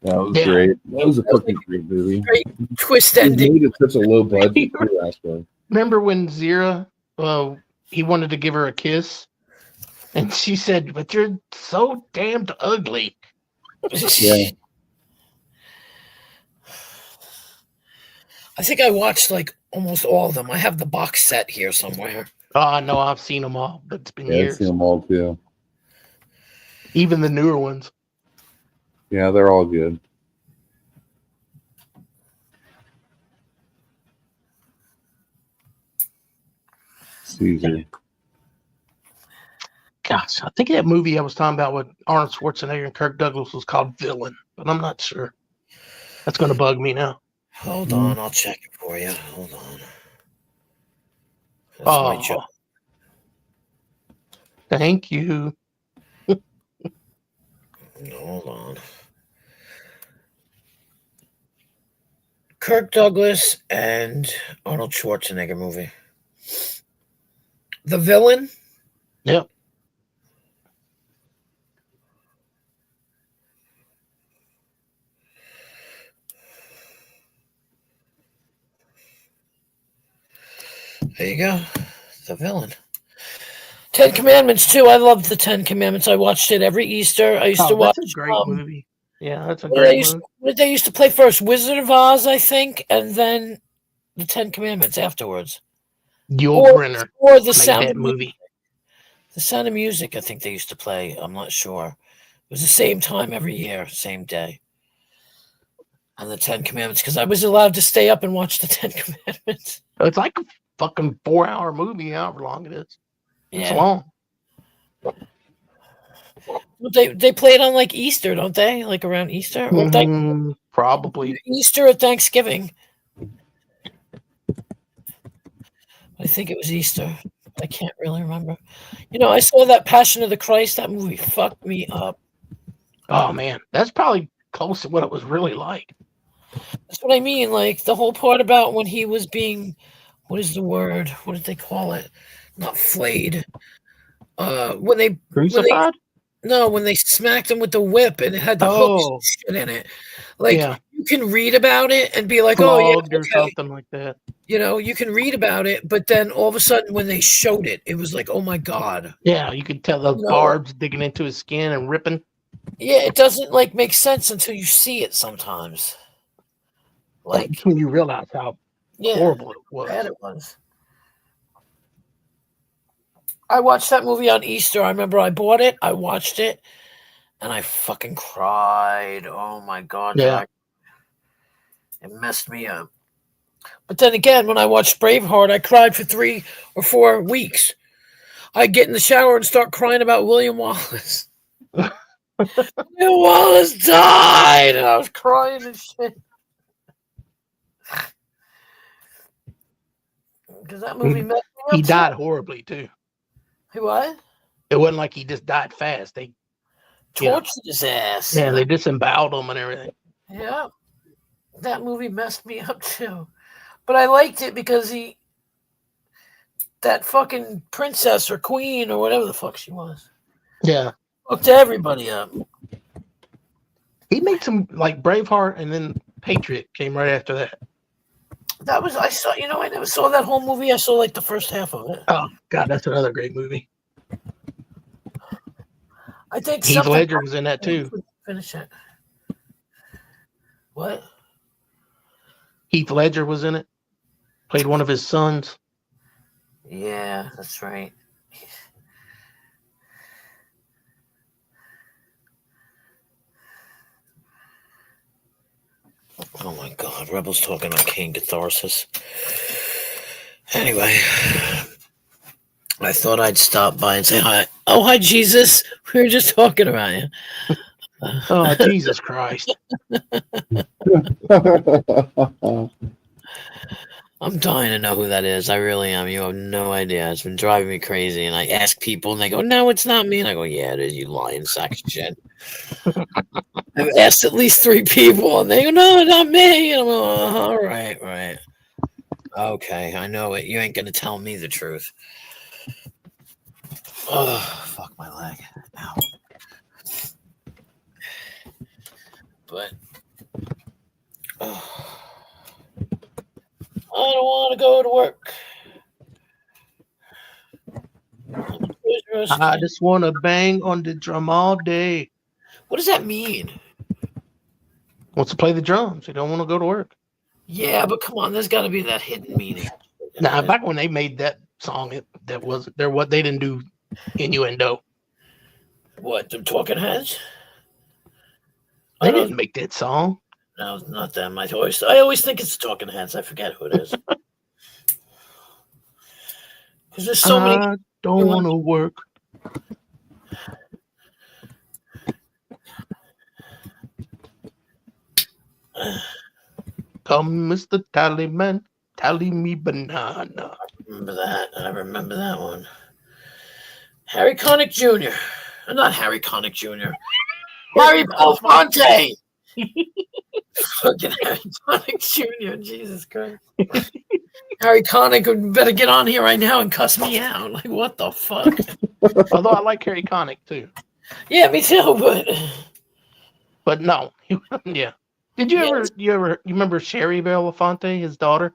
that was Yeah. great. That was a That was fucking great movie. Great twist He ending. made it such a low budget too, actually. Remember when Zira, he wanted to give her a kiss, and she said, "But you're so damned ugly." Yeah. I think I watched like almost all of them. I have the box set here somewhere. Oh, no, I've seen them all, but it's been Yeah, I've years. seen them all too. Even the newer ones. Yeah, they're all good. Caesar. Gosh, I think that movie I was talking about with Arnold Schwarzenegger and Kirk Douglas was called Villain, but I'm not sure. That's going to bug me now. Hold on, I'll check it for you. Hold on. That's my job. Thank you. Hold on. Kirk Douglas and Arnold Schwarzenegger movie. The Villain. Yep. There you go. The Villain. 10 Commandments too. I loved the 10 Commandments. I watched it every Easter. I used to watch. That's a great movie. Yeah, that's a What great movie. did they used to play first? Wizard of Oz, I think, and then the 10 Commandments afterwards. Yul Brynner Or the made Sound that of movie. The Sound of Music, I think they used to play. I'm not sure. It was the same time every year, same day. And the 10 Commandments, because I was allowed to stay up and watch the 10 Commandments. It's like a fucking 4-hour movie, however long it is. It's Yeah. long. They play it on like Easter, don't they? Like around Easter? Or Probably. Easter or Thanksgiving. I think it was Easter. I can't really remember. You know, I saw that Passion of the Christ. That movie fucked me up. Oh, man. That's probably close to what it was really like. That's what I mean. Like the whole part about when he was being, what is the word? What did they call it? Not flayed. When they Crucified? when they smacked him with the whip and it had the hooks and shit in it. Like you can read about it and be like, Flogged oh yeah, or something like that. You know, you can read about it, but then all of a sudden when they showed it, it was like, oh my God. Yeah, you could tell the barbs digging into his skin and ripping. Yeah, it doesn't like make sense until you see it sometimes. Like when you realize how horrible it was. Bad it was. I watched that movie on Easter. I remember I bought it, I watched it, and I fucking cried. Oh my God. Yeah. It messed me up. But then again, when I watched Braveheart, I cried for 3 or 4 weeks. I'd get in the shower and start crying about William Wallace. William Wallace died! And I was crying and shit. Because that movie messed me up. He died horribly, too. What? It wasn't like he just died fast. They tortured his ass. Yeah, they disemboweled him and everything. Yeah. That movie messed me up, too. But I liked it because that fucking princess or queen or whatever the fuck she was. Yeah. Hooked everybody up. He made some, like Braveheart, and then Patriot came right after that. I never saw that whole movie. I saw like the first half of it. Oh, God, that's another great movie. I think Heath Ledger was in that, too. Finish it. What? Heath Ledger was in it. Played one of his sons. Yeah, that's right. Oh my God, Rebels talking on King Catharsis. Anyway, I thought I'd stop by and say hi. Oh, hi, Jesus. We were just talking about you. Oh, Jesus Christ. I'm dying to know who that is. I really am. You have no idea. It's been driving me crazy. And I ask people, and they go, "No, it's not me." And I go, "Yeah, it is. You lying sack of shit." I've asked at least 3 people, and they go, "No, not me." And I'm like, all right, right. Okay, I know it. You ain't gonna tell me the truth. Oh, fuck my leg. Ow. But I don't want to go to work. I just want to bang on the drum all day. What does that mean? Wants to play the drums. He don't want to go to work. Yeah, but come on, there's got to be that hidden meaning. Nah, back when they made that song, that wasn't there. What they didn't do innuendo. What, the Talking Heads? They didn't make that song. No, not them. I always think it's the Talking Heads. I forget who it is. Because there's so many. I don't want to work. Come, Mr. Tallyman, tally me banana. I remember that one. Harry Connick Jr. Not Harry Connick Jr. Harry Belafonte. Fucking Harry Connick Jr. Jesus Christ. Harry Connick would better get on here right now and cuss me out. Like, what the fuck? Although I like Harry Connick too. Yeah, me too, but no. Yeah. Did you you remember Sherry Belafonte, his daughter?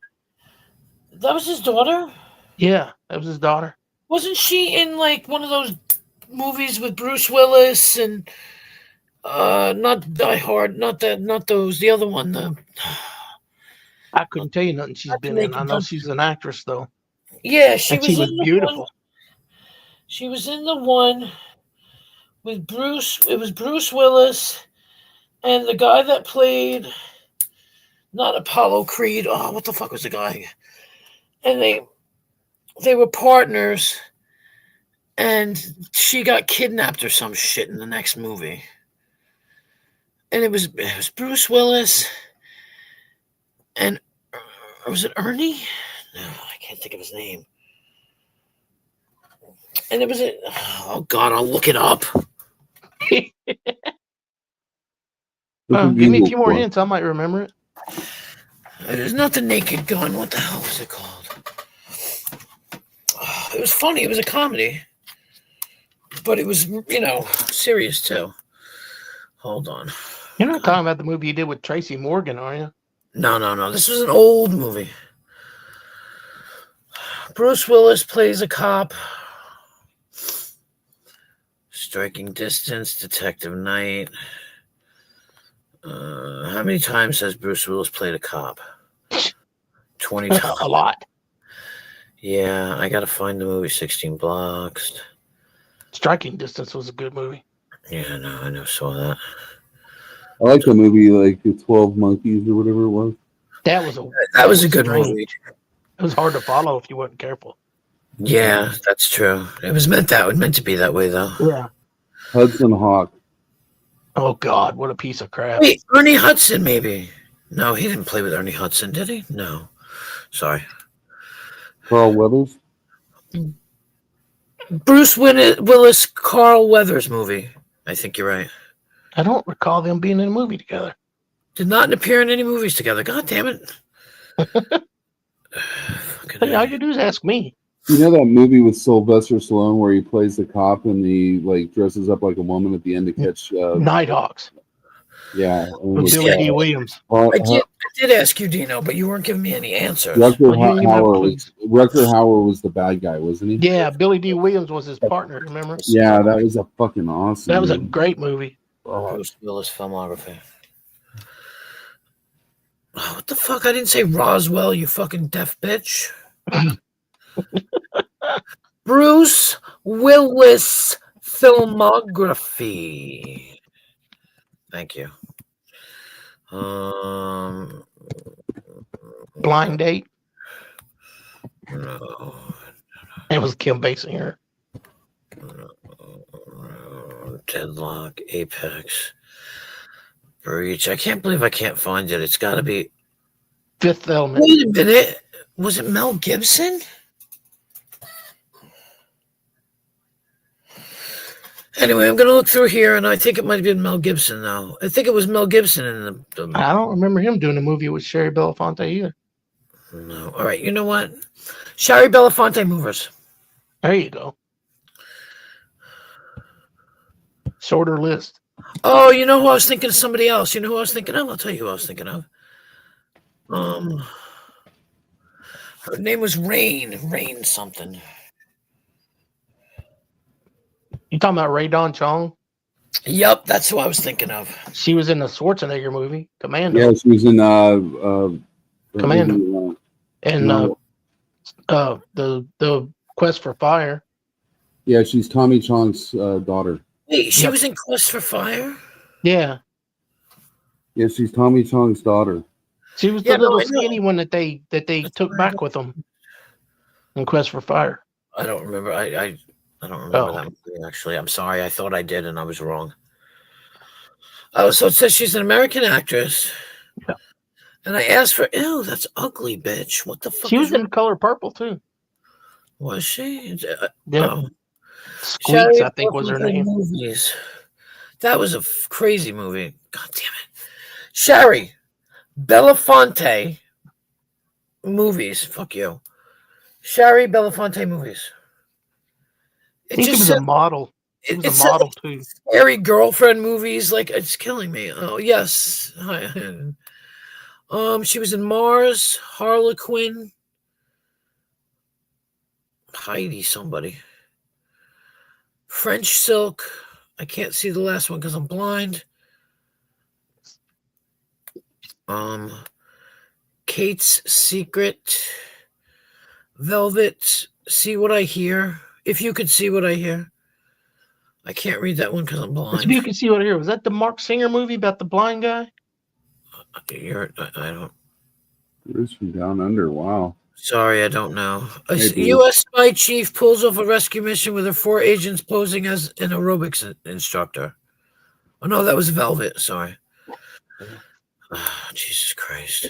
That was his daughter? Yeah, that was his daughter. Wasn't she in like one of those movies with Bruce Willis and not Die Hard, not those, the other one, I couldn't tell you nothing she's been in. I know she's an actress though. Yeah, she was beautiful. She was in the one with Bruce. It was Bruce Willis and the guy that played not Apollo Creed. Oh, what the fuck was the guy? And they were partners, and she got kidnapped or some shit in the next movie. And it was Bruce Willis and was it Ernie? No, I can't think of his name. And it was oh God, I'll look it up. Give me a few more hints, I might remember it. It's not The Naked Gun. What the hell was it called? It was funny. It was a comedy, but it was, serious too. Hold on. You're not talking about the movie you did with Tracy Morgan, are you? No. This was an old movie. Bruce Willis plays a cop. Striking Distance, Detective Night. How many times has Bruce Willis played a cop? 20 times. A lot. Yeah, I gotta find the movie 16 Blocks. Striking Distance was a good movie. Yeah, no, I never saw that. I like the movie, like the 12 Monkeys or whatever it was. That was a good strange movie. It was hard to follow if you weren't careful. Yeah, that's true. It was meant to be that way, though. Yeah. Hudson Hawk. Oh God, what a piece of crap! Wait, Ernie Hudson, maybe? No, he didn't play with Ernie Hudson, did he? No, sorry. Carl Weathers. Bruce Willis, Carl Weathers movie. I think you're right. I don't recall them being in a movie together. Did not appear in any movies together. God damn it! Hey, all you do is ask me. You know that movie with Sylvester Stallone where he plays the cop and he like dresses up like a woman at the end to catch Nighthawks. Yeah, With Billy D. Williams. I did ask you, Dino, but you weren't giving me any answers. Rutger Hauer was the bad guy, wasn't he? Yeah, Billy D. Williams was his partner. Remember? Yeah, that was a fucking awesome. That was a great movie. Bruce Willis filmography. Oh, what the fuck? I didn't say Roswell, you fucking deaf bitch. Bruce Willis filmography. Thank you. Blind Date. No. It was Kim Basinger. Deadlock, Apex, Breach. I can't believe I can't find it. It's got to be. Fifth Element. Wait a minute. Was it Mel Gibson? Anyway, I'm going to look through here, and I think it might have been Mel Gibson, though. I think it was Mel Gibson in the I don't remember him doing a movie with Sherry Belafonte either. No. All right, you know what? Shari Belafonte Movers. There you go. Shorter list. Oh, you know who I was thinking of? Somebody else. You know who I was thinking of? I'll tell you who I was thinking of. Her name was Rain something. You talking about Ray Don Chong? Yep, that's who I was thinking of. She was in the Schwarzenegger movie, Commando. Yeah, she was in Commando. And no. the Quest for Fire. Yeah, she's Tommy Chong's daughter. Wait, she Yep. was in Quest for Fire? Yeah. Yeah, she's Tommy Chong's daughter. She was the little skinny one that they took back with them in Quest for Fire. I don't remember. I don't remember that movie, actually. I'm sorry. I thought I did, and I was wrong. Oh, so it says she's an American actress. Yeah. And I asked for, ew, that's ugly, bitch. What the fuck? She was in Color Purple too. Was she? Yeah. Oh. Squeaks, I think, was her name. Movies. That was a crazy movie. God damn it. Shari Belafonte movies. Fuck you. Shari Belafonte movies. I think she was a model. She was a model too. Scary girlfriend movies. Like, it's killing me. Oh, yes. She was in Mars, Harlequin, Heidi, somebody. French Silk. I can't see the last one because I'm blind. Kate's Secret. Velvet. See What I Hear. If You Could See What I Hear. I can't read that one because I'm blind. If You Can See What I Hear. Was that the Mark Singer movie about the blind guy? I don't. Bruce from Down Under. Wow. Sorry, I don't know. A Maybe. U.S. spy chief pulls off a rescue mission with her 4 agents posing as an aerobics instructor. Oh, no, that was Velvet. Sorry. Oh, Jesus Christ.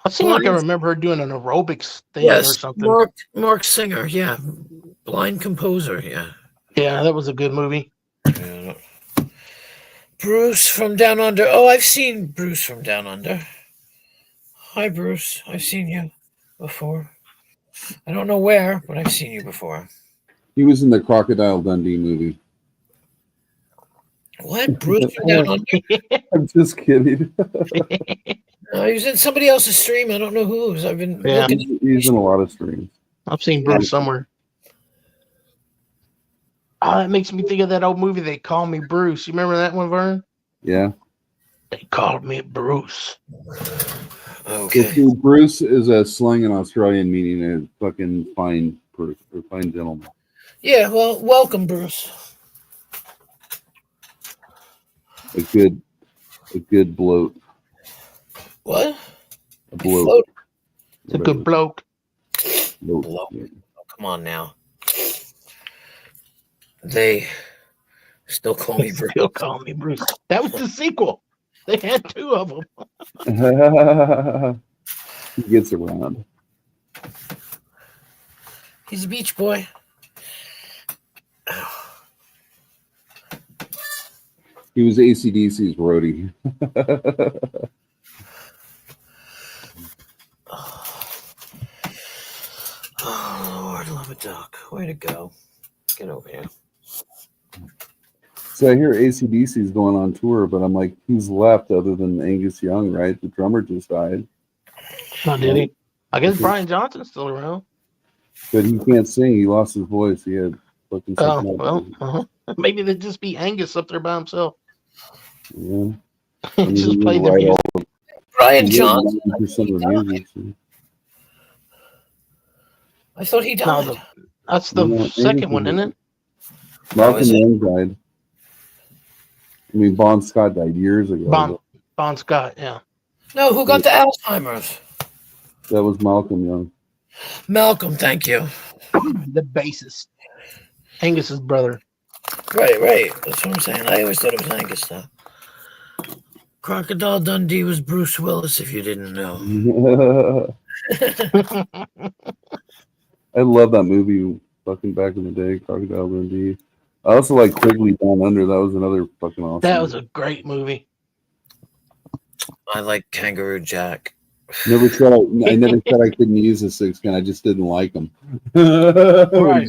I seem like I remember her doing an aerobics thing or Yes, something. Mark Singer. Yeah. Blind composer. Yeah. Yeah, that was a good movie. Yeah. Bruce from Down Under. Oh, I've seen Bruce from Down Under. Hi, Bruce. I've seen you before. I don't know where, but I've seen you before. He was in the Crocodile Dundee movie. What? Bruce from Down Under? I'm just kidding. No, he was in somebody else's stream. I don't know whose. I've been looking. He's in a lot of streams. I've seen Bruce somewhere. Oh, that makes me think of that old movie, They Call Me Bruce. You remember that one, Vern? Yeah. They called me Bruce. Okay. So Bruce is a slang in Australian meaning a fucking fine person or fine gentleman. Yeah, well, welcome, Bruce. A good bloat. What? A bloat. Float. It's a good bloke. Bloat. Bloat. Yeah. Oh, come on now. They still call me Bruce. Still call me Bruce. That was the sequel. They had 2 of them. He gets around. He's a beach boy. He was AC/DC's roadie. Oh, Lord, love a duck. Way to go. Get over here. So I hear AC/DC's going on tour, but I'm like, who's left other than Angus Young, right? The drummer just died. Oh, did he? I guess Brian Johnson's still around. But he can't sing. He lost his voice. He had fucking Oh, something well, maybe they'd just be Angus up there by himself. Yeah. Just play the music. Brian Johnson? 90% of the music. So. I thought he No, died. that's the Yeah, second one, isn't it? Malcolm is it? Young died. I mean, Bon Scott died years ago. Bon, Bon Scott, yeah. No, who got the Alzheimer's? That was Malcolm Young. Malcolm, thank you. The bassist. Angus's brother. Right. That's what I'm saying. I always thought it was Angus, though. Crocodile Dundee was Bruce Willis, if you didn't know. I love that movie fucking back in the day, Crocodile Dundee. I also like Quigley Down Under. That was another fucking awesome. That was a great movie. I like Kangaroo Jack. I never said I couldn't use a 6-gun. I just didn't like them. Right.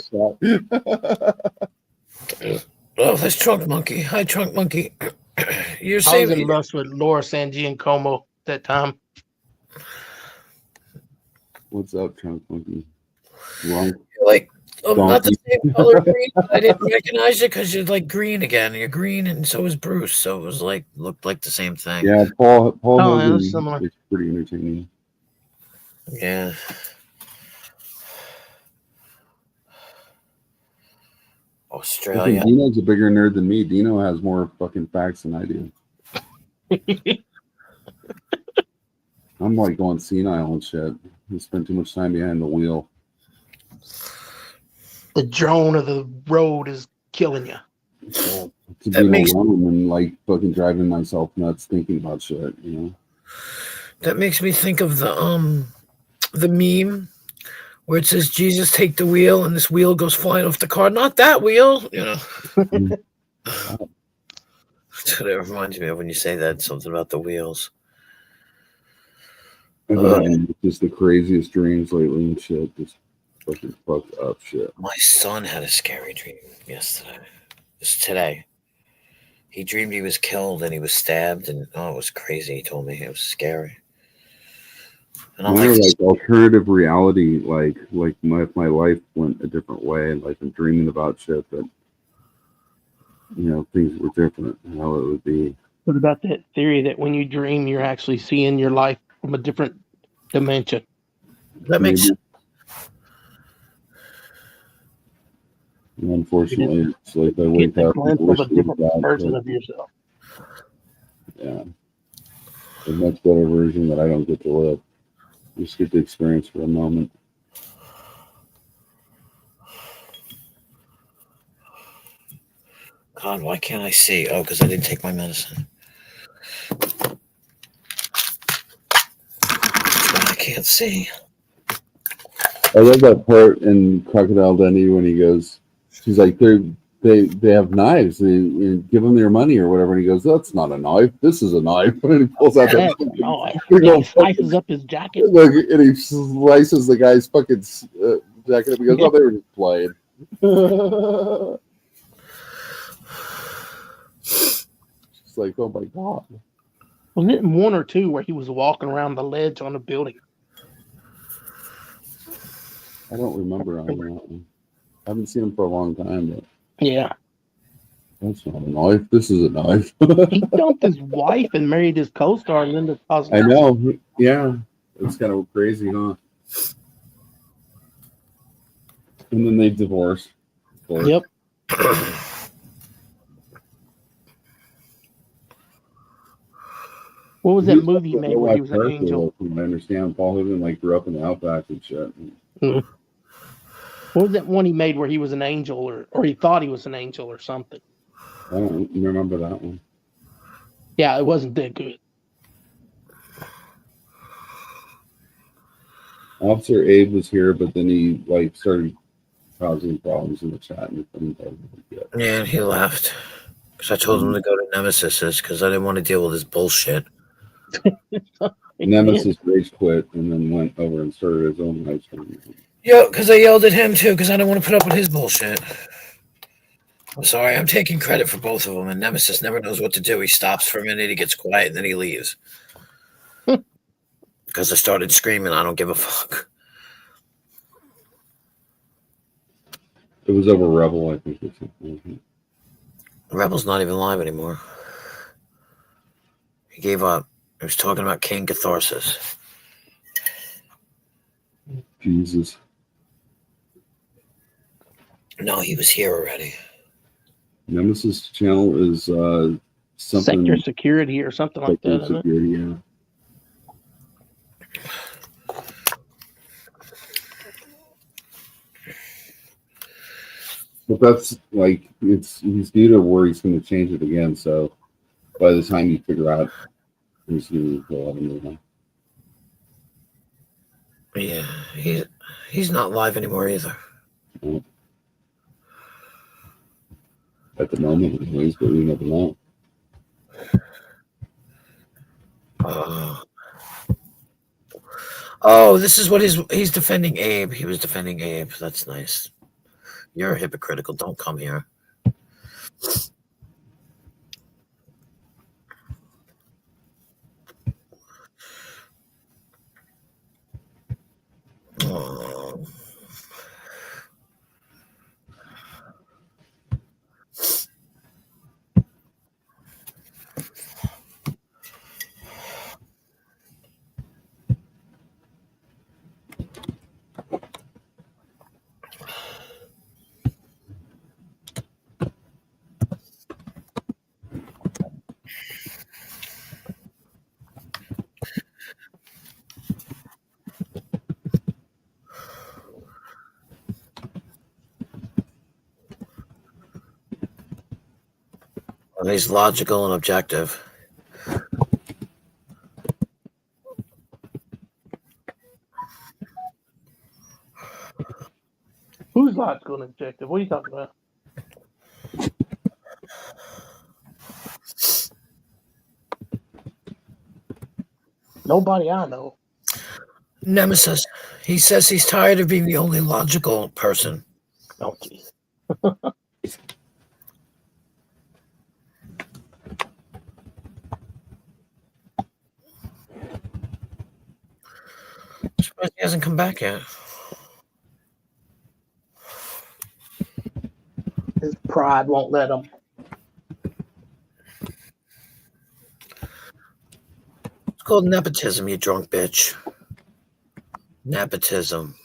Oh, that's Trunk Monkey. Hi, Trunk Monkey. You're I was saving in lust with Laura San Giacomo at that time. What's up, Trunk Monkey? Wrong. like not the same color green. I didn't recognize it because you're like green again. You're green, and so is Bruce. So it was like looked like the same thing. Yeah, Paul Oh, yeah, Hogan that's similar. is pretty entertaining. Yeah. I Australia. think Dino's a bigger nerd than me. Dino has more fucking facts than I do. I'm like going senile and shit. I spend too much time behind the wheel. The drone of the road is killing you. To That be makes- alone and like fucking driving myself nuts thinking about shit, you know. That makes me think of the meme where it says Jesus take the wheel and this wheel goes flying off the car. Not that wheel, you know. That's what it reminds me of when you say that, something about the wheels. And just the craziest dreams lately and shit. Just fucking fucked up shit. My son had a scary dream yesterday. Just today. He dreamed he was killed and he was stabbed, and it was crazy. He told me it was scary. And I'm Mine are like, like alternative reality, like my life went a different way, and like I'm dreaming about shit that, you know, things were different, how it would be. What about that theory that when you dream, you're actually seeing your life from a different dimension? that makes Maybe. And unfortunately, it's like I wake Get a up and glimpse wish of a it was different bad, version but, of yourself. yeah, a much better version that I don't get to live. Just get to experience for a moment. God, why can't I see? Oh, because I didn't take my medicine. I can't see. I love that part in Crocodile Dundee when he goes, she's like, they have knives. They give them their money or whatever. And he goes, that's not a knife. This is a knife. And he pulls out Yeah, that no, big he old slices up his jacket. Look, and he slices the guy's fucking jacket up. He goes, oh, they were just playing. She's like, oh my God. Wasn't it in 1 or 2 where he was walking around the ledge on the building? I don't remember on that one. I haven't seen him for a long time, but Yeah. that's not a knife. This is a knife. He dumped his wife and married his co-star Linda Cosby. I know. Yeah. It's kind of crazy, huh? And then they divorced. Of course. Yep. What was that He movie he also made where he was an character, angel? though, from what I understand. Paul Hogan like grew up in the Outback and shit. What was that one he made where he was an angel or he thought he was an angel or something? I don't remember that one. Yeah, it wasn't that good. Officer Abe was here, but then he like started causing problems in the chat and Yeah, and he left. Because I told him to go to Nemesis's because I didn't want to deal with his bullshit. Nemesis rage quit and then went over and started his own live stream. Yeah, because I yelled at him too because I didn't want to put up with his bullshit. I'm sorry, I'm taking credit for both of them, and Nemesis never knows what to do. He stops for a minute, he gets quiet, and then he leaves. Because I started screaming, I don't give a fuck. It was over Rebel, I think. Or something. Rebel's not even live anymore. He gave up. He was talking about King Catharsis. Jesus. No, he was here already. Nemesis channel is something sector security or something like that, isn't it? security, yeah. But that's like he's due to where he's going to change it again. So by the time you figure out who's going to go out and move on. Yeah, he's not live anymore either. At the moment, anyways, but we never know. Oh, this is what he's defending Abe. He was defending Abe. That's nice. You're hypocritical. Don't come here. Oh. Well, he's logical and objective. Who's logical and objective? What are you talking about? Nobody I know. Nemesis. He says he's tired of being the only logical person. Oh, geez. I'm surprised he hasn't come back yet. His pride won't let him. It's called nepotism, you drunk bitch. Nepotism.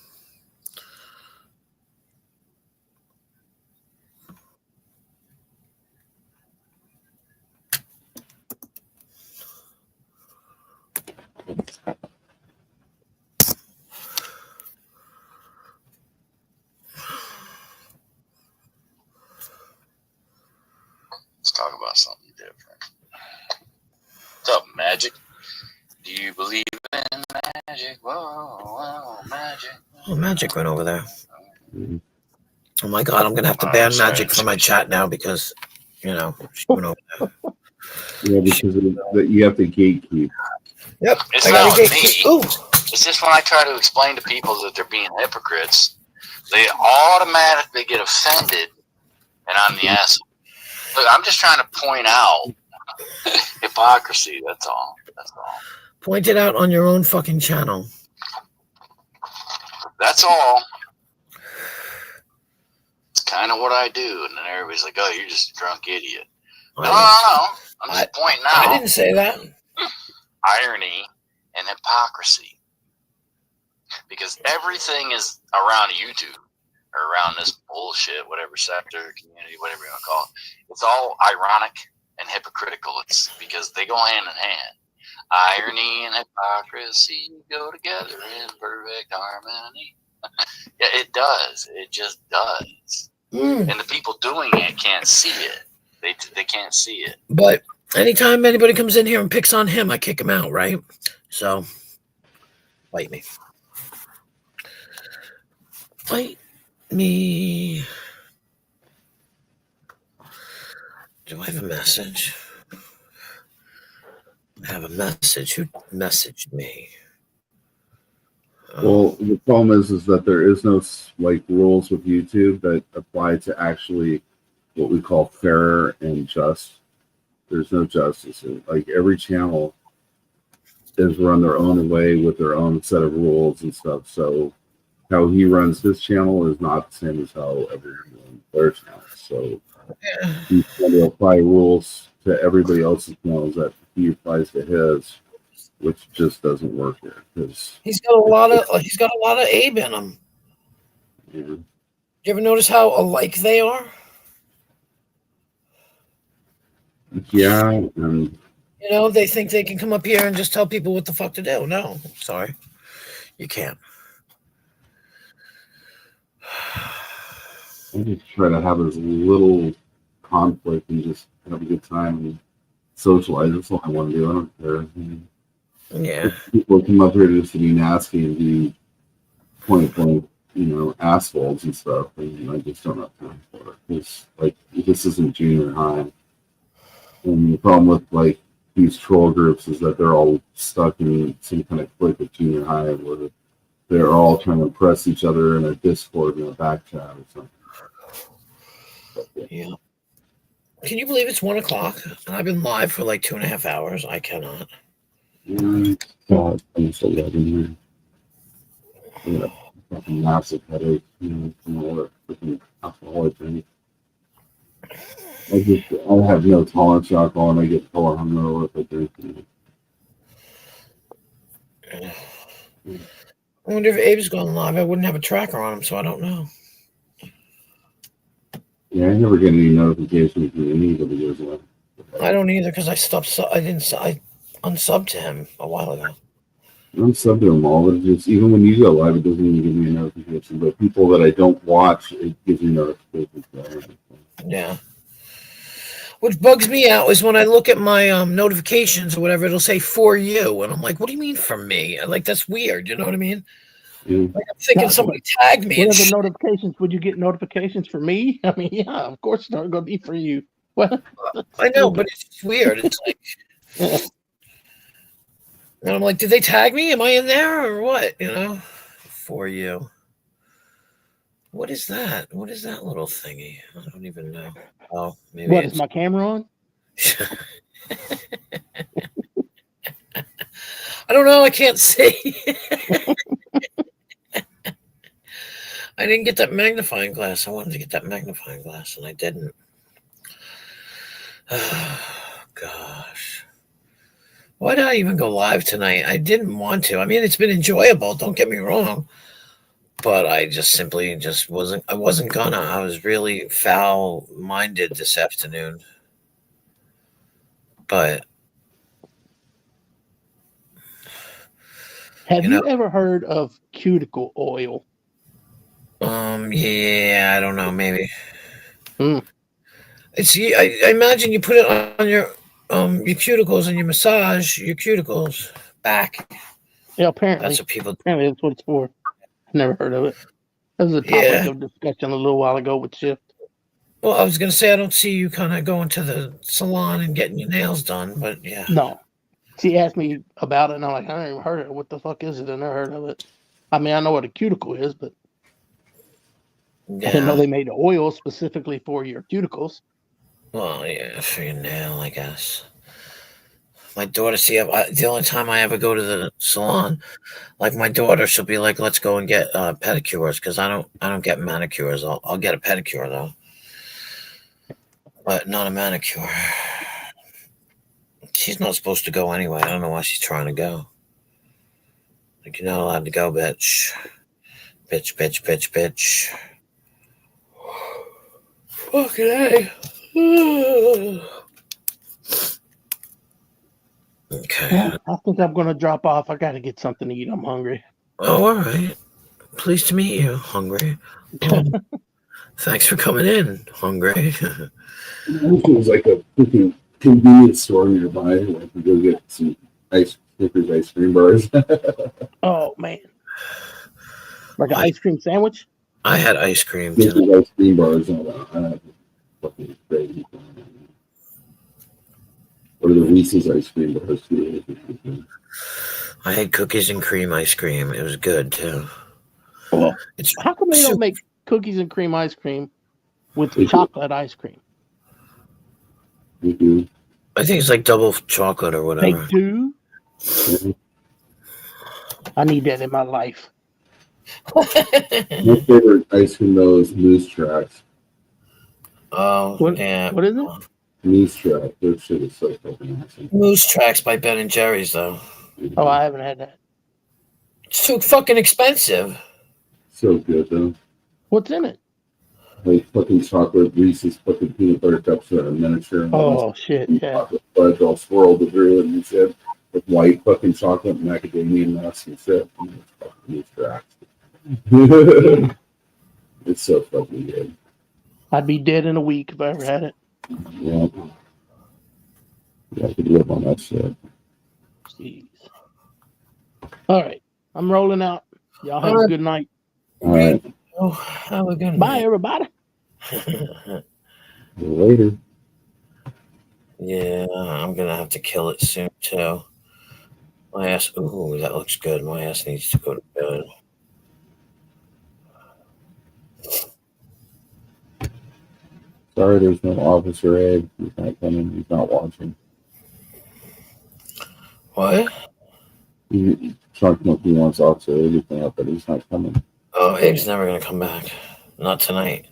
Let's talk about something different. What's up, Magic? Do you believe in magic? Whoa, whoa, magic. Oh, Magic went over there. Mhm. Oh my God, I'm going to have to ban Magic from my chat now because, she went over there. Yeah, because you have to gatekeep. Yep. It's I gotta not get- me. Ooh. It's just when I try to explain to people that they're being hypocrites, they automatically get offended, and I'm the asshole. Look, I'm just trying to point out hypocrisy. That's all. That's all. Point it out on your own fucking channel. That's all. It's kind of what I do, and then everybody's like, "Oh, you're just a drunk idiot." No. I'm just pointing I out didn't say that. irony and hypocrisy, because everything is around YouTube or around this bullshit, whatever sector, community, whatever you want to call it. It's all ironic and hypocritical. It's because they go hand in hand. Irony and hypocrisy go together in perfect harmony. Yeah, it does. It just does. Mm. And the people doing it can't see it. They can't see it. But anytime anybody comes in here and picks on him, I kick him out, right? So, fight me. Fight me. Do I have a message? I have a message. Who messaged me? Well, the problem is that there is no rules with YouTube that apply to actually what we call fair and just. There's no justice. Like every channel is run their own way with their own set of rules and stuff. So how he runs his channel is not the same as how everyone runs their channel. So he's trying to apply rules to everybody else's channels that he applies to his, which just doesn't work here because he's got a lot of Abe in him. you You ever notice how alike they are? Yeah, and You know, they think they can come up here and just tell people what the fuck to do. No, sorry, you can't. I just try to have as little conflict and just have a good time and socialize. That's all I want to do. I don't care. I mean, Yeah, people come up here just to be nasty and be point blank, assholes and stuff. And I just don't have time for it. It's like this isn't junior high. And the problem with like these troll groups is that they're all stuck in some kind of clique of junior high where they're all trying to impress each other in a Discord and a back chat or something. yeah. Can you believe it's 1:00 and I've been live for like 2.5 hours? I cannot. God, I'm so loving here. I got a fucking massive headache, from all the freaking alcoholic drink. I have no tolerance to alcohol and I get full hungover if I drink. I wonder if Abe's going live. I wouldn't have a tracker on him, so I don't know. Yeah, I never get any notifications from anybody goes live. I don't either because I stopped. I unsubbed to him a while ago. I'm subbed to them all, but just even when you go live, it doesn't even give me a notification. But people that I don't watch, it gives me notifications. Yeah. What bugs me out is when I look at my notifications or whatever, it'll say for you, and I'm like, "What do you mean for me?" Like that's weird. You know what I mean? Yeah. Like I'm thinking somebody tagged me. What And are the shit. notifications? Would you get notifications for me? I mean, yeah, of course it's not going to be for you. Well, I know, but it's just weird. It's like, and I'm like, did they tag me? Am I in there or what? You know, for you. What is that? What is that little thingy? I don't even know. Oh, maybe what it's. is my camera on? I don't know. I can't see. I didn't get that magnifying glass. I wanted to get that magnifying glass, and I didn't. Oh, gosh. Why did I even go live tonight? I didn't want to. I mean, it's been enjoyable. Don't get me wrong. But I just simply just wasn't. I wasn't gonna. I was really foul-minded this afternoon. But Have you you know, ever heard of cuticle oil? yeah, I don't know, maybe. Mm. It's. I imagine you put it on your cuticles and you massage your cuticles back. Yeah, apparently. That's what people. Apparently that's what it's for. I've never heard of it. That was a topic Yeah. of discussion a little while ago with Shift. Well, I was gonna say I don't see you kind of going to the salon and getting your nails done, but yeah. No. She asked me about it, and I'm like, I never even heard of it. What the fuck is it? I never heard of it. I mean, I know what a cuticle is, but I didn't know Yeah. they made oil specifically for your cuticles. Well, yeah, for your nail, I guess. My daughter, see, the only time I ever go to the salon, like my daughter, she'll be like, "Let's go and get pedicures," because I don't get manicures. I'll get a pedicure though, but not a manicure. She's not supposed to go anyway. I don't know why she's trying to go. Like you're not allowed to go, bitch. Bitch, bitch, bitch, bitch. Fucking A. Okay. Yeah, I think I'm going to drop off. I got to get something to eat. I'm hungry. Oh, all right. Pleased to meet you, Hungry. Thanks for coming in, Hungry. It was like a freaking convenience store nearby. I could go get some Snickers ice cream bars. Oh, man. Like an ice cream sandwich? I had ice cream Snickers tonight. ice cream bars. And fucking crazy. Or the Reese's ice cream bars. I had cookies and cream ice cream. It was good too. Well, It's how come they soup. don't make cookies and cream ice cream with They do. chocolate ice cream? Mm-hmm. I think it's like double chocolate or They whatever. do? I need that in my life. My favorite ice cream though is Moose Tracks. Oh, What- yeah. what is it? Moose Track. Their shit is so fucking awesome. Moose Tracks by Ben and Jerry's though. Oh, I haven't had that. It's too fucking expensive. So good though. What's in it? like fucking chocolate Reese's fucking peanut butter cups that are miniature. And Oh shit! Yeah. chocolate fudge all swirled through it and shit with white fucking chocolate and macadamia nuts and shit. And it's fucking extract. It's so fucking good. I'd be dead in a week if I ever had it. Yeah. Yeah, I could live on that shit. Jeez. All right, I'm rolling out. Y'all have a good night. All right. Oh, have a good Bye, everybody. Later. Yeah, I'm gonna have to kill it soon too. My ass. Ooh, that looks good. My ass needs to go to bed. Sorry, there's no Officer Ed. He's not coming. He's not watching. What? Chuck Monkey wants Officer Ed to come up, but he's not coming. Oh, Abe's never gonna come back. Not tonight.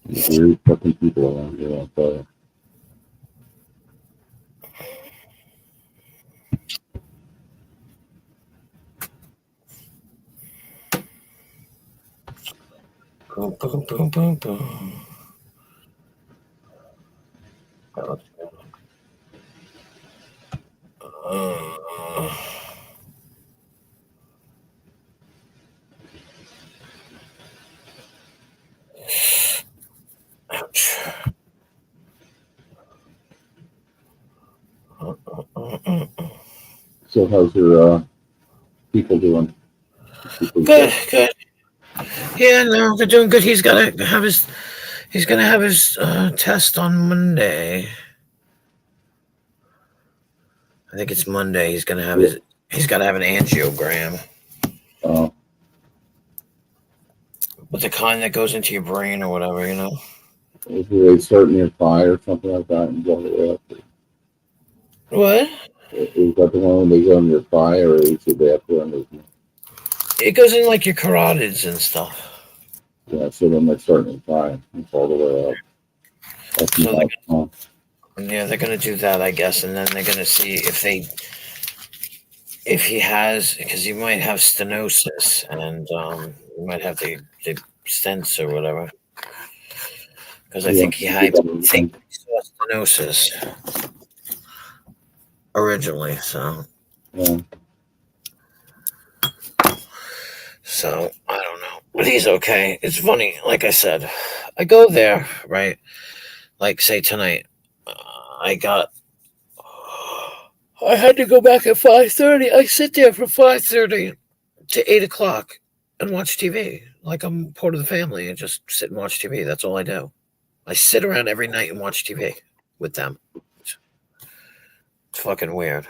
There's weird fucking people around here. I'll tell you. Boom, boom, boom, boom, boom. That looks good. Ouch. So how's your people doing? People Good, good. Yeah, no, they're doing good. He's gonna have his test on Monday. I think it's Monday. He's gotta have an angiogram. With the kind that goes into your brain or whatever, you know. Is they start near thigh or something like that and go all the way up? What? Is that the one when they go in your thigh, or is it they have to under? It goes in like your carotids and stuff. Yeah, so then they start in the thigh. It's all the way up. That's So not, yeah, they're gonna do that, I guess, and then they're gonna see if he has, because he might have stenosis, and you might have the stents or whatever. Because I think he saw stenosis originally, so. yeah. So I don't know, but he's okay. It's funny, like I said, I go there, right? Like say tonight, I had to go back at 5:30. I sit there from 5:30 to 8 o'clock and watch TV. Like I'm part of the family and just sit and watch TV. That's all I do. I sit around every night and watch TV with them. It's fucking weird.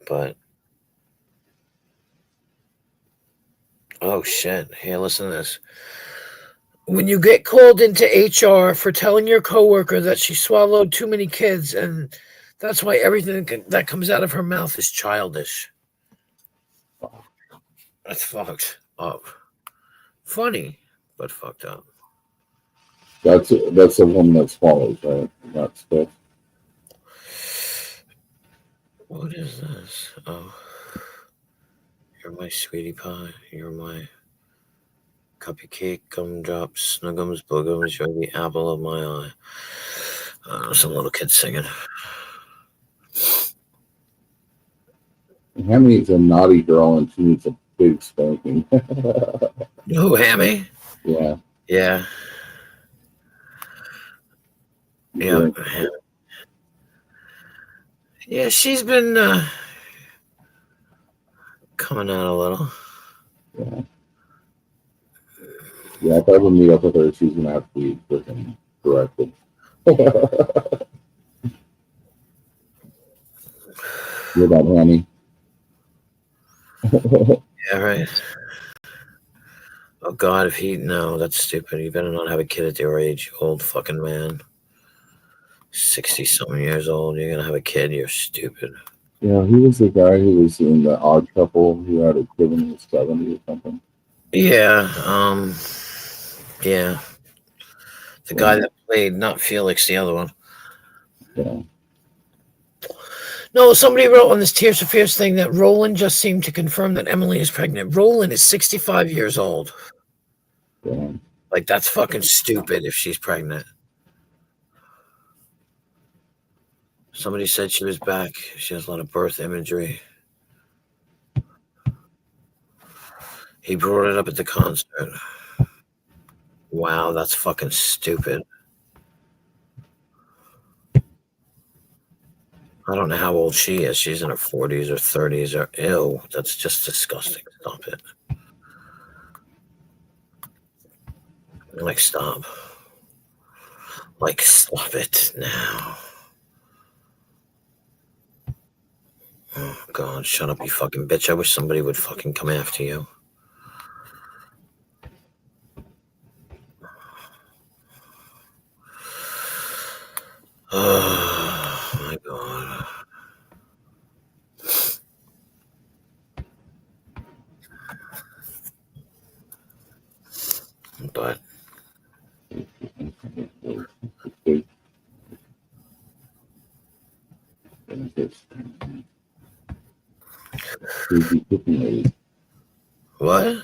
But oh shit. Here, listen to this. When you get called into HR for telling your coworker that she swallowed too many kids and that's why everything that comes out of her mouth is childish. That's fucked up. Funny, but fucked up. That's a woman that swallows, right? Not stuff. What is this? Oh. You're my sweetie pie. You're my cupcake, gumdrops, snuggums, boogums. You're the apple of my eye. Some little kid singing. Hammy's a naughty girl and she needs a big spanking. Oh, Hammy? Yeah. Yeah. Yeah. Yeah, she's been coming out a little. Yeah. Yeah, if I ever meet up with her, she's gonna have to be freaking corrected. You're that Hammy. Yeah, right. Oh God, no, that's stupid. You better not have a kid at your age, you old fucking man. 60-something years old, you're gonna have a kid, you're stupid. Yeah, he was the guy who was in the Odd Couple who had a kid when he was 70 or something. Yeah, yeah. The guy that played, not Felix, the other one. Yeah. No, somebody wrote on this Tears for Fears thing that Roland just seemed to confirm that Emily is pregnant. Roland is 65 years old. Yeah. Like, that's fucking stupid if she's pregnant. Somebody said she was back. She has a lot of birth imagery. He brought it up at the concert. Wow, that's fucking stupid. I don't know how old she is. She's in her 40s or 30s or ew. That's just disgusting. Stop it. Like, stop. Like, stop it now. Oh, God, shut up, you fucking bitch. I wish somebody would fucking come after you. Oh, my God. But what?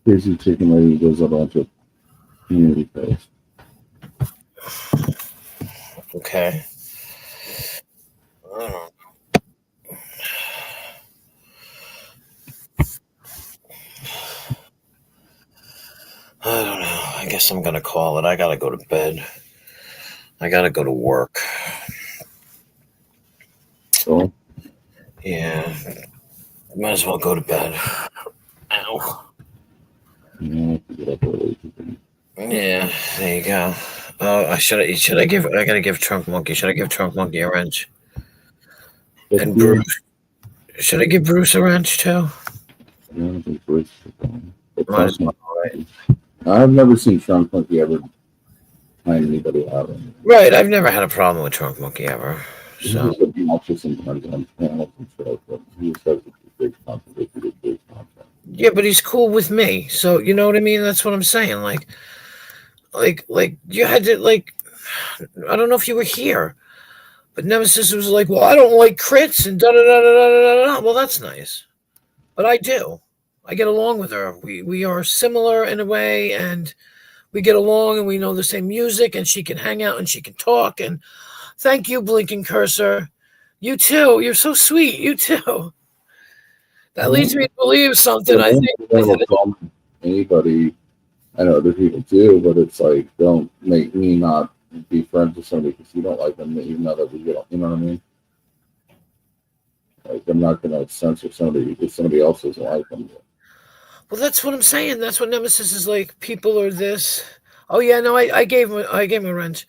Crazy Chicken Lady goes up onto community post. Okay. I don't know. I don't know. I guess I'm gonna call it. I gotta go to bed. I gotta go to work. So, Yeah. Might as well go to bed. Ow. you have to get up early. Yeah, there you go. Oh, I gotta give Trunk Monkey. Should I give Trunk Monkey a wrench? And Bruce. Should I give Bruce a wrench too? I don't think Bruce is going. Might as well, right? I've never seen Trunk Monkey ever find anybody out. Right, I've never had a problem with Trunk Monkey ever. He's So just obnoxious sometimes on panels and stuff, but he says it's a big contradiction with big content. yeah, but he's cool with me. So you know what I mean? That's what I'm saying. Like you had to I don't know if you were here, but Nemesis was like, well, I don't like crits and da da da da da da. Well, that's nice, but I do. I get along with her. We are similar in a way, and we get along, and we know the same music, and she can hang out and she can talk. And thank you, Blinking Cursor. You too. You're so sweet. You too. That leads me to believe something. I think Anybody, I know other people do, but it's like, don't make me not be friends with somebody because you don't like them, even though that we get, you know what I mean? Like, I'm not going to censor somebody because somebody else doesn't like them. well, that's what I'm saying. That's what Nemesis is like. People are this. Oh yeah, no, I gave him a wrench.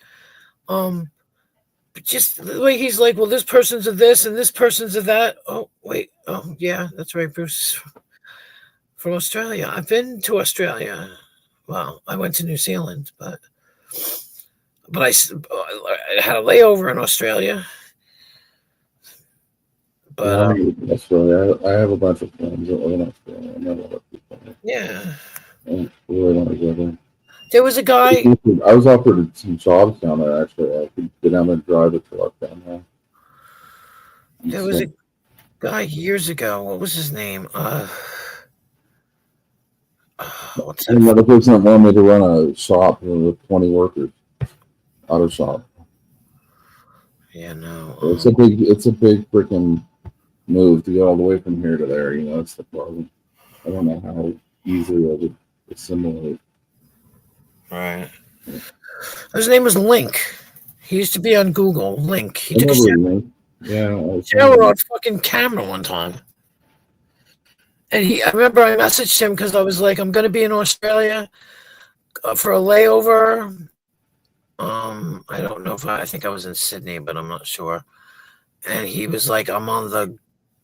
But just the way he's like, well, this person's a this and this person's a that. Oh wait, oh yeah, that's right, Bruce. From Australia. I've been to Australia. Well, I went to New Zealand, but I had a layover in Australia. But Australia, I have a bunch of friends that live in Australia. I know a lot of people. yeah, I don't really want to go there. there was a guy. I was offered some jobs down there, actually. I could get down and drive a truck down there. There was a guy years ago. What was his name? What's that? Another person that wanted me to run a shop with 20 workers. Auto shop. Yeah, no. It's a big freaking move to go all the way from here to there. You know, that's the problem. I don't know how easily I would assimilate. Right. His name was Link. He used to be on Google. Link. He took a shower on fucking camera one time. And I remember I messaged him because I was like, I'm going to be in Australia for a layover. I don't know I think I was in Sydney, but I'm not sure. And he was like, I'm on the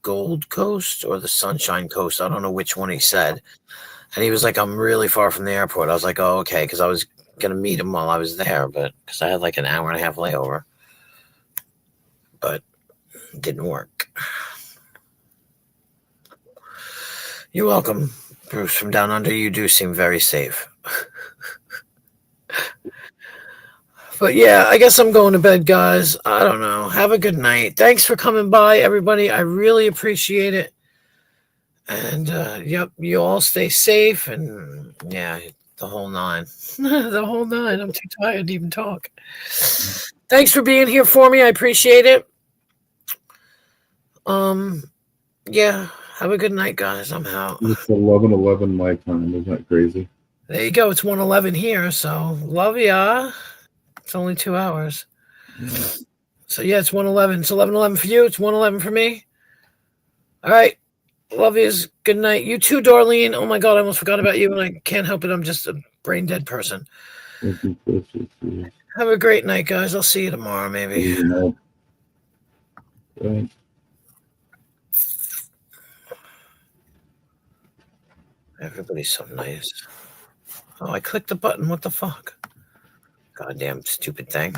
Gold Coast or the Sunshine Coast. I don't know which one he said. And he was like, I'm really far from the airport. I was like, oh, okay, because I was going to meet him while I was there, but because I had like an hour and a half layover. But it didn't work. You're welcome, Bruce, from down under. You do seem very safe. But yeah, I guess I'm going to bed, guys. I don't know. Have a good night. Thanks for coming by, everybody. I really appreciate it. And yep, you all stay safe. And yeah, the whole nine. The whole nine. I'm too tired to even talk. Thanks for being here for me. I appreciate it. Yeah. Have a good night, guys. I'm out. It's 11:11 my time. Isn't that crazy? There you go. It's 1:11 here. So love ya. It's only 2 hours. So yeah, it's 1:11. It's 11:11 for you. It's 1:11 for me. All right. Love yous. Good night. You too, Darlene. Oh my God, I almost forgot about you, and I can't help it. I'm just a brain dead person. Have a great night, guys. I'll see you tomorrow, maybe. Right. Everybody's so nice. Oh, I clicked the button. What the fuck? Goddamn stupid thing.